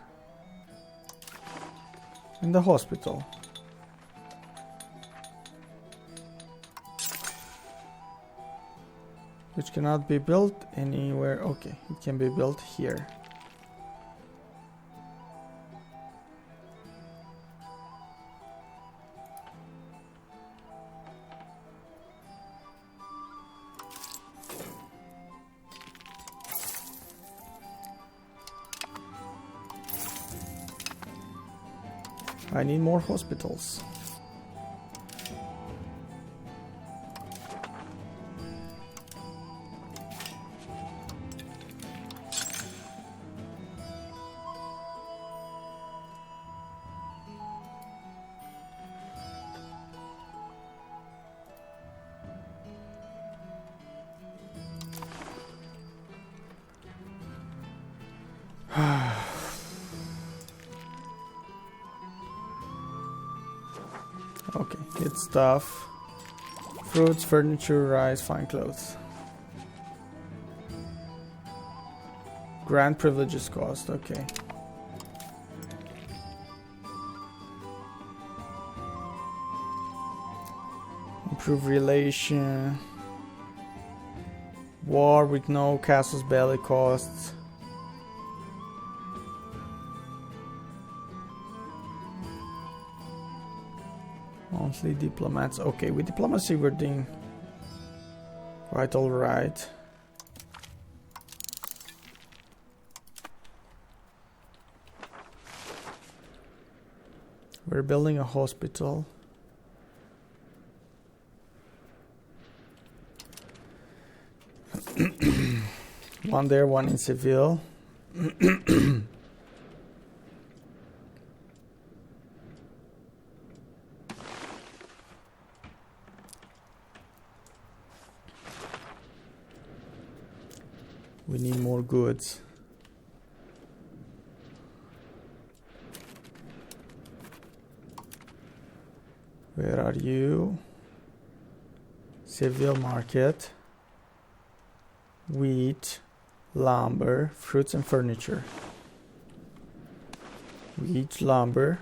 In the hospital. Which cannot be built anywhere. Okay, it can be built here. I need more hospitals. Okay, good stuff. Fruits, furniture, rice, fine clothes. Grant privileges cost, okay. Improve relation. War with no castle's belly costs. Monthly diplomats. Okay, with diplomacy we're doing quite alright. We're building a hospital. One there, one in Seville. We need more goods. Where are you? Seville market. Wheat, lumber, fruits and furniture. Wheat, lumber.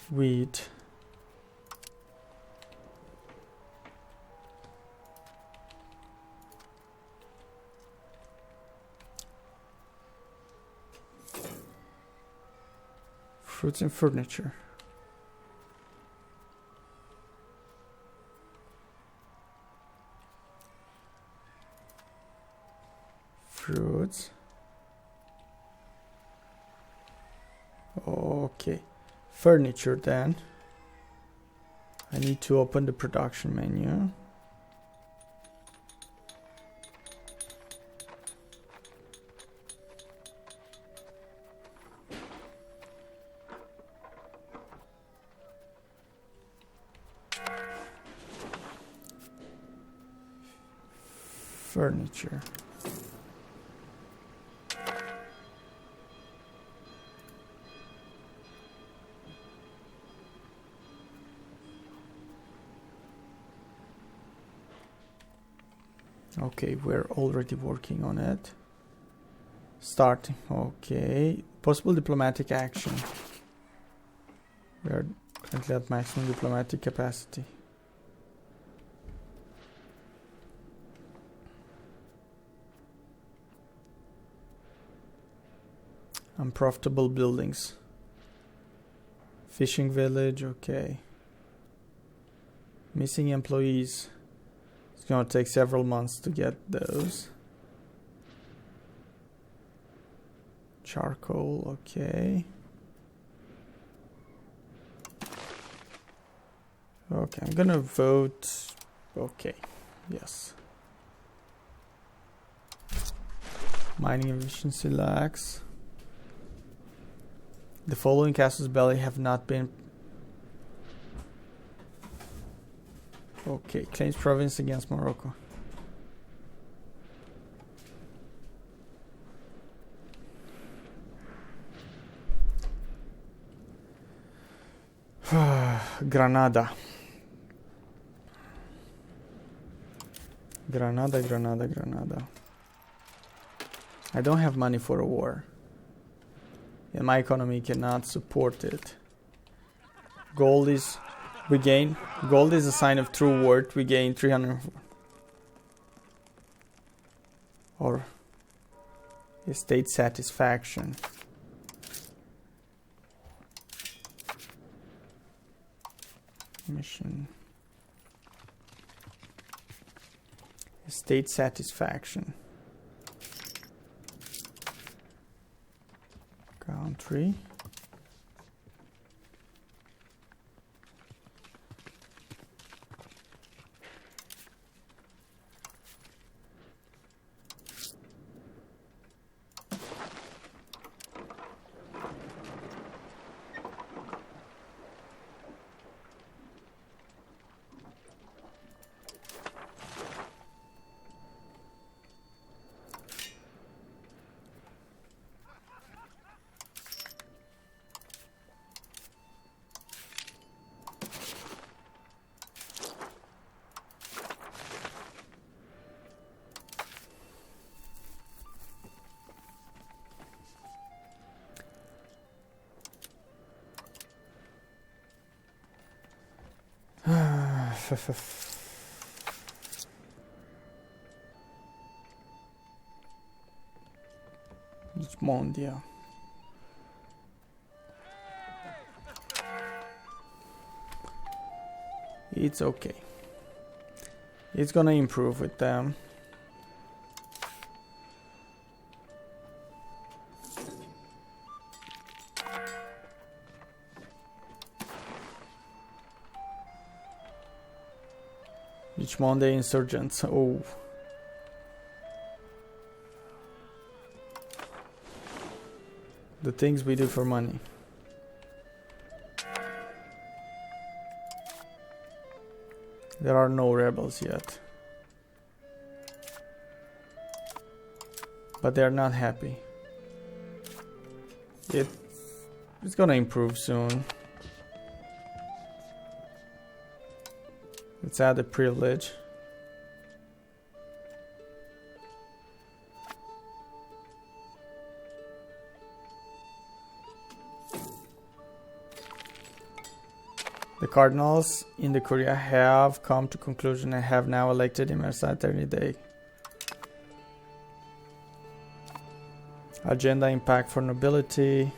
Wheat. Fruits and furniture. Fruits. Okay. Furniture then. I need to open the production menu. Furniture. Okay, we're already working on it. Starting. Okay. Possible diplomatic action. We are currently at maximum diplomatic capacity. Unprofitable buildings. Fishing village, okay. Missing employees. It's gonna take several months to get those. Charcoal, okay. Okay, I'm gonna vote. Okay, yes. Mining efficiency lacks. The following castles belly have not been. Okay, claims province against Morocco. Granada. Granada. I don't have money for a war. And my economy cannot support it. Gold is a sign of true worth. We gain 300 or estate satisfaction. Mission. Estate satisfaction. Country. Mondia. It's okay. It's gonna improve with them. Monday insurgents. Oh. The things we do for money. There are no rebels yet. But they're not happy. It's gonna improve soon. Let's add a privilege. The cardinals in the Curia have come to conclusion and have now elected him as Attorney Day. Agenda impact for nobility.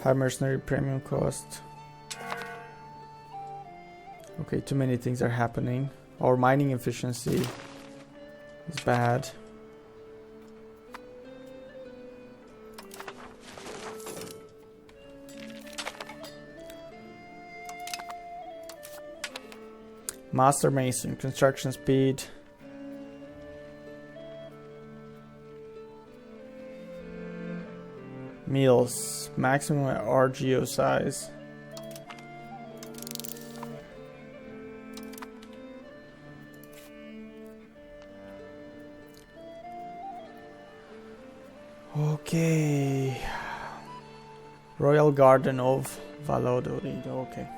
High mercenary premium cost. Okay, too many things are happening. Our mining efficiency is bad. Master Mason, construction speed. Meals, maximum RGO size. Okay. Royal Garden of Valladolid, okay.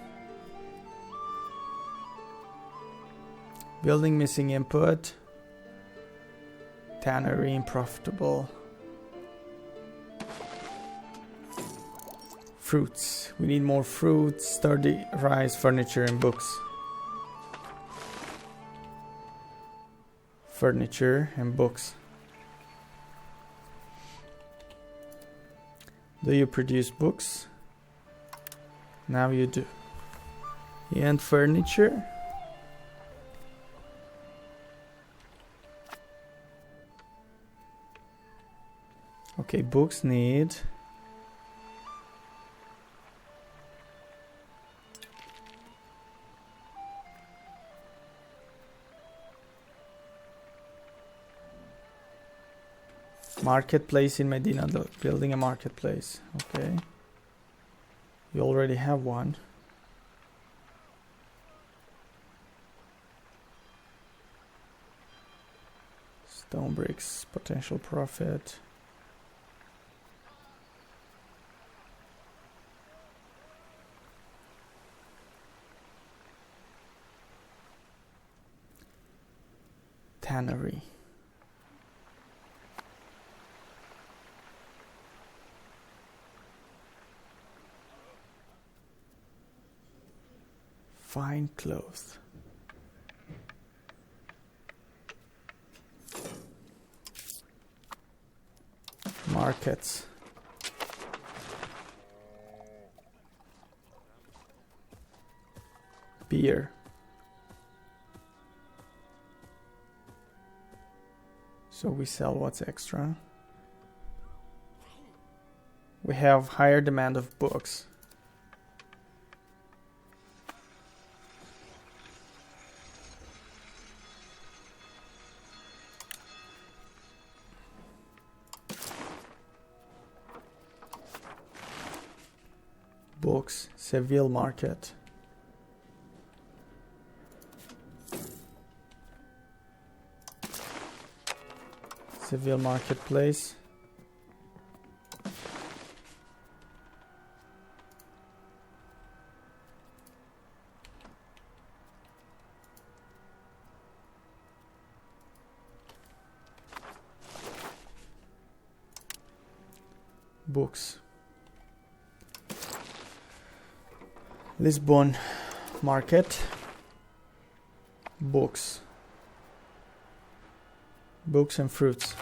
Building missing input. Tannery unprofitable. Fruits. We need more fruits, sturdy rice, furniture, and books. Furniture and books. Do you produce books? Now you do. And furniture. Okay, books need. Marketplace in Medina, building a marketplace. Okay. You already have one. Stone bricks, potential profit. Tannery. Fine clothes. Markets. Beer. So we sell what's extra. We have higher demand of books. Books, Seville market. Seville marketplace. Books. Lisbon market. Books. Books and fruits.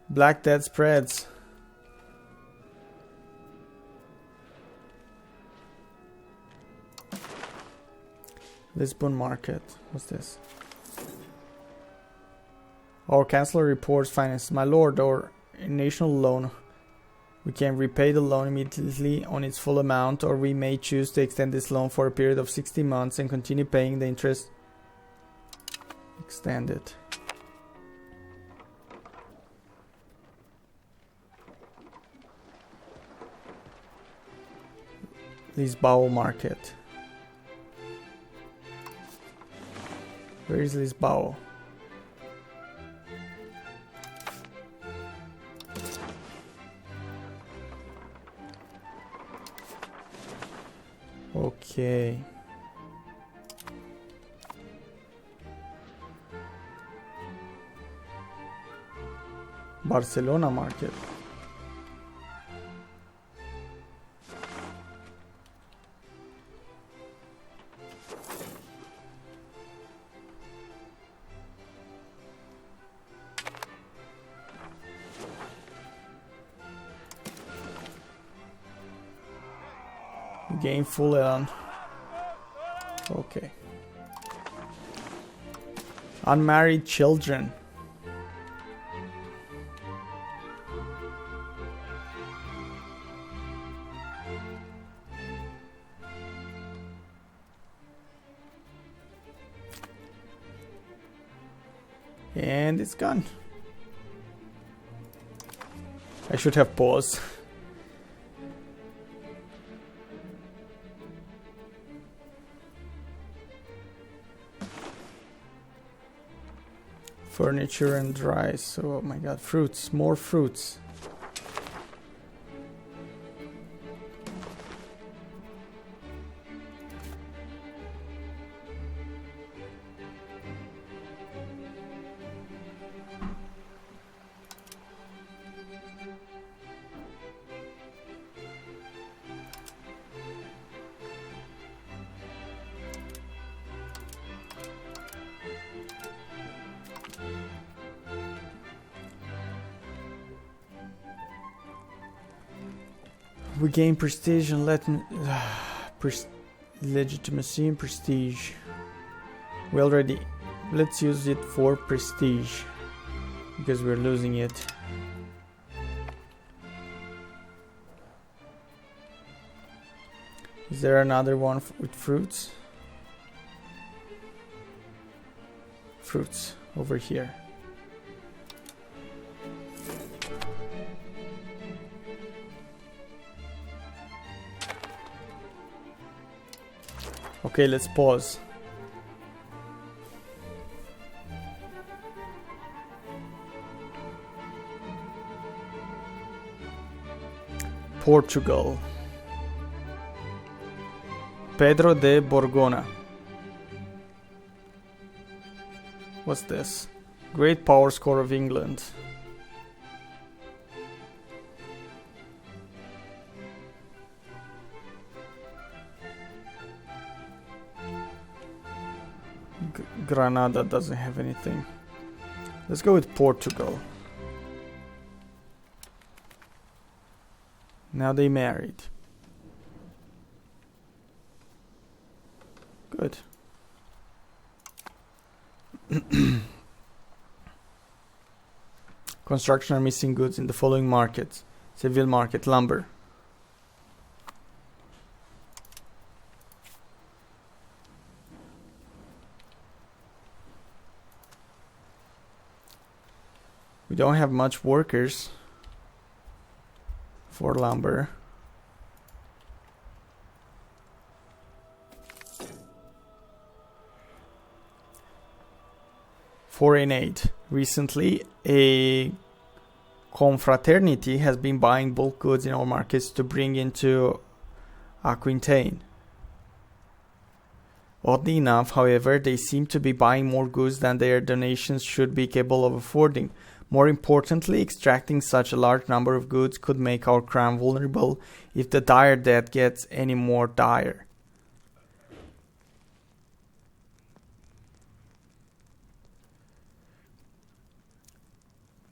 Black Death spreads. Lisbon market. What's this? Our counselor reports finances. My lord, our national loan. We can repay the loan immediately on its full amount, or we may choose to extend this loan for a period of 60 months and continue paying the interest. Extend it. Lisboa market. Where is Lisboa? Okay. Barcelona market. Gain full on. Okay. Unmarried children. And it's gone. I should have paused. Furniture and rice. Oh my god, fruits, more fruits. We gain prestige and legitimacy and prestige. We already... Let's use it for prestige. Because we're losing it. Is there another one with fruits? Fruits over here. Okay, let's pause. Portugal. Pedro de Borgona. What's this? Great power score of England. Granada doesn't have anything. Let's go with Portugal. Now they married. Good. Construction are missing goods in the following markets. Seville market, lumber. We don't have much workers for lumber. Foreign aid. Recently, a confraternity has been buying bulk goods in our markets to bring into Aquitaine. Oddly enough, however, they seem to be buying more goods than their donations should be capable of affording. More importantly, extracting such a large number of goods could make our crown vulnerable if the dire debt gets any more dire.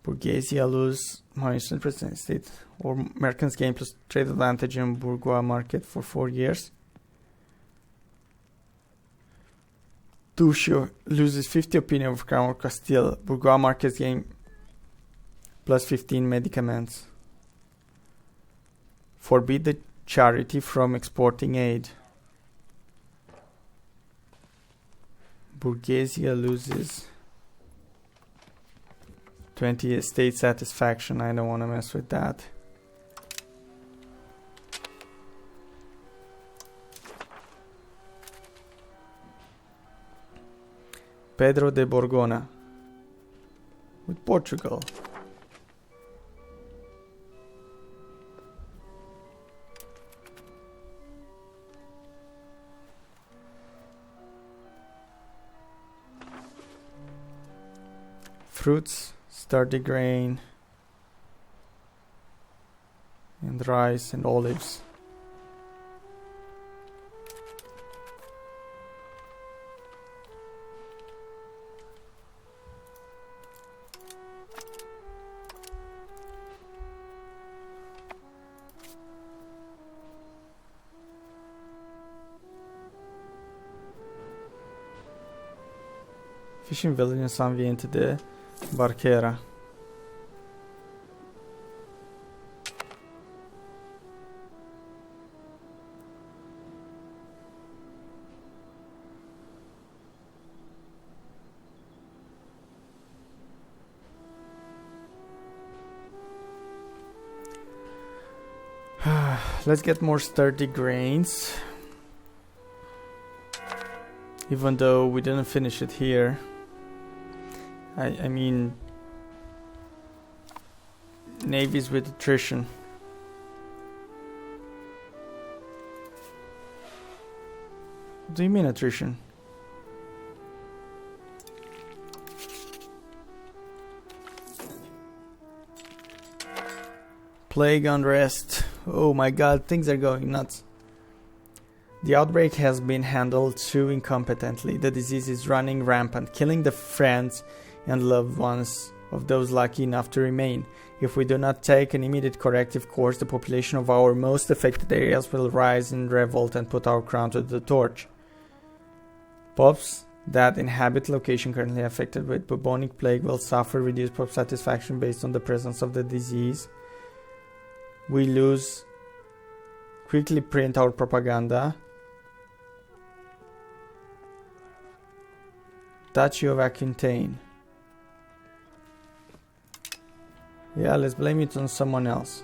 Borghesia lose Malaysian president state or Americans gain plus trade advantage in bourgeois market for 4 years. Duccio loses 50 opinion of Crown of Castile. Bourgeois markets gain plus 15 medicaments. Forbid the charity from exporting aid. Borghesia loses 20 state satisfaction. I don't want to mess with that. Pedro de Borgona with Portugal. Fruits, sturdy grain, and rice and olives. Fishing village in San Vicente de Barquera. Let's get more sturdy grains. Even though we didn't finish it here. I mean, navies with attrition. What do you mean attrition? Plague unrest. Oh my god, things are going nuts. The outbreak has been handled too incompetently. The disease is running rampant, killing the friends and loved ones of those lucky enough to remain. If we do not take an immediate corrective course, the population of our most affected areas will rise in revolt and put our crown to the torch. Pups that inhabit location currently affected with bubonic plague will suffer reduced pop satisfaction based on the presence of the disease. We lose. Quickly print our propaganda. Duchy of Aquitaine. Yeah, let's blame it on someone else.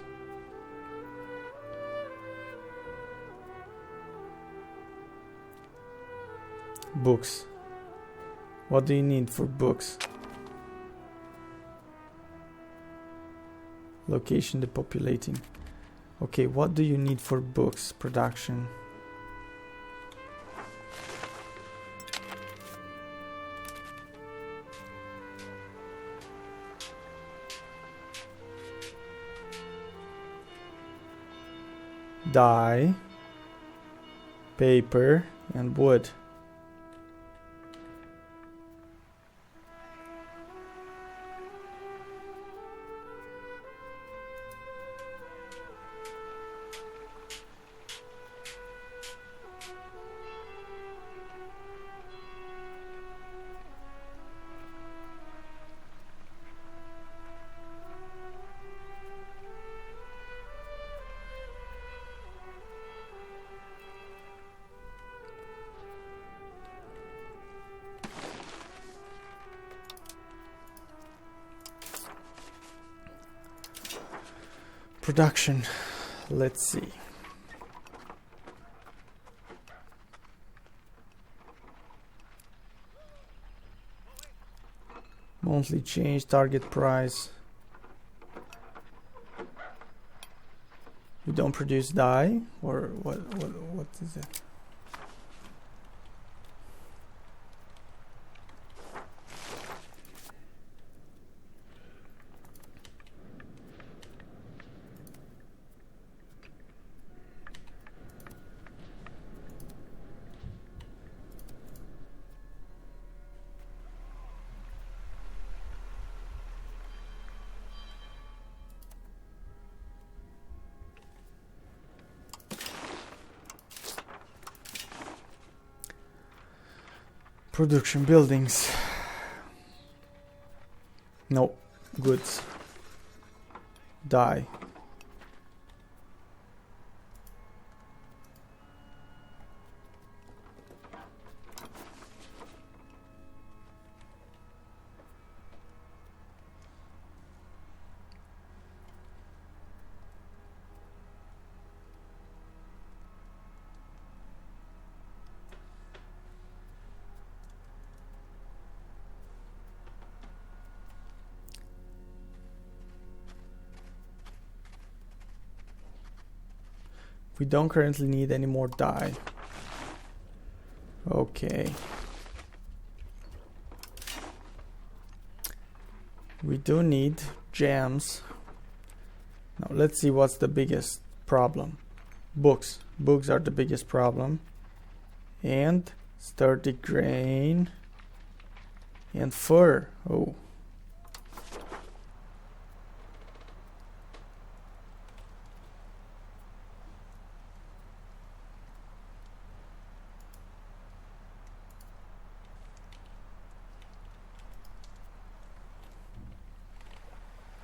Books. What do you need for books? Location depopulating. Okay, what do you need for books? Production. dye, paper, and wood. Production, let's see. Monthly change, target price. We don't produce dye, or what is it? Production buildings. No, goods. Dye. We don't currently need any more dye. Okay. We do need gems. Now let's see what's the biggest problem. Books. Books are the biggest problem. And sturdy grain. And fur. Oh.